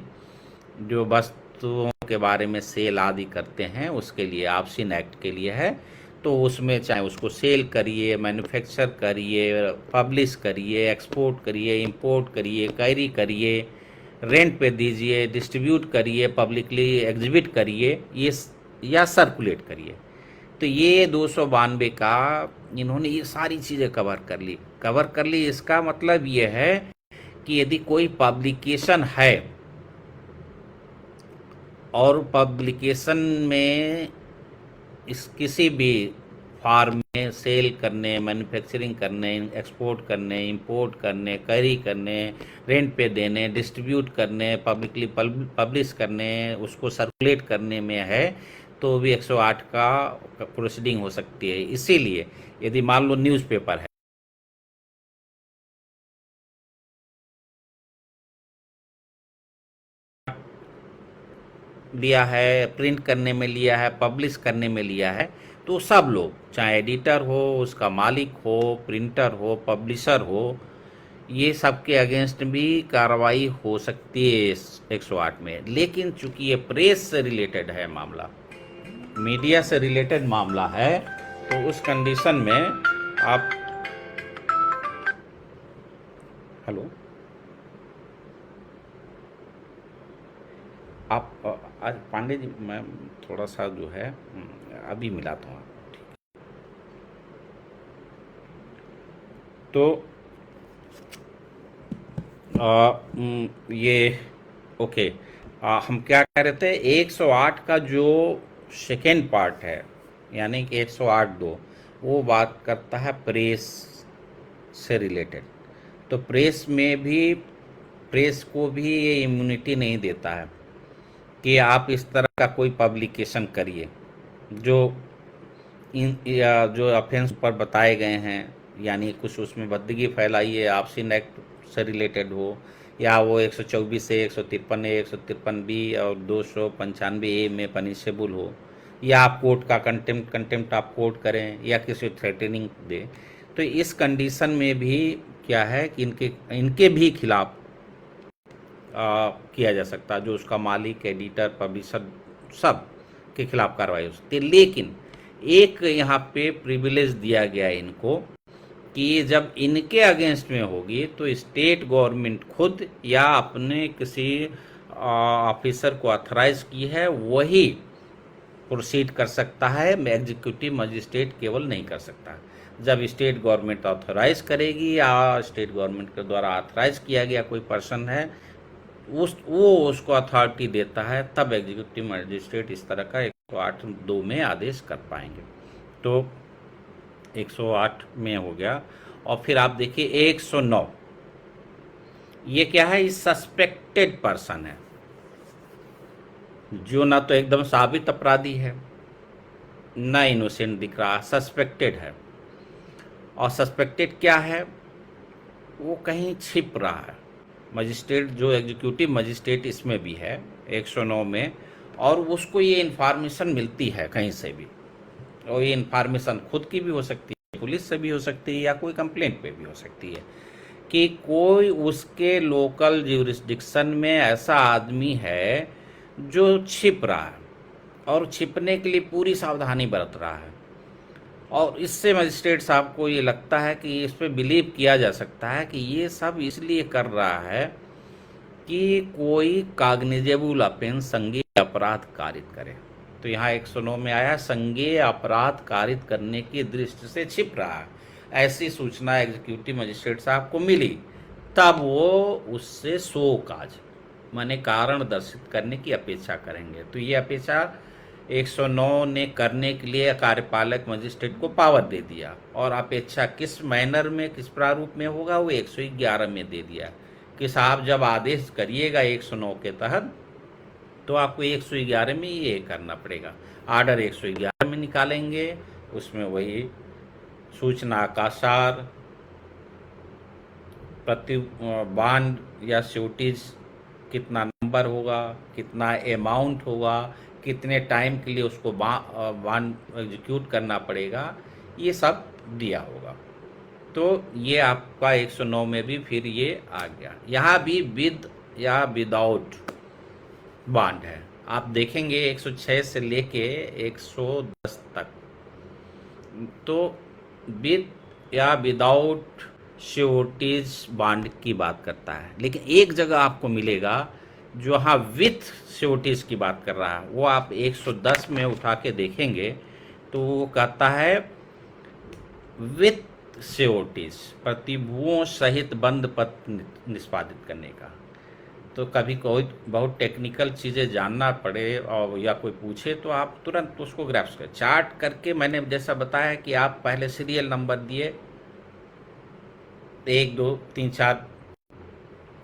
जो वस्तुओं के बारे में सेल आदि करते हैं उसके लिए, ऑब्स्सीन एक्ट के लिए है। तो उसमें चाहे उसको सेल करिए, मैन्युफैक्चर करिए, पब्लिश करिए, एक्सपोर्ट करिए, इंपोर्ट करिए, कैरी करिए, रेंट पे दीजिए, डिस्ट्रीब्यूट करिए, पब्लिकली एग्जिबिट करिए, ये या सर्कुलेट करिए। तो ये 292 का इन्होंने ये सारी चीज़ें कवर कर ली। इसका मतलब ये है कि यदि कोई पब्लिकेशन है और पब्लिकेशन में इस किसी भी फार्म में सेल करने, मैन्युफैक्चरिंग करने, एक्सपोर्ट करने, इंपोर्ट करने, कैरी करने, रेंट पे देने, डिस्ट्रीब्यूट करने, पब्लिकली पब्लिश करने, उसको सर्कुलेट करने में है, तो भी 108 का प्रोसीडिंग हो सकती है। इसीलिए यदि मान लो न्यूज़पेपर है, लिया है, प्रिंट करने में लिया है, पब्लिश करने में लिया है, तो सब लोग, चाहे एडिटर हो, उसका मालिक हो, प्रिंटर हो, पब्लिशर हो, ये सब के अगेंस्ट भी कार्रवाई हो सकती है इस 108 में। लेकिन चूंकि ये प्रेस से रिलेटेड है मामला, मीडिया से रिलेटेड मामला है, तो उस कंडीशन में आप, हेलो, आप आज पांडे जी, मैं थोड़ा सा जो है अभी मिलाता हूँ। तो ये ओके, हम क्या कह रहे थे, 108 का जो सेकेंड पार्ट है, यानी कि 108(2), वो बात करता है प्रेस से रिलेटेड। तो प्रेस में भी, प्रेस को भी ये इम्यूनिटी नहीं देता है कि आप इस तरह का कोई पब्लिकेशन करिए जो जो ऑफेंस पर बताए गए हैं, यानी कुछ उसमें बदगी फैलाइए, ऑब्स्सीन एक्ट से रिलेटेड हो, या वो 124 ए, 153 ए, 153 बी और 295 ए में पनिशेबल हो, या आप कोर्ट का कंटेम्प्ट आप कोर्ट करें, या किसी थ्रेटनिंग दे। तो इस कंडीशन में भी क्या है कि इनके भी खिलाफ किया जा सकता है, जो उसका मालिक, एडिटर, पब्लिशर, सब के खिलाफ कार्रवाई हो सकती है। लेकिन एक यहाँ पे प्रिविलेज दिया गया है इनको कि जब इनके अगेंस्ट में होगी तो स्टेट गवर्नमेंट खुद या अपने किसी ऑफिसर को ऑथराइज की है वही प्रोसीड कर सकता है, एग्जीक्यूटिव मजिस्ट्रेट केवल नहीं कर सकता। जब स्टेट गवर्नमेंट ऑथराइज करेगी या स्टेट गवर्नमेंट के द्वारा ऑथराइज किया गया कोई पर्सन है, वो उसको अथॉरिटी देता है, तब एग्जीक्यूटिव मजिस्ट्रेट इस तरह का 108(2) में आदेश कर पाएंगे। तो 108 में हो गया। और फिर आप देखिए 109, ये क्या है, इस सस्पेक्टेड पर्सन है, जो ना तो एकदम साबित अपराधी है, ना इनोसेंट दिख रहा, सस्पेक्टेड है। और सस्पेक्टेड क्या है, वो कहीं छिप रहा है। मजिस्ट्रेट, जो एग्जीक्यूटिव मजिस्ट्रेट इसमें भी है 109 में, और उसको ये इन्फॉर्मेशन मिलती है कहीं से भी, और ये इन्फॉर्मेशन खुद की भी हो सकती है, पुलिस से भी हो सकती है, या कोई कंप्लेंट पे भी हो सकती है कि कोई उसके लोकल ज्यूरिस्डिक्शन में ऐसा आदमी है जो छिप रहा है, और छिपने के लिए पूरी सावधानी बरत रहा है। और इससे मजिस्ट्रेट साहब को ये लगता है कि इस पर बिलीव किया जा सकता है कि ये सब इसलिए कर रहा है कि कोई कॉग्निजेबल ऑफेंस, संज्ञेय अपराध कारित करे। तो यहाँ 109 में आया, संज्ञेय अपराध कारित करने की दृष्टि से छिप रहा है, ऐसी सूचना एग्जीक्यूटिव मजिस्ट्रेट साहब को मिली, तब वो उससे सो काज माने कारण दर्शित करने की अपेक्षा करेंगे। तो ये अपेक्षा 109 ने करने के लिए कार्यपालक मजिस्ट्रेट को पावर दे दिया, और अपेक्षा किस मैनर में, किस प्रारूप में होगा, वो 111 में दे दिया कि साहब जब आदेश करिएगा 109 के तहत, तो आपको 111 में ये करना पड़ेगा। आर्डर 111 में निकालेंगे, उसमें वही सूचना का सार, प्रति बांड या श्योरिटीज कितना नंबर होगा, कितना अमाउंट होगा, कितने टाइम के लिए उसको बांड एग्जीक्यूट करना पड़ेगा, ये सब दिया होगा। तो ये आपका 109 में भी फिर ये आ गया। यहाँ भी विद या विदाउट बॉन्ड है। आप देखेंगे 106 से लेके 110 तक, तो विद या विदाउट श्योरिटीज बॉन्ड की बात करता है। लेकिन एक जगह आपको मिलेगा जो हाँ विथ श्योरिटीज की बात कर रहा है, वो आप 110 में उठा के देखेंगे तो वो कहता है विथ श्योरिटीज, प्रतिभुओं सहित बंद पत्र निष्पादित करने का। तो कभी कोई बहुत टेक्निकल चीज़ें जानना पड़े और या कोई पूछे तो आप तुरंत उसको ग्रैप्स करें। चार्ट करके मैंने जैसा बताया कि आप पहले सीरियल नंबर दिए 1 2 3 4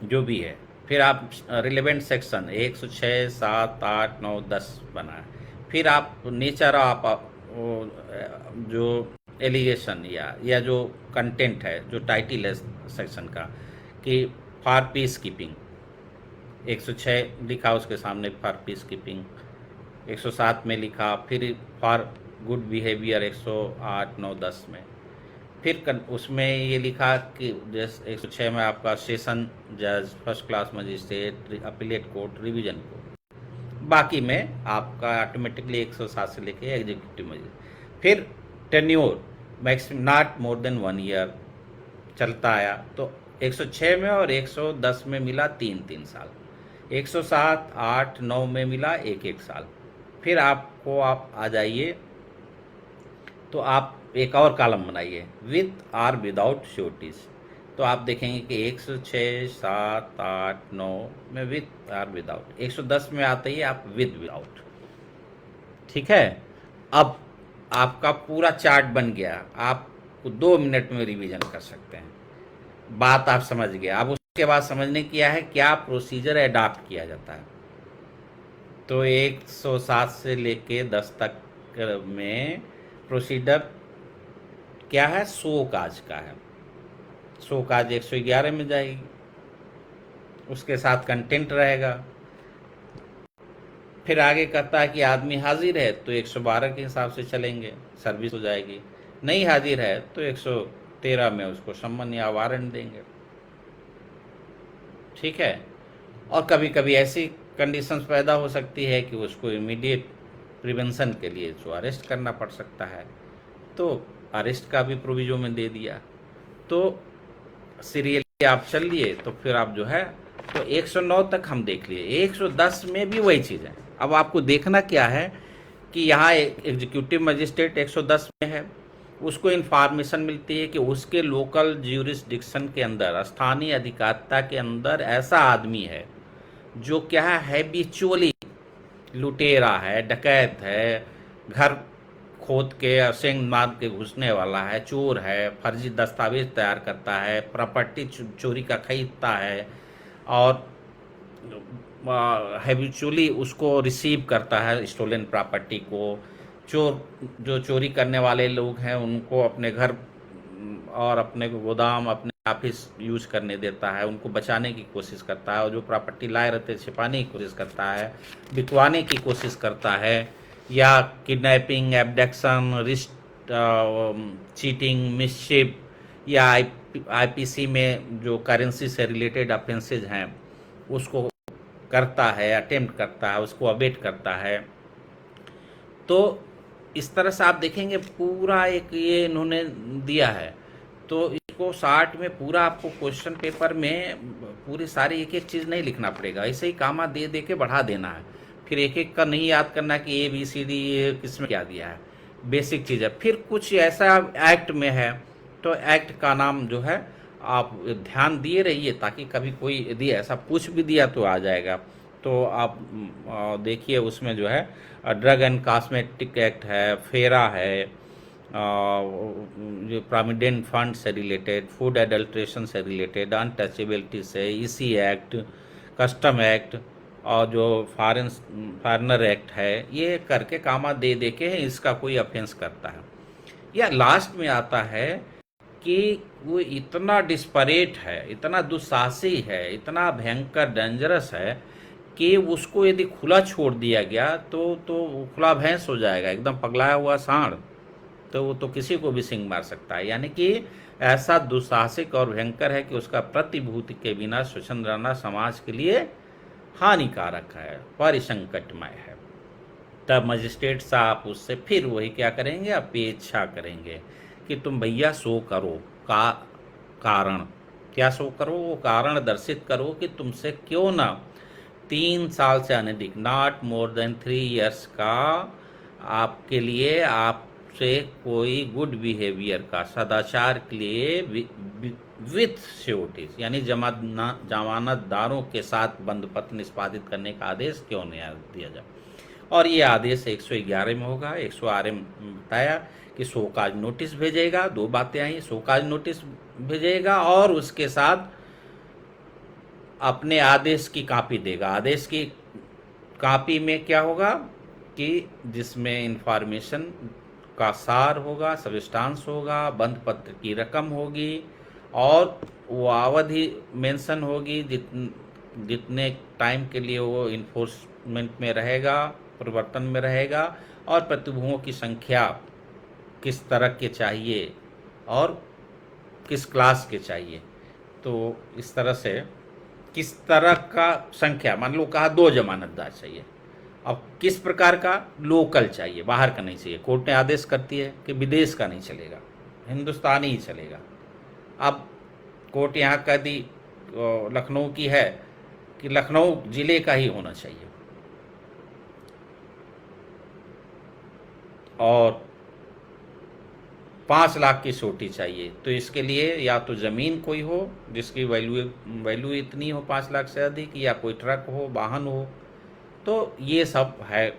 जो भी है, फिर आप रिलेवेंट सेक्शन 106 7 8 9 10 बनाए, फिर आप नेचर आप जो एलिगेशन या जो कंटेंट है, जो टाइटल है सेक्शन का कि फॉर पीस कीपिंग 106 लिखा, उसके सामने फॉर पीस कीपिंग 107 में लिखा, फिर फॉर गुड बिहेवियर 108 9 10 में, फिर उसमें ये लिखा कि जैसे 106 में आपका सेशन जज, first class magistrate, appellate court, revision court, बाकी में आपका ऑटोमेटिकली 107 से लेके एग्जीक्यूटिव मजिस्ट्रेट। फिर tenure maximum not more than 1 year चलता आया, तो 106 में और 110 में मिला 3 साल, 107 8 9 में मिला 1 साल। फिर आपको आप आ जाइए तो आप एक और कॉलम बनाइए विथ आर विदाउट श्योरिटीज, तो आप देखेंगे कि 106 7 8 9 में विथ आर विदाउट, 110 में आते ही आप विद विदाउट। ठीक है, अब आपका पूरा चार्ट बन गया, आप 2 मिनट में रिवीजन कर सकते हैं, बात आप समझ गए। अब उसके बाद समझने किया है क्या प्रोसीजर अडॉप्ट किया जाता है। तो 107 से लेके 10 तक में प्रोसीजर क्या है, शो काज का है। शो काज 111 में जाएगी, उसके साथ कंटेंट रहेगा। फिर आगे कहता है कि आदमी हाजिर है तो 112 के हिसाब से चलेंगे, सर्विस हो जाएगी। नहीं हाजिर है तो 113 में उसको सम्मन या वारंट देंगे। ठीक है, और कभी कभी ऐसी कंडीशंस पैदा हो सकती है कि उसको इमीडिएट प्रिवेंशन के लिए जो अरेस्ट करना पड़ सकता है, तो अरेस्ट का भी प्रोविजन में दे दिया। तो सीरियली आप चल लिए तो फिर आप जो है तो 109 तक हम देख लिए, 110 में भी वही चीज़ है। अब आपको देखना क्या है कि यहाँ एग्जीक्यूटिव मजिस्ट्रेट 110 में है, उसको इन्फॉर्मेशन मिलती है कि उसके लोकल ज्यूरिसडिक्शन के अंदर, स्थानीय अधिकारिता के अंदर ऐसा आदमी है जो क्या है हैबिचुअली लुटेरा है, डकैत है, घर खोद के असेंग मार के घुसने वाला है, चोर है, फर्जी दस्तावेज तैयार करता है, प्रॉपर्टी चोरी का खरीदता है और हैबिचुअली उसको रिसीव करता है स्टोलन प्रॉपर्टी को। चोर जो चोरी करने वाले लोग हैं उनको अपने घर और अपने गोदाम, अपने ऑफिस यूज करने देता है, उनको बचाने की कोशिश करता है, और जो प्रॉपर्टी लाए रहते छिपाने की कोशिश करता है, बिकवाने की कोशिश करता है, या किडनैपिंग, एब्डक्शन, रिस्ट, चीटिंग, मिसशिप, या आईपीसी में जो करेंसी से रिलेटेड ऑफेंसेज हैं उसको करता है, अटेम्प्ट करता है, उसको अबेट करता है। तो इस तरह से आप देखेंगे पूरा एक ये इन्होंने दिया है। तो इसको 60 में पूरा आपको क्वेश्चन पेपर में पूरी सारी एक एक चीज़ नहीं लिखना पड़ेगा, ऐसे ही कामा दे दे के बढ़ा देना है। फिर एक एक का नहीं याद करना कि ABCD किसमें क्या दिया है, बेसिक चीज़ है। फिर कुछ ऐसा एक्ट में है तो एक्ट का नाम जो है आप ध्यान दिए रहिए, ताकि कभी कोई यदि ऐसा पूछ भी दिया तो आ जाएगा। तो आप देखिए उसमें जो है ड्रग एंड कॉस्मेटिक एक्ट है, फेरा है, जो प्रोविडेंट फंड से रिलेटेड, फूड एडल्ट्रेशन से रिलेटेड, अनटचेबिलिटी से, EC एक्ट, कस्टम एक्ट, और जो फॉरेनर एक्ट है, ये करके कामा दे दे के इसका कोई ऑफेंस करता है। या लास्ट में आता है कि वो इतना डिस्परेट है, इतना दुस्साहसी है, इतना भयंकर डेंजरस है कि उसको यदि खुला छोड़ दिया गया तो खुला भैंस हो जाएगा, एकदम पगलाया हुआ सांड। तो वो तो किसी को भी सिंग मार सकता है। यानी कि ऐसा दुस्साहसिक और भयंकर है कि उसका प्रतिभूति के बिना स्वच्छंद रहना समाज के लिए हानिकारक है, परिसंकटमय है। तब मजिस्ट्रेट साहब उससे फिर वही क्या करेंगे, अपेक्षा करेंगे कि तुम भैया शो करो का कारण, क्या शो करो, वो कारण दर्शित करो कि तुमसे क्यों ना 3 साल से अनधिक, नॉट मोर देन 3 ईयर्स का आपके लिए आपसे कोई गुड बिहेवियर का, सदाचार के लिए विथ श्योरिटीज यानी जमानतदारों के साथ बंधपत्र निष्पादित करने का आदेश क्यों नहीं दिया जाए। और ये आदेश 111 में होगा। 111 में बताया कि शोकाज नोटिस भेजेगा। 2 बातें आई, शोकाज नोटिस भेजेगा और उसके साथ अपने आदेश की कॉपी देगा। आदेश की कॉपी में क्या होगा कि जिसमें इंफॉर्मेशन का सार होगा, सब्सटेंस होगा, बंध पत्र की रकम होगी और वो अवधि मेंशन होगी जितने टाइम के लिए वो इन्फोर्समेंट में रहेगा, परिवर्तन में रहेगा, और प्रतिभूओं की संख्या किस तरह के चाहिए और किस क्लास के चाहिए। तो इस तरह से किस तरह का संख्या, मान लो कहा 2 जमानतदार चाहिए, अब किस प्रकार का, लोकल चाहिए, बाहर का नहीं चाहिए। कोर्ट ने आदेश करती है कि विदेश का नहीं चलेगा, हिंदुस्तानी ही चलेगा। अब कोर्ट यहाँ कह दी लखनऊ की है कि लखनऊ जिले का ही होना चाहिए और 5 लाख की सोटी चाहिए। तो इसके लिए या तो ज़मीन कोई हो जिसकी वैल्यू इतनी हो 5 लाख से अधिक, या कोई ट्रक हो, वाहन हो। तो ये सब है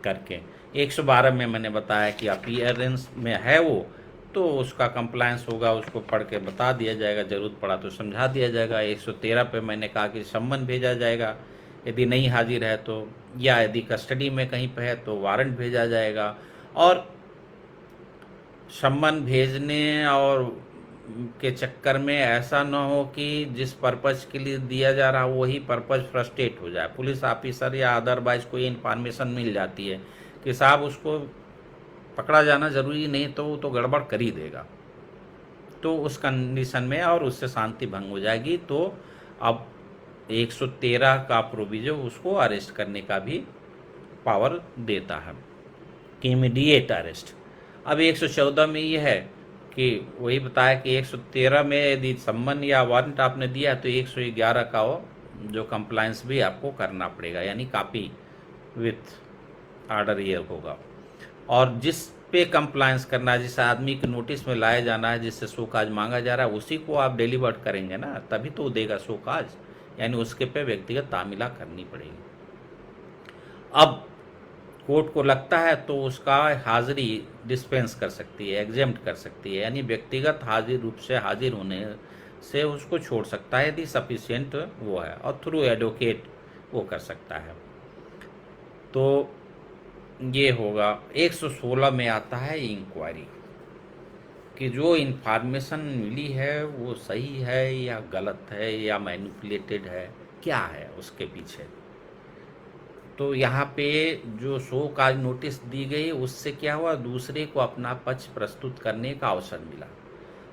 करके 112 में मैंने बताया कि अपीयरेंस में है वो, तो उसका कंप्लायंस होगा, उसको पढ़ के बता दिया जाएगा, ज़रूरत पड़ा तो समझा दिया जाएगा। 113 पे मैंने कहा कि सम्मन भेजा जाएगा यदि नहीं हाजिर है तो, या यदि कस्टडी में कहीं पे है तो वारंट भेजा जाएगा। और सम्मन भेजने और के चक्कर में ऐसा न हो कि जिस पर्पज़ के लिए दिया जा रहा वही पर्पज़ फ्रस्ट्रेट हो जाए। पुलिस ऑफिसर या अदरवाइज कोई इन्फॉर्मेशन मिल जाती है कि साहब उसको पकड़ा जाना ज़रूरी नहीं, तो वो तो गड़बड़ कर ही देगा, तो उस कंडीशन में और उससे शांति भंग हो जाएगी। तो अब 113 का प्रोविजन उसको अरेस्ट करने का भी पावर देता है कि इमीडिएट अरेस्ट। अब 114 में ये है कि वही बताया कि 113 में यदि सम्मन या वारंट आपने दिया तो 111 का वो जो कंप्लायंस भी आपको करना पड़ेगा, यानी कॉपी विथ ऑर्डर ये होगा। और जिस पे कंप्लायंस करना है, जिस आदमी के नोटिस में लाया जाना है, जिससे शोकाज मांगा जा रहा है, उसी को आप डिलीवर्ड करेंगे ना, तभी तो देगा शोकाज, यानी उसके पे व्यक्तिगत तामीला करनी पड़ेगी। अब कोर्ट को लगता है तो उसका हाजिरी डिस्पेंस कर सकती है, एग्जेम्प्ट कर सकती है, यानी व्यक्तिगत हाजिर रूप से हाजिर होने से उसको छोड़ सकता है यदि सफिशिएंट वो है, और थ्रू एडवोकेट वो कर सकता है। तो ये होगा। 116 में आता है इंक्वायरी कि जो इन्फॉर्मेशन मिली है वो सही है या गलत है या मैनिपुलेटेड है, क्या है उसके पीछे। तो यहाँ पे जो शो काज नोटिस दी गई उससे क्या हुआ, दूसरे को अपना पक्ष प्रस्तुत करने का अवसर मिला,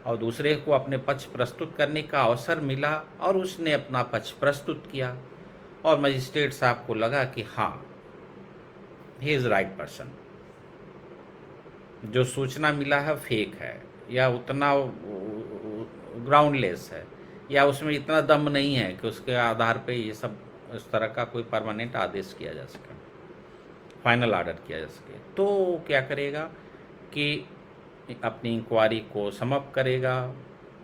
और दूसरे को अपने पक्ष प्रस्तुत करने का अवसर मिला और उसने अपना पक्ष प्रस्तुत किया, और मजिस्ट्रेट साहब को लगा कि हाँ ही इज़ राइट पर्सन, जो सूचना मिला है फेक है या उतना ग्राउंडलेस है या उसमें इतना दम नहीं है कि उसके आधार पे ये सब इस तरह का कोई परमानेंट आदेश किया जा सके, फाइनल ऑर्डर किया जा सके। तो क्या करेगा कि अपनी इंक्वायरी को समाप्त करेगा,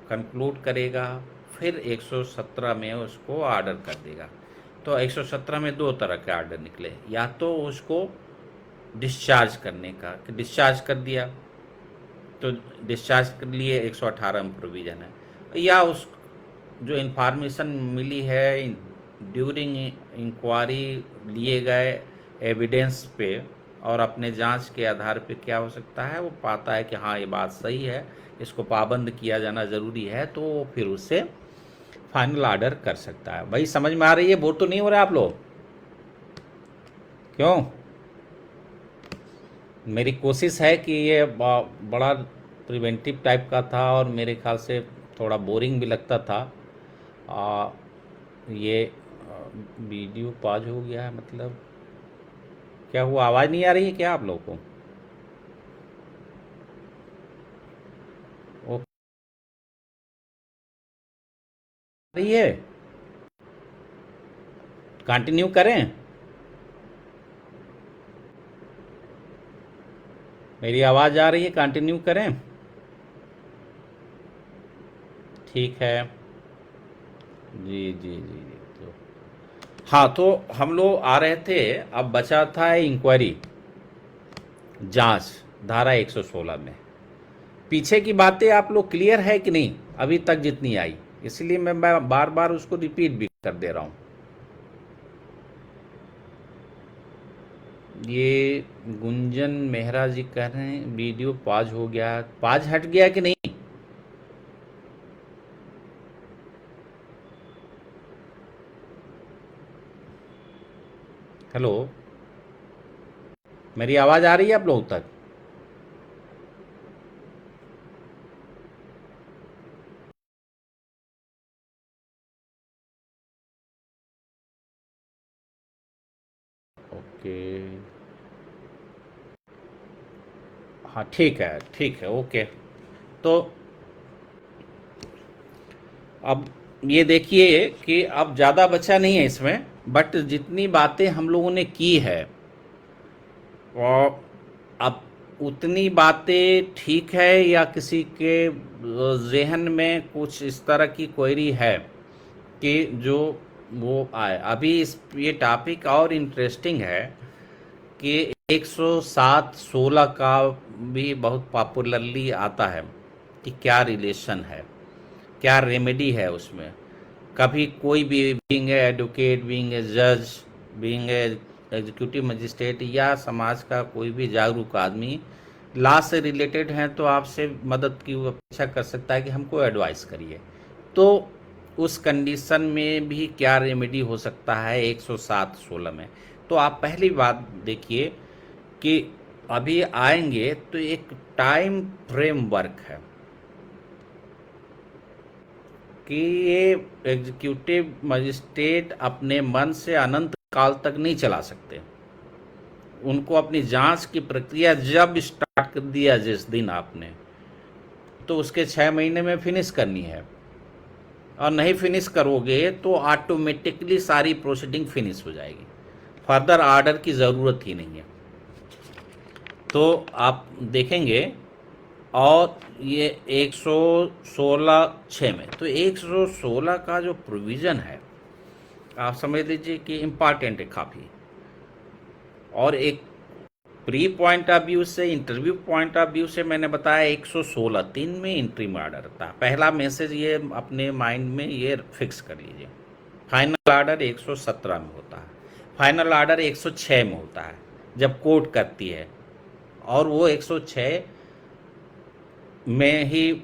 कंक्लूड करेगा, फिर 117 में उसको ऑर्डर कर देगा। तो 117 में 2 तरह के ऑर्डर निकले, या तो उसको डिस्चार्ज करने का कि डिस्चार्ज कर दिया, तो डिस्चार्ज के लिए 118 में प्रोविज़न है, या उस जो इन्फॉर्मेशन मिली है ड्यूरिंग इंक्वायरी लिए गए एविडेंस पे और अपने जांच के आधार पे क्या हो सकता है, वो पाता है कि हाँ ये बात सही है, इसको पाबंद किया जाना ज़रूरी है, तो फिर उससे फाइनल ऑर्डर कर सकता है। भाई समझ में आ रही है? बोर तो नहीं हो रहा आप लोग? क्यों? मेरी कोशिश है कि ये बड़ा प्रिवेंटिव टाइप का था और मेरे ख्याल से थोड़ा बोरिंग भी लगता था। आ, ये वीडियो पॉज हो गया है, मतलब क्या हुआ? आवाज़ नहीं आ रही है क्या आप लोगों को? ओ, आ रही है? कंटिन्यू करें? मेरी आवाज़ आ रही है, कंटिन्यू करें? ठीक है। जी जी जी जी। तो हाँ, तो हम लोग आ रहे थे। अब बचा था इंक्वायरी, जांच, धारा 116 में। पीछे की बातें आप लोग क्लियर है कि नहीं अभी तक जितनी आई? इसलिए मैं बार बार उसको रिपीट भी कर दे रहा हूँ। ये गुंजन मेहरा जी कह रहे हैं वीडियो पॉज हो गया, पॉज हट गया कि नहीं? हेलो, मेरी आवाज़ आ रही है आप लोगों तक? ओके। हाँ ठीक है, ओके। तो अब ये देखिए कि अब ज़्यादा बचा नहीं है इसमें, बट जितनी बातें हम लोगों ने की है, और अब उतनी बातें ठीक है या किसी के जहन में कुछ इस तरह की क्वेरी है कि जो वो आए? अभी इस ये टॉपिक और इंटरेस्टिंग है कि 107-16 का भी बहुत पॉपुलरली आता है कि क्या रिलेशन है, क्या रेमेडी है उसमें। कभी कोई भी, being a advocate, being a जज, बीइंग ए एग्जीक्यूटिव मजिस्ट्रेट, या समाज का कोई भी जागरूक आदमी लॉ से रिलेटेड है, तो आपसे मदद की अपेक्षा कर सकता है कि हमको एडवाइस करिए। तो उस कंडीशन में भी क्या रेमेडी हो सकता है 107-16 में? तो आप पहली बात देखिए कि अभी आएंगे तो एक टाइम फ्रेमवर्क है कि ये एग्जीक्यूटिव मजिस्ट्रेट अपने मन से अनंत काल तक नहीं चला सकते। उनको अपनी जांच की प्रक्रिया जब स्टार्ट कर दिया जिस दिन आपने, तो उसके 6 महीने में फिनिश करनी है। और नहीं फिनिश करोगे तो ऑटोमेटिकली सारी प्रोसीडिंग फिनिश हो जाएगी, फर्दर ऑर्डर की ज़रूरत ही नहीं है। तो आप देखेंगे, और ये 116(6) में, तो 116 का जो प्रोविज़न है आप समझ लीजिए कि इम्पॉर्टेंट है काफ़ी। और एक प्री पॉइंट ऑफ व्यू से, इंटरव्यू पॉइंट ऑफ व्यू से, मैंने बताया 116(3) में इंट्रीम ऑर्डर था। पहला मैसेज ये अपने माइंड में ये फिक्स कर लीजिए। फाइनल ऑर्डर 117 में होता है, फाइनल ऑर्डर 106 में होता है जब कोर्ट करती है, और वो 106 में ही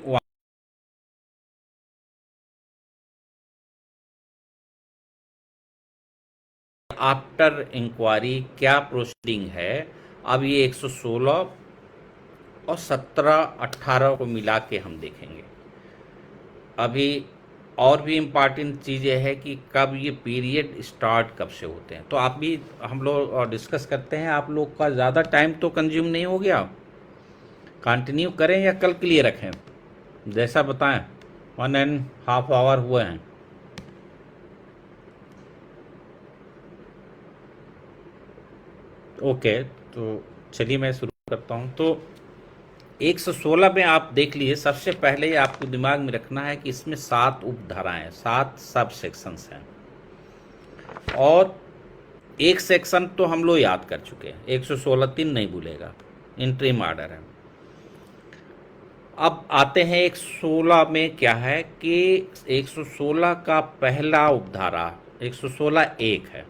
आफ्टर इंक्वायरी क्या प्रोसीडिंग है। अब ये 116 और 17-18 को मिला के हम देखेंगे। अभी और भी इम्पॉर्टेंट चीज़ें हैं कि कब ये पीरियड स्टार्ट कब से होते हैं। तो आप भी, हम लोग डिस्कस करते हैं। आप लोग का ज़्यादा टाइम तो कंज्यूम नहीं हो गया? कंटिन्यू करें या कल के लिए रखें, जैसा बताएं। 1.5 आवर हुए हैं। ओके, तो चलिए मैं शुरू करता हूं। तो 116 में आप देख लीजिए, सबसे पहले आपको दिमाग में रखना है कि इसमें 7 उपधाराएं, 7 सब सेक्शंस हैं, और एक सेक्शन तो हम लोग याद कर चुके हैं, 116(3) नहीं भूलेगा, इंट्रीम ऑर्डर है। अब आते हैं 116 में, क्या है कि 116 का पहला उपधारा 116(1) है।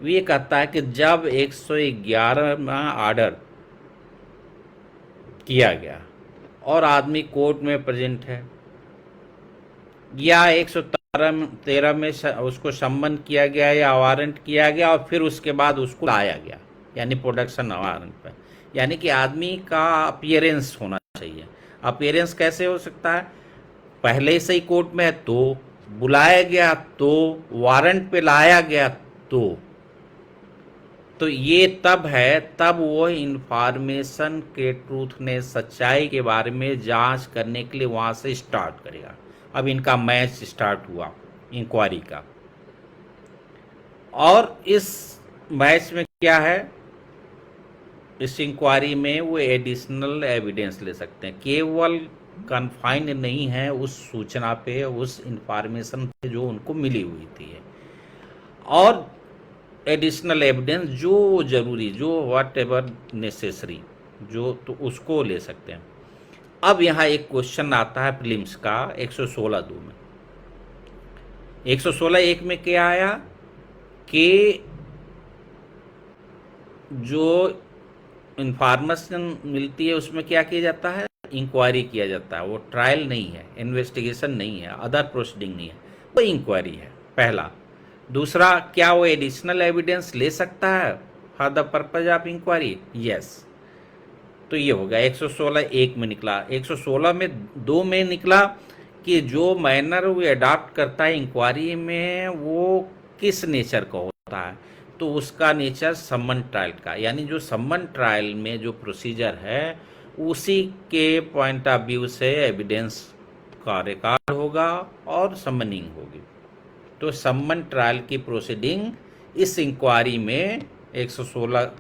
ये कहता है कि जब 111वां ऑर्डर किया गया और आदमी कोर्ट में प्रेजेंट है, या 113 में उसको सम्मन किया गया या वारंट किया गया और फिर उसके बाद उसको लाया गया, यानी प्रोडक्शन वारंट पर, यानी कि आदमी का अपीयरेंस होना चाहिए। अपीयरेंस कैसे हो सकता है? पहले से ही कोर्ट में है तो, बुलाया गया तो, वारंट पे लाया गया तो ये तब है, तब वो इंफॉर्मेशन के ट्रूथनेस, सच्चाई के बारे में जांच करने के लिए वहां से स्टार्ट करेगा। अब इनका मैच स्टार्ट हुआ इंक्वायरी का, और इस मैच में क्या है, इस इंक्वायरी में वो एडिशनल एविडेंस ले सकते हैं, केवल कन्फाइंड नहीं है उस सूचना पे, उस इंफॉर्मेशन पे जो उनको मिली हुई थी, और एडिशनल एविडेंस जो जरूरी, जो व्हाट एवर नेसेसरी, जो तो उसको ले सकते हैं। अब यहाँ एक क्वेश्चन आता है प्रीलिम्स का 116(2) में। 116(1) में क्या आया कि जो इंफॉर्मेशन मिलती है उसमें क्या किया जाता है, इंक्वायरी किया जाता है। वो ट्रायल नहीं है, इन्वेस्टिगेशन नहीं है, अदर प्रोसीडिंग नहीं है, वो इंक्वायरी है, पहला। दूसरा, क्या वो एडिशनल एविडेंस ले सकता है for the purpose of inquiry? Yes. तो ये हो गया 116(1) में निकला। 116(2) में निकला कि जो मैनर वो अडॉप्ट करता है इंक्वायरी में, वो किस नेचर का होता है, तो उसका नेचर सम्मन ट्रायल का, यानी जो सम्मन ट्रायल में जो प्रोसीजर है उसी के पॉइंट ऑफ व्यू से एविडेंस का रिकॉर्ड होगा और सम्मनिंग होगी। तो सम्मन ट्रायल की प्रोसीडिंग इस इंक्वायरी में 116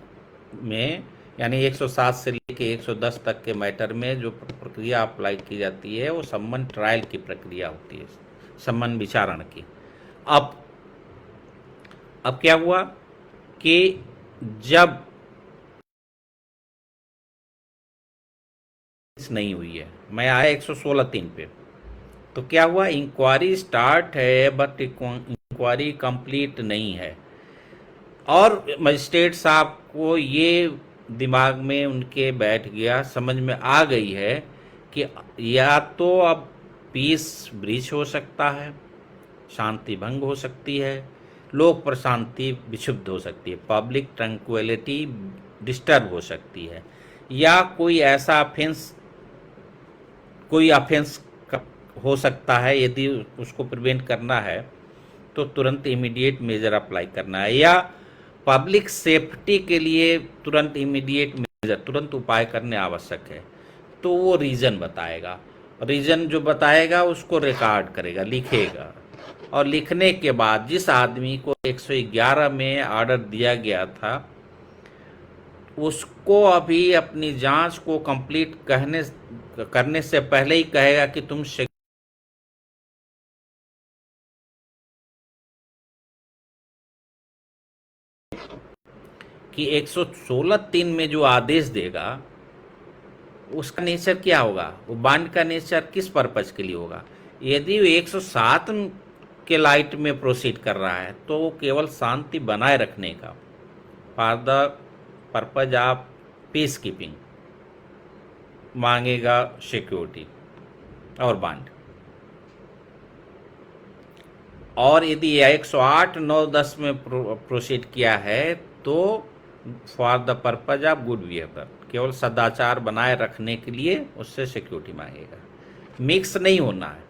में, यानी 107 से लेके 110 तक के मैटर में जो प्रक्रिया अप्लाई की जाती है, वो सम्मन ट्रायल की प्रक्रिया होती है, सम्मन विचारण की। अब क्या हुआ कि जब नहीं हुई है, मैं आया 116(3) पे, तो क्या हुआ, इंक्वायरी स्टार्ट है बट इंक्वायरी कंप्लीट नहीं है, और मजिस्ट्रेट साहब को ये दिमाग में उनके बैठ गया, समझ में आ गई है कि या तो अब पीस ब्रीच हो सकता है, शांति भंग हो सकती है, लोक प्रशांति विक्षुब्ध हो सकती है, पब्लिक ट्रंक्विलिटी डिस्टर्ब हो सकती है, या कोई ऐसा ऑफेंस हो सकता है। यदि उसको प्रिवेंट करना है तो तुरंत इमीडिएट मेजर अप्लाई करना है, या पब्लिक सेफ्टी के लिए तुरंत इमीडिएट मेजर, तुरंत उपाय करने आवश्यक है। तो वो रीजन बताएगा, रीजन जो बताएगा उसको रिकॉर्ड करेगा, लिखेगा, और लिखने के बाद जिस आदमी को 111 में ऑर्डर दिया गया था, उसको अभी अपनी जांच को कंप्लीट करने से पहले ही कहेगा कि तुम कि 116(3) में जो आदेश देगा उसका नेचर क्या होगा, वो बांड का नेचर किस पर्पज के लिए होगा। यदि वो 107 के लाइट में प्रोसीड कर रहा है तो वो केवल शांति बनाए रखने का, for the purpose of peace keeping मांगेगा सिक्योरिटी और बांड। और यदि 108, 9, 10 में प्रोसीड किया है तो for the purpose of good behaviour, केवल सदाचार बनाए रखने के लिए उससे सिक्योरिटी मांगेगा। मिक्स नहीं होना है,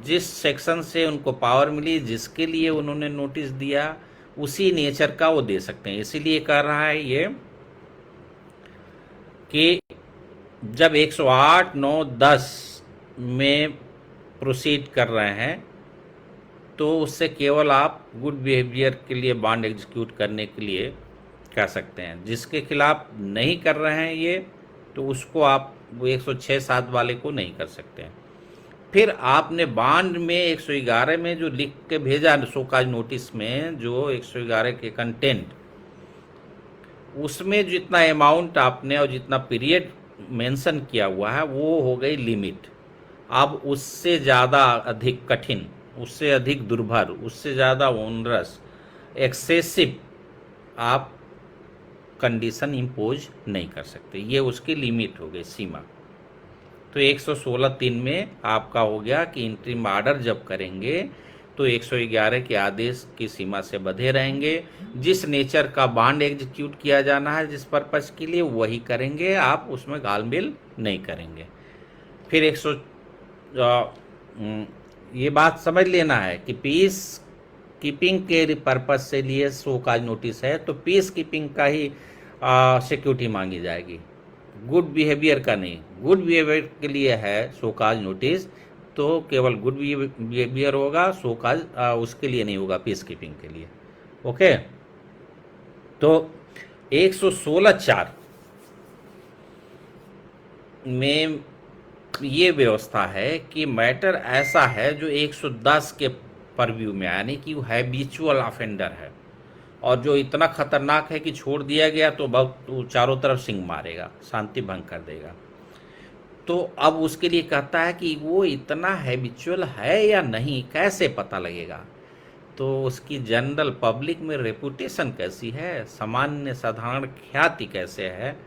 जिस सेक्शन से उनको पावर मिली, जिसके लिए उन्होंने नोटिस दिया, उसी नेचर का वो दे सकते हैं। इसीलिए कह रहा है ये कि जब 108, 9, 10 में प्रोसीड कर रहे हैं तो उससे केवल आप गुड बिहेवियर के लिए बॉन्ड एग्जीक्यूट करने के लिए कर सकते हैं। जिसके खिलाफ नहीं कर रहे हैं ये, तो उसको आप वो 106(7) वाले को नहीं कर सकते हैं। फिर आपने बॉन्ड में 111 में जो लिख के भेजा शोकाज नोटिस में, जो 111 के कंटेंट, उसमें जितना अमाउंट आपने और जितना पीरियड मेंशन किया हुआ है वो हो गई लिमिट। अब उससे ज़्यादा अधिक कठिन, उससे अधिक दुर्भर, उससे ज़्यादा ओनरस, एक्सेसिव आप कंडीशन इम्पोज नहीं कर सकते। ये उसकी लिमिट हो गई, सीमा। तो 116(3) में आपका हो गया कि इंटरिम ऑर्डर जब करेंगे तो 111 के आदेश की सीमा से बंधे रहेंगे। जिस नेचर का बांड एग्जीक्यूट किया जाना है जिस पर्पस के लिए, वही करेंगे, आप उसमें घालमेल नहीं करेंगे। फिर 100 ये बात समझ लेना है कि पीस कीपिंग के पर्पज से लिए शो काज नोटिस है तो पीस कीपिंग का ही सिक्योरिटी मांगी जाएगी, गुड बिहेवियर का नहीं। गुड बिहेवियर के लिए है शो काज नोटिस, तो केवल गुड बिहेवियर होगा, शो काज उसके लिए नहीं होगा, पीस कीपिंग के लिए। ओके, तो 116(4) में ये व्यवस्था है कि मैटर ऐसा है जो 110 के परव्यू में, यानी कि वो हैबिचुअल ऑफेंडर है और जो इतना खतरनाक है कि छोड़ दिया गया तो बहुत चारों तरफ सिंग मारेगा, शांति भंग कर देगा। तो अब उसके लिए कहता है कि वो इतना हैबिचुअल है या नहीं, कैसे पता लगेगा? तो उसकी जनरल पब्लिक में रेपुटेशन कैसी है, सामान्य साधारण ख्याति कैसे है,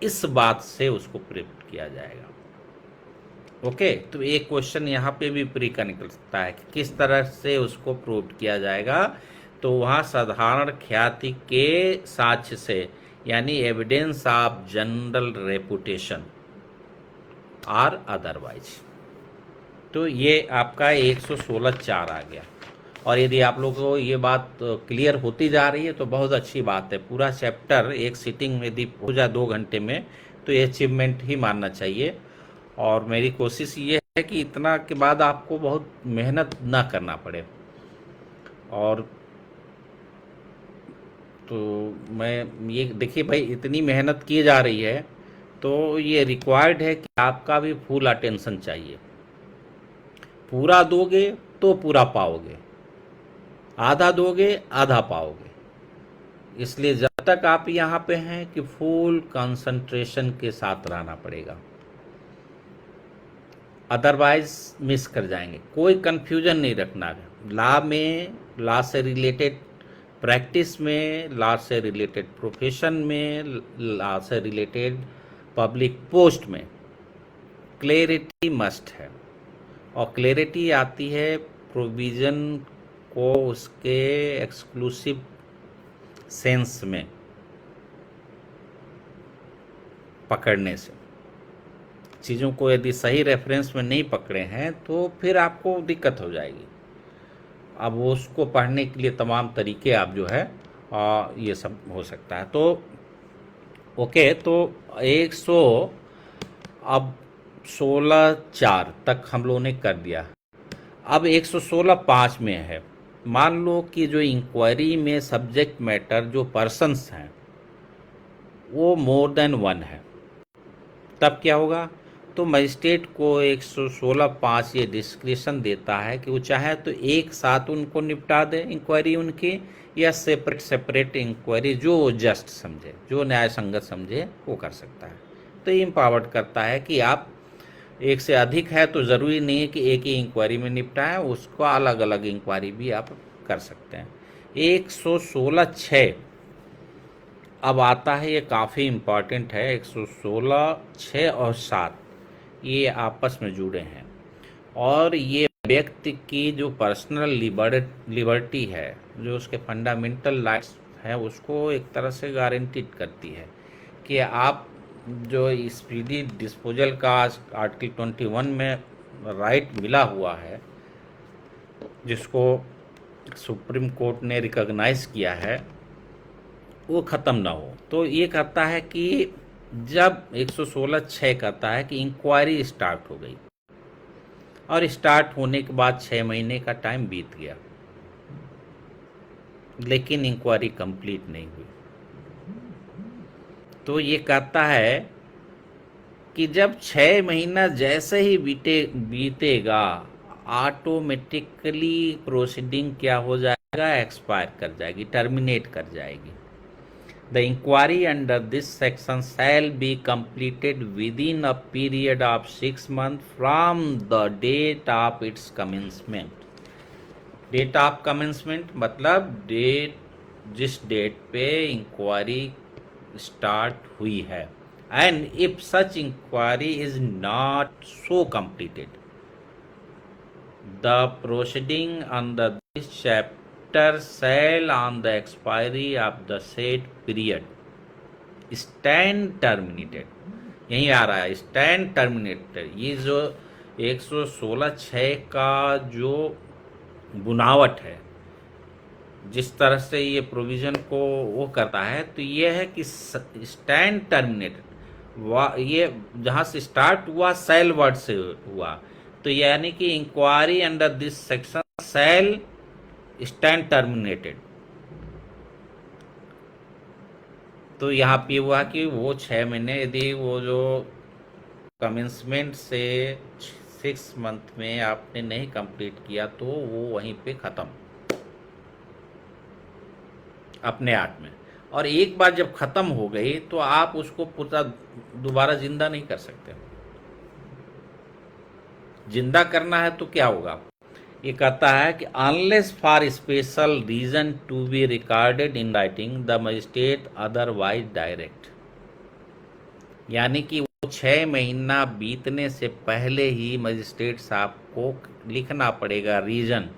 इस बात से उसको प्रिडिक्ट किया जाएगा। ओके, तो एक क्वेश्चन यहाँ पे भी प्री का निकल सकता है कि किस तरह से उसको प्रूव किया जाएगा। तो वहाँ साधारण ख्याति के साक्ष्य से, यानी एविडेंस ऑफ जनरल रेपुटेशन और अदरवाइज। तो ये आपका 116(4) आ गया। और यदि आप लोगों को ये बात क्लियर होती जा रही है तो बहुत अच्छी बात है। पूरा चैप्टर एक सिटिंग में यदि हो जाए 2 घंटे में तो ये अचीवमेंट ही मानना चाहिए। और मेरी कोशिश ये है कि इतना के बाद आपको बहुत मेहनत ना करना पड़े। और तो मैं ये देखिए भाई, इतनी मेहनत की जा रही है तो ये रिक्वायर्ड है कि आपका भी फुल अटेंशन चाहिए। पूरा दोगे तो पूरा पाओगे, आधा दोगे आधा पाओगे। इसलिए जब तक आप यहाँ पे हैं कि फुल कंसंट्रेशन के साथ रहना पड़ेगा, अदरवाइज मिस कर जाएंगे। कोई कंफ्यूजन नहीं रखना है। लॉ में, लॉ से रिलेटेड प्रैक्टिस में, लॉ से रिलेटेड प्रोफेशन में, लॉ से रिलेटेड पब्लिक पोस्ट में क्लैरिटी मस्ट है। और क्लैरिटी आती है प्रोविज़न को उसके एक्सक्लूसिव सेंस में पकड़ने से। चीज़ों को यदि सही रेफरेंस में नहीं पकड़े हैं तो फिर आपको दिक्कत हो जाएगी। अब उसको पढ़ने के लिए तमाम तरीके आप जो है ये सब हो सकता है। तो ओके, तो 116(4) तक हम लोगों ने कर दिया। अब 116(5) में है, मान लो कि जो इंक्वायरी में सब्जेक्ट मैटर जो पर्सन्स हैं वो मोर देन 1 है, तब क्या होगा? तो मजिस्ट्रेट को 116(5) ये डिस्क्रिप्शन देता है कि वो चाहे तो एक साथ उनको निपटा दे इंक्वायरी उनकी, या सेपरेट सेपरेट इंक्वायरी जो जस्ट समझे, जो न्याय संगत समझे वो कर सकता है। तो ये इम्पावर्ड करता है कि आप एक से अधिक है तो ज़रूरी नहीं है कि एक ही इंक्वायरी में निपटाएं, उसको अलग अलग इंक्वायरी भी आप कर सकते हैं। 116(6) अब आता है, ये काफ़ी इम्पॉर्टेंट है। 116(6) और 7 ये आपस में जुड़े हैं और ये व्यक्ति की जो पर्सनल लिबर्टी है, जो उसके फंडामेंटल राइट्स हैं, उसको एक तरह से गारंटीड करती है कि आप जो स्पीडी डिस्पोजल का आर्टिकल 21 में राइट मिला हुआ है, जिसको सुप्रीम कोर्ट ने रिकॉग्नाइज किया है, वो ख़त्म ना हो। तो ये कहता है कि जब 116(6) कहता है कि इंक्वायरी स्टार्ट हो गई और स्टार्ट होने के बाद 6 महीने का टाइम बीत गया लेकिन इंक्वायरी कंप्लीट नहीं हुई, तो ये कहता है कि जब 6 महीना जैसे ही बीतेगा ऑटोमेटिकली प्रोसीडिंग क्या हो जाएगा? एक्सपायर कर जाएगी, टर्मिनेट कर जाएगी। The inquiry under this section shall be completed within a period of 6 months from the date of its commencement. Date of commencement मतलब जिस डेट पे इंक्वायरी स्टार्ट हुई है। And if such inquiry is not so completed, the proceeding on the this chapter shell on the expiry of the set period stand terminated. यही आ रहा है stand terminated. ये जो 116(6) का जो बुनावट है, जिस तरह से ये प्रोविजन को वो करता है, तो ये है कि स्टैंड टर्मिनेटेड, ये जहाँ से स्टार्ट हुआ सेल वर्ड से हुआ, तो यानी कि inquiry under this section shall stand terminated. तो यहाँ पे हुआ कि वो 6 महीने यदि वो जो कमेंसमेंट से 6 मंथ में आपने नहीं कंप्लीट किया तो वो वहीं पे ख़त्म अपने आप में। और एक बार जब ख़त्म हो गई तो आप उसको पूरा दोबारा जिंदा नहीं कर सकते। जिंदा करना है तो क्या होगा, ये कहता है कि unless for special reason to be recorded in writing the magistrate otherwise direct. यानी कि वो 6 महीना बीतने से पहले ही मजिस्ट्रेट साहब को लिखना पड़ेगा रीजन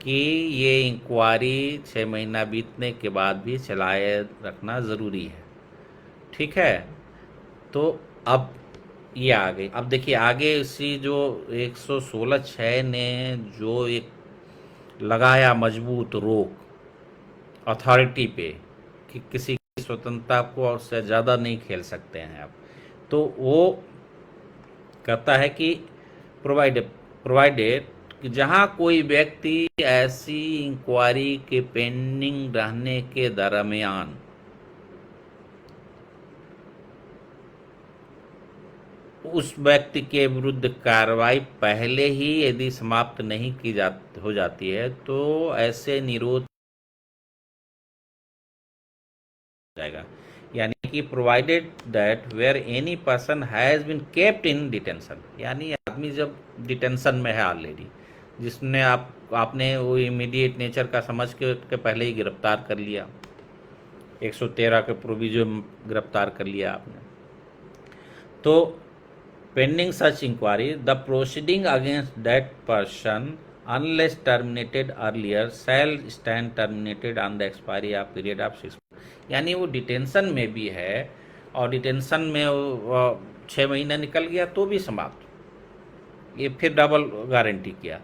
कि ये इंक्वायरी 6 महीना बीतने के बाद भी चलाए रखना ज़रूरी है। ठीक है, तो अब ये आ गई। अब देखिए आगे इसी जो 116(6) ने जो एक लगाया मजबूत रोक अथॉरिटी पे कि किसी की स्वतंत्रता को और से ज़्यादा नहीं खेल सकते हैं आप, तो वो कहता है कि प्रोवाइडेड कि जहां कोई व्यक्ति ऐसी इंक्वायरी के पेंडिंग रहने के दरमियान उस व्यक्ति के विरुद्ध कार्रवाई पहले ही यदि समाप्त नहीं की हो जाती है तो ऐसे निरोध जाएगा। यानी कि provided that where any person has been kept in detention, यानी आदमी जब डिटेंशन में है ऑलरेडी, जिसने आपने वो इमीडिएट नेचर का समझ के पहले ही गिरफ्तार कर लिया, 113 के प्रोविजन गिरफ्तार कर लिया आपने, तो pending such inquiry the proceeding against that person unless terminated earlier shall stand terminated on the expiry of period of 6। यानी वो डिटेंशन में भी है और डिटेंशन में 6 महीना निकल गया तो भी समाप्त। ये फिर डबल गारंटी किया।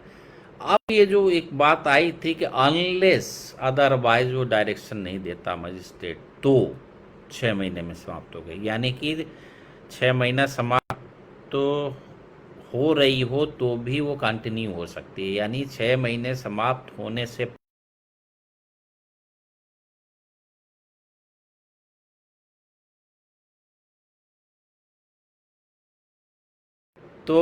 अब ये जो एक बात आई थी कि अनलेस अदरवाइज वो डायरेक्शन नहीं देता मजिस्ट्रेट तो 6 महीने में समाप्त हो गई। यानी कि 6 महीना समाप्त तो हो रही हो तो भी वो कंटिन्यू हो सकती है। यानी 6 महीने समाप्त होने से तो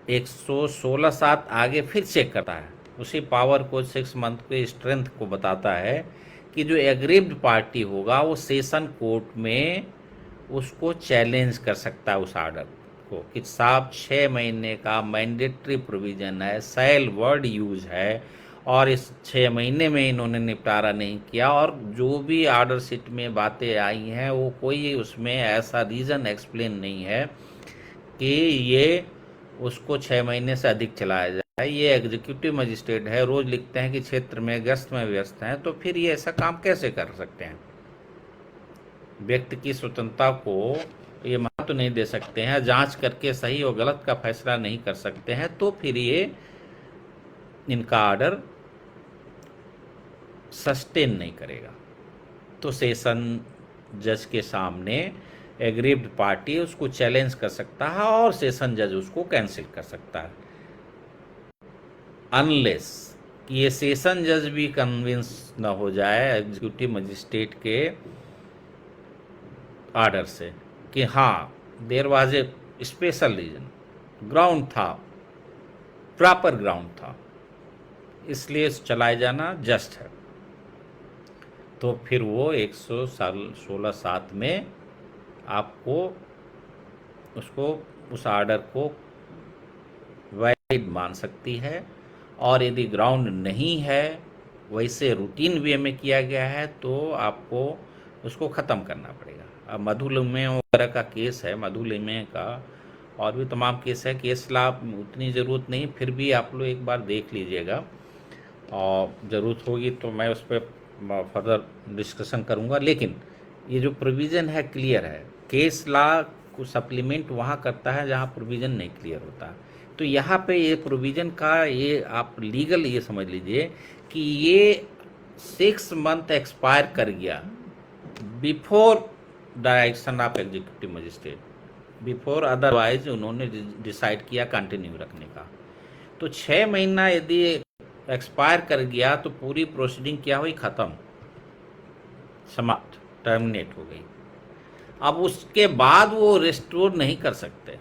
116(7) आगे फिर चेक करता है, उसी पावर को 6 मंथ के स्ट्रेंथ को बताता है कि जो एग्रीव्ड पार्टी होगा वो सेशन कोर्ट में उसको चैलेंज कर सकता है उस आर्डर को कि साहब 6 महीने का मैंडेटरी प्रोविज़न है, शैल वर्ड यूज है और इस 6 महीने में इन्होंने निपटारा नहीं किया और जो भी आर्डर शीट में बातें आई हैं वो कोई उसमें ऐसा रीज़न एक्सप्लेन नहीं है कि ये उसको 6 महीने से अधिक चलाया जाए। ये एग्जीक्यूटिव मजिस्ट्रेट है, रोज़ लिखते हैं कि क्षेत्र में गश्त में व्यस्त हैं, तो फिर ये ऐसा काम कैसे कर सकते हैं। व्यक्ति की स्वतंत्रता को ये महत्व नहीं दे सकते हैं, जांच करके सही और गलत का फैसला नहीं कर सकते हैं, तो फिर ये इनका आर्डर सस्टेन नहीं करेगा। तो सेशन जज के सामने एग्रीव्ड पार्टी उसको चैलेंज कर सकता है और सेशन जज उसको कैंसिल कर सकता है, अनलेस कि ये सेशन जज भी कन्विंस न हो जाए एग्जीक्यूटिव मजिस्ट्रेट के आर्डर से कि हाँ there was a special reason, ground था, प्रॉपर ग्राउंड था, इसलिए चलाए जाना जस्ट है। तो फिर वो 116(7) में आपको उसको उस आर्डर को वैलिड मान सकती है। और यदि ग्राउंड नहीं है, वैसे रूटीन वे में किया गया है, तो आपको उसको ख़त्म करना पड़ेगा। अब मधु लिमये वगैरह का केस है, मधु लिमये का और भी तमाम केस है। केस लॉ उतनी ज़रूरत नहीं, फिर भी आप लोग एक बार देख लीजिएगा और ज़रूरत होगी तो मैं उस पर फर्दर डिस्कशन करूँगा। लेकिन ये जो प्रोविज़न है क्लियर है। केस लॉ को सप्लीमेंट वहाँ करता है जहाँ प्रोविज़न नहीं क्लियर होता है। तो यहाँ पे ये प्रोविज़न का ये आप लीगल ये समझ लीजिए कि ये 6 मंथ एक्सपायर कर गया before direction of executive magistrate, before otherwise उन्होंने डिसाइड किया कंटिन्यू रखने का। तो 6 महीना यदि एक्सपायर कर गया तो पूरी प्रोसीडिंग क्या हुई, ख़त्म, समाप्त, टर्मिनेट हो गई। अब उसके बाद वो रेस्टोर नहीं कर सकते,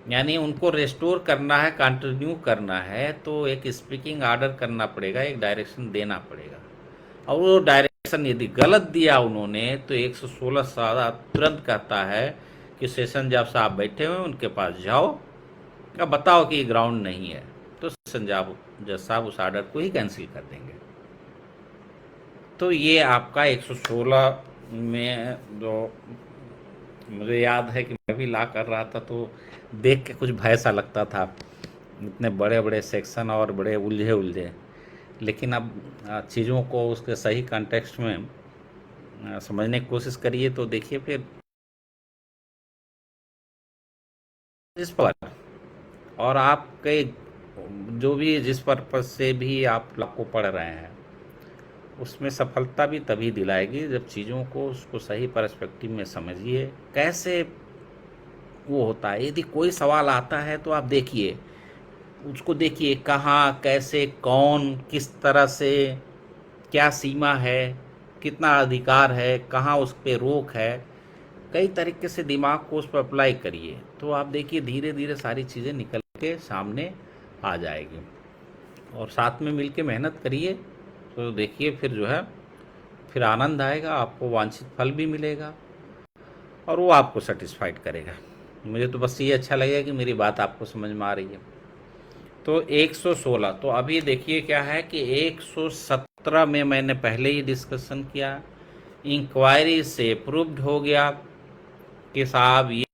यानी उनको रेस्टोर करना है, कंटिन्यू करना है तो एक स्पीकिंग ऑर्डर करना पड़ेगा, एक डायरेक्शन देना पड़ेगा। और वो डायरेक्शन यदि गलत दिया उन्होंने तो 116 साल तुरंत कहता है कि सेशन जज साहब बैठे हुए उनके पास जाओ, अब बताओ कि ये ग्राउंड नहीं है, तो सेशन जज साहब उस ऑर्डर को ही कैंसिल कर देंगे। तो ये आपका 116 में जो मुझे याद है कि मैं भी ला कर रहा था तो देख के कुछ भय सा लगता था, इतने बड़े बड़े सेक्शन और बड़े उलझे उलझे। लेकिन अब चीज़ों को उसके सही कॉन्टेक्स्ट में समझने की कोशिश करिए तो देखिए फिर इस पर और आपके जो भी जिस पर्पज से भी आप को पढ़ रहे हैं उसमें सफलता भी तभी दिलाएगी जब चीज़ों को उसको सही पर्सपेक्टिव में समझिए कैसे वो होता है। यदि कोई सवाल आता है तो आप देखिए उसको, देखिए कहाँ, कैसे, कौन, किस तरह से, क्या सीमा है, कितना अधिकार है, कहाँ उस पर रोक है, कई तरीके से दिमाग को उस पर अप्लाई करिए तो आप देखिए धीरे धीरे सारी चीज़ें निकल के सामने आ जाएगी। और साथ में मिल के मेहनत करिए तो देखिए फिर जो है फिर आनंद आएगा, आपको वांछित फल भी मिलेगा और वो आपको सेटिस्फाइड करेगा। मुझे तो बस ये अच्छा लगेगा कि मेरी बात आपको समझ में आ रही है। तो 116 तो अभी देखिए क्या है कि 117 में मैंने पहले ही डिस्कशन किया, इंक्वायरी से प्रूव्ड हो गया कि साहब ये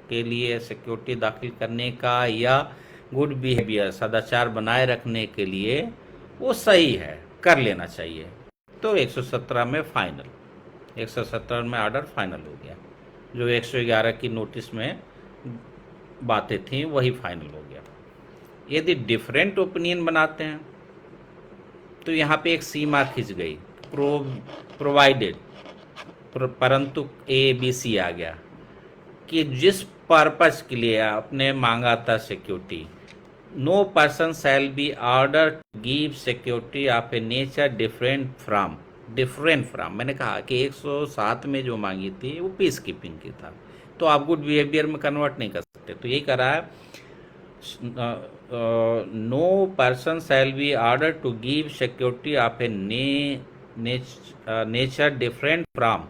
के लिए सिक्योरिटी दाखिल करने का या गुड बिहेवियर, सदाचार बनाए रखने के लिए वो सही है, कर लेना चाहिए। तो 117 में फाइनल, 117 में ऑर्डर फाइनल हो गया। जो 111 की नोटिस में बातें थी वही फाइनल हो गया। यदि डिफरेंट ओपिनियन बनाते हैं तो यहाँ पे एक सीमा खिंच गई, प्रोवाइडेड, परंतु ABC आ गया कि जिस पर्पस के लिए आपने मांगा था security, no person shall be order to give security of a nature different from, मैंने कहा कि 107 में जो मांगी थी वो पीस कीपिंग की था, तो आप गुड बिहेवियर में कन्वर्ट नहीं कर सकते। तो यही कर रहा है, no person shall be order to give security of a nature different from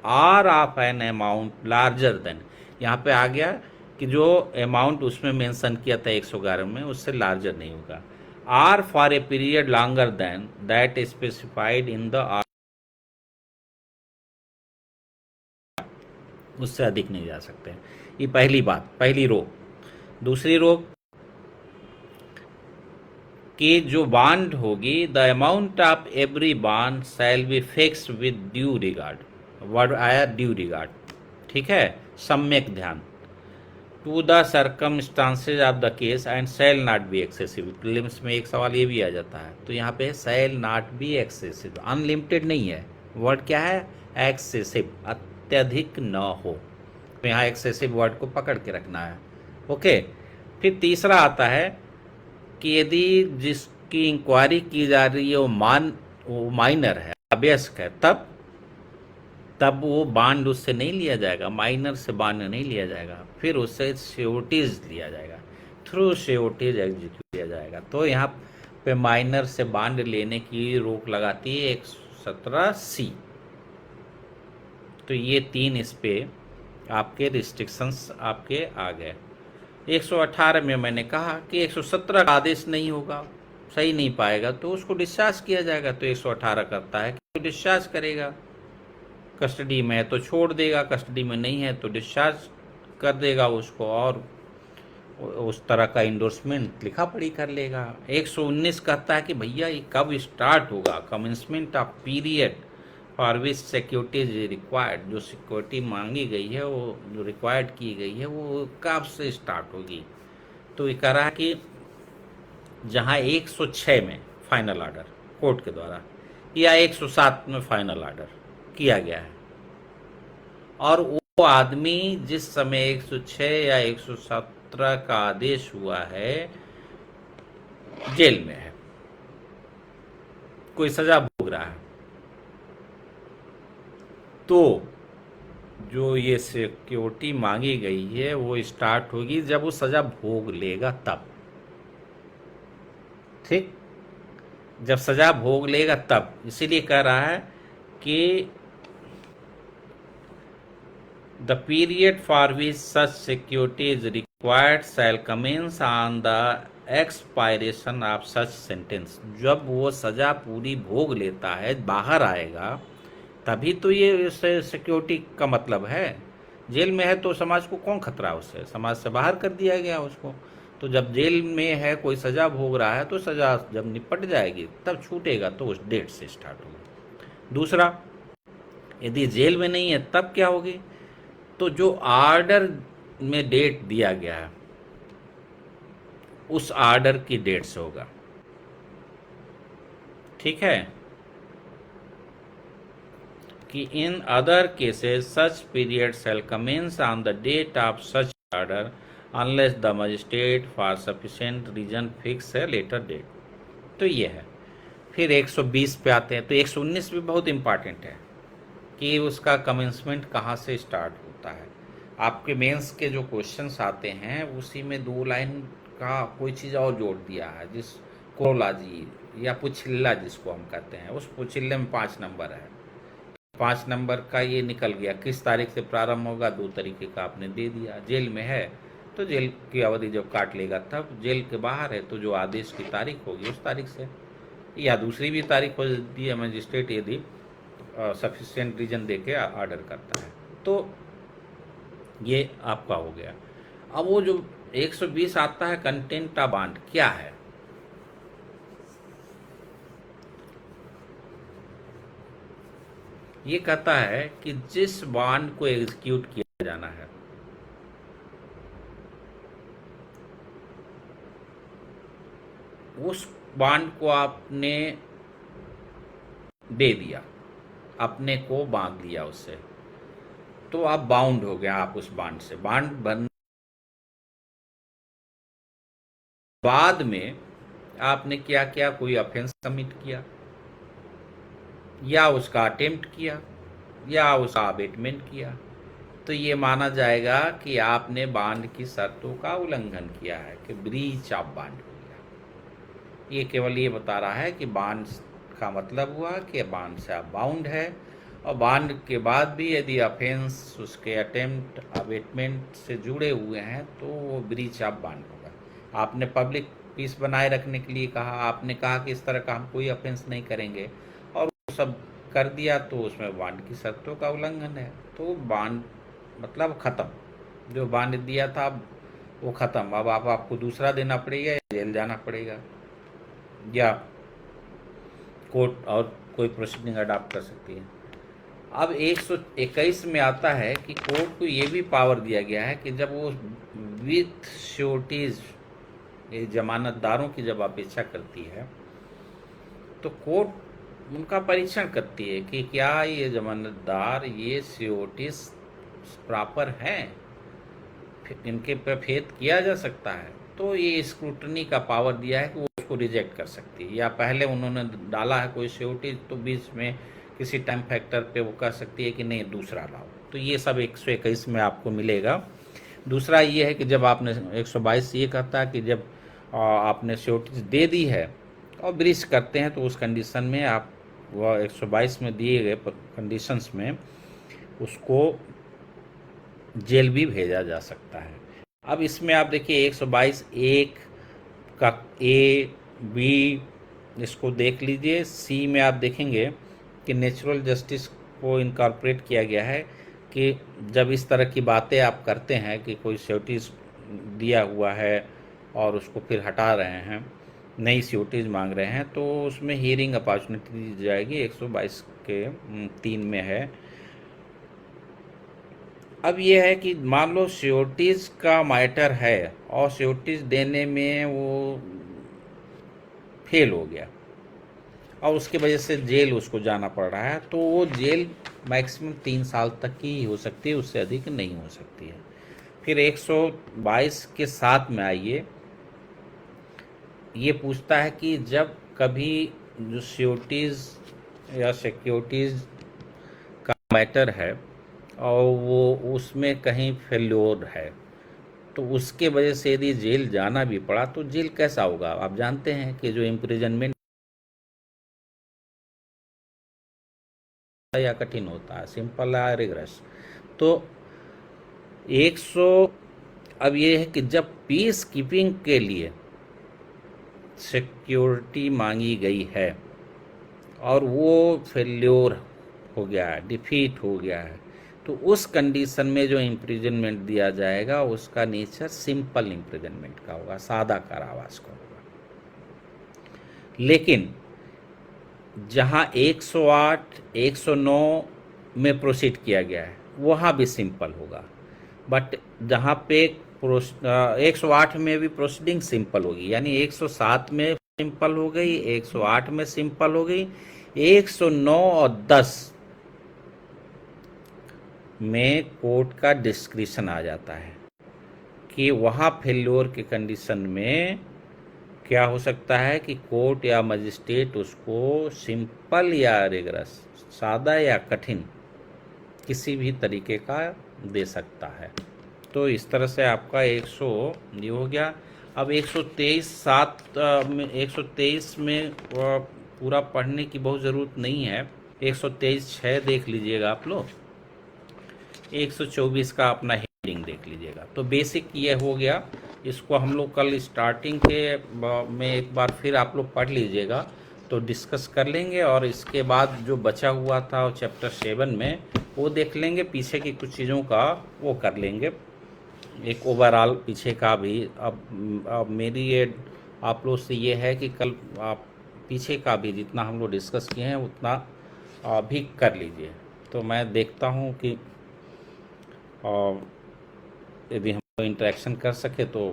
or of an amount larger than, यहाँ पे आ गया कि जो अमाउंट उसमें मेंशन किया था 111 में उससे लार्जर नहीं होगा, or for a period longer than that specified in the, उससे अधिक नहीं जा सकते। ये पहली बात, पहली रोक। दूसरी रोक कि जो बॉन्ड होगी, the amount of every bond shall be fixed with due regard, word आया ड्यू रिगार्ड, ठीक है, सम्यक ध्यान, to the circumstances of the case and shall not be excessive. Prelims में एक सवाल ये भी आ जाता है, तो यहाँ पे शैल नॉट बी एक्सेसिव, अनलिमिटेड नहीं है, वर्ड क्या है, एक्सेसिव, अत्यधिक न हो, तो यहाँ एक्सेसिव वर्ड को पकड़ के रखना है। ओके, फिर तीसरा आता है कि यदि जिसकी इंक्वायरी की जा रही है वो माइनर है, अभ्यस्क है, तब वो बांड उससे नहीं लिया जाएगा, माइनर से बांड नहीं लिया जाएगा, फिर उससे श्योरिटीज लिया जाएगा, थ्रू श्योरिटीज एग्जीक्यूट किया जाएगा। तो यहाँ पे माइनर से बांड लेने की रोक लगाती है 117C। तो ये 3 इस पे आपके रिस्ट्रिक्शंस आपके आ गए। 118 में मैंने कहा कि 117 का आदेश नहीं होगा, सही नहीं पाएगा तो उसको डिस्चार्ज किया जाएगा, तो 118 करता है कि डिस्चार्ज करेगा। कस्टडी में है तो छोड़ देगा, कस्टडी में नहीं है तो डिस्चार्ज कर देगा उसको, और उस तरह का इंडोर्समेंट लिखा पढ़ी कर लेगा। 119 कहता है कि भैया ये कब स्टार्ट होगा, commencement of period for which security is required, जो सिक्योरिटी मांगी गई है, वो जो रिक्वायर्ड की गई है, वो कब से स्टार्ट होगी। तो ये कह रहा है कि जहाँ 106 में फाइनल ऑर्डर कोर्ट के द्वारा या 107 में फाइनल ऑर्डर किया गया है, और वो आदमी जिस समय 106 या 117 का आदेश हुआ है जेल में है, कोई सजा भोग रहा है, तो जो ये सिक्योरिटी मांगी गई है वो स्टार्ट होगी जब वो सजा भोग लेगा तब। ठीक, जब सजा भोग लेगा तब। इसीलिए कह रहा है कि the period for which such security is required shall commence on the expiration of such sentence. जब वो सजा पूरी भोग लेता है, बाहर आएगा, तभी तो ये सिक्योरिटी का मतलब है। जेल में है तो समाज को कौन खतरा है उससे, समाज से बाहर कर दिया गया उसको। तो जब जेल में है, कोई सजा भोग रहा है, तो सजा जब निपट जाएगी तब छूटेगा, तो उस डेट से स्टार्ट होगी। दूसरा, यदि जेल में नहीं है तब क्या होगी, तो जो ऑर्डर में डेट दिया गया है उस ऑर्डर की डेट से होगा। ठीक है, कि in other cases such period shall commence on the date of such order unless the magistrate for sufficient reason fixes later date. तो ये है। फिर 120 पे आते हैं। तो 119 भी बहुत इंपॉर्टेंट है कि उसका कमेंसमेंट कहाँ से स्टार्ट होता है। आपके मेंस के जो क्वेश्चंस आते हैं उसी में 2 लाइन का कोई चीज़ और जोड़ दिया है, जिस कोरोलॉजी या पुछिल्ला जिसको हम कहते हैं, उस पुछिल्ले में 5 नंबर है। 5 नंबर का ये निकल गया, किस तारीख से प्रारंभ होगा, 2 तरीके का आपने दे दिया। जेल में है तो जेल की अवधि जब काट लेगा तब, जेल के बाहर है तो जो आदेश की तारीख होगी उस तारीख से, या दूसरी भी तारीख हो जाती है मजिस्ट्रेट यदि सफिशिएंट रीजन दे के ऑर्डर करता है। तो ये आपका हो गया। अब वो जो 120 आता है, कंटेंट ऑफ बॉन्ड क्या है। ये कहता है कि जिस बॉन्ड को एग्जीक्यूट किया जाना है उस बॉन्ड को आपने दे दिया, अपने को बांध लिया उससे, तो आप बाउंड हो गया आप उस बॉन्ड से। बॉन्ड बन बाद में आपने क्या किया, कोई ऑफेंस कमिट किया, या उसका अटेम्प्ट किया, या उसका अबेटमेंट किया, तो ये माना जाएगा कि आपने बॉन्ड की शर्तों का उल्लंघन किया है, कि ब्रीच ऑफ बॉन्ड हो गया। ये केवल ये बता रहा है कि बॉन्ड का मतलब हुआ कि बॉन्ड से आप बाउंड है, और बॉन्ड के बाद भी यदि ऑफेंस उसके अटेम्प्ट अबेटमेंट से जुड़े हुए हैं तो वो ब्रीच ऑफ बॉन्ड होगा। आपने पब्लिक पीस बनाए रखने के लिए कहा, आपने कहा कि इस तरह का हम कोई ऑफेंस नहीं करेंगे, और सब कर दिया, तो उसमें बॉन्ड की शर्तों का उल्लंघन है। तो बॉन्ड मतलब ख़त्म, जो बॉन्ड दिया था वो ख़त्म। अब आपको दूसरा देना पड़ेगा, या जेल जाना पड़ेगा, या कोर्ट और कोई प्रोसीडिंग अडॉप्ट कर सकती है। अब 121 में आता है कि कोर्ट को ये भी पावर दिया गया है कि जब वो विथ श्योरिटीज, ये जमानतदारों की जब अपेक्षा करती है, तो कोर्ट उनका परीक्षण करती है कि क्या ये जमानतदार ये श्योरिटीज प्रॉपर हैं, इनके पर फेथ किया जा सकता है। तो ये स्क्रूटनी का पावर दिया है कि वो उसको रिजेक्ट कर सकती है, या पहले उन्होंने डाला है कोई श्योरिटी तो बीच में किसी टाइम फैक्टर पे वो कह सकती है कि नहीं दूसरा लाओ। तो ये सब 121 में आपको मिलेगा। दूसरा ये है कि जब आपने 122 ये कहता है कि जब आपने श्योरिटी दे दी है और ब्रीच करते हैं, तो उस कंडीशन में आप वह 122 में दिए गए कंडीशंस में उसको जेल भी भेजा जा सकता है। अब इसमें आप देखिए 122 1 का ए बी इसको देख लीजिए। सी में आप देखेंगे कि नेचुरल जस्टिस को इनकॉर्पोरेट किया गया है कि जब इस तरह की बातें आप करते हैं कि कोई सिक्योरिटीज़ दिया हुआ है और उसको फिर हटा रहे हैं, नई सिक्योरिटीज़ मांग रहे हैं, तो उसमें हियरिंग अपॉर्चुनिटी दी जाएगी, 122 के 3 में है। अब ये है कि मान लो सिक्योरिटीज़ का मैटर है और सिक्योरिटीज़ देने में वो फेल हो गया और उसकी वजह से जेल उसको जाना पड़ रहा है, तो वो जेल मैक्सिमम 3 साल तक की हो सकती है, उससे अधिक नहीं हो सकती है। फिर 122 के 7 में आइए, ये पूछता है कि जब कभी जो सिक्योरिटीज़ या सिक्योरिटीज़ का मैटर है और वो उसमें कहीं फेल्योर है, तो उसके वजह से यदि जेल जाना भी पड़ा तो जेल कैसा होगा? आप जानते हैं कि जो इम्प्रिजनमेंट या कठिन होता है, सिंपल या रिग्रेस। तो 100 अब ये है कि जब पीस कीपिंग के लिए सिक्योरिटी मांगी गई है और वो फेल्योर हो गया है, डिफीट हो गया है, तो उस कंडीशन में जो इम्प्रिजनमेंट दिया जाएगा उसका नेचर सिंपल इम्प्रिजनमेंट का होगा, सादा कारावास का होगा। लेकिन जहां 108, 109 में प्रोसीड किया गया है वहां भी सिंपल होगा, बट जहां पे 108 में भी प्रोसीडिंग सिंपल होगी, यानी 107 में सिंपल हो गई, 108 में सिंपल हो गई, 109 और 10 में कोर्ट का डिस्क्रिशन आ जाता है कि वहाँ फेल्योर के कंडीशन में क्या हो सकता है कि कोर्ट या मजिस्ट्रेट उसको सिंपल या रिगरस, सादा या कठिन, किसी भी तरीके का दे सकता है। तो इस तरह से आपका 100 ये हो गया। अब 123(7) में 123 में पूरा पढ़ने की बहुत ज़रूरत नहीं है, 123(6) देख लीजिएगा आप लोग, 124 का अपना हेडिंग देख लीजिएगा। तो बेसिक ये हो गया, इसको हम लोग कल स्टार्टिंग के में एक बार फिर आप लोग पढ़ लीजिएगा तो डिस्कस कर लेंगे, और इसके बाद जो बचा हुआ था चैप्टर 7 में वो देख लेंगे, पीछे की कुछ चीज़ों का वो कर लेंगे, एक ओवरऑल पीछे का भी। अब मेरी ये आप लोग से ये है कि कल आप पीछे का भी जितना हम लोग डिस्कस किए हैं उतना भी कर लीजिए। तो मैं देखता हूँ कि यदि हम इंटरेक्शन कर सके तो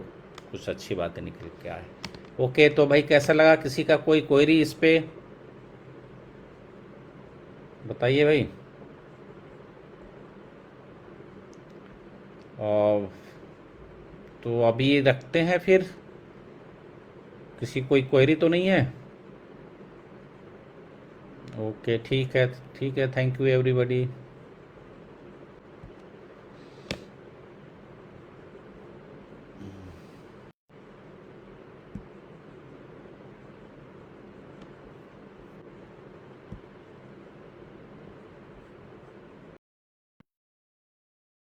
कुछ अच्छी बातें निकल के आए। ओके, तो भाई कैसा लगा? किसी का कोई क्वेरी इस पे बताइए भाई। तो अभी रखते हैं फिर, किसी कोई क्वेरी तो नहीं है? ओके, ठीक है, ठीक है, थैंक यू एवरीबॉडी।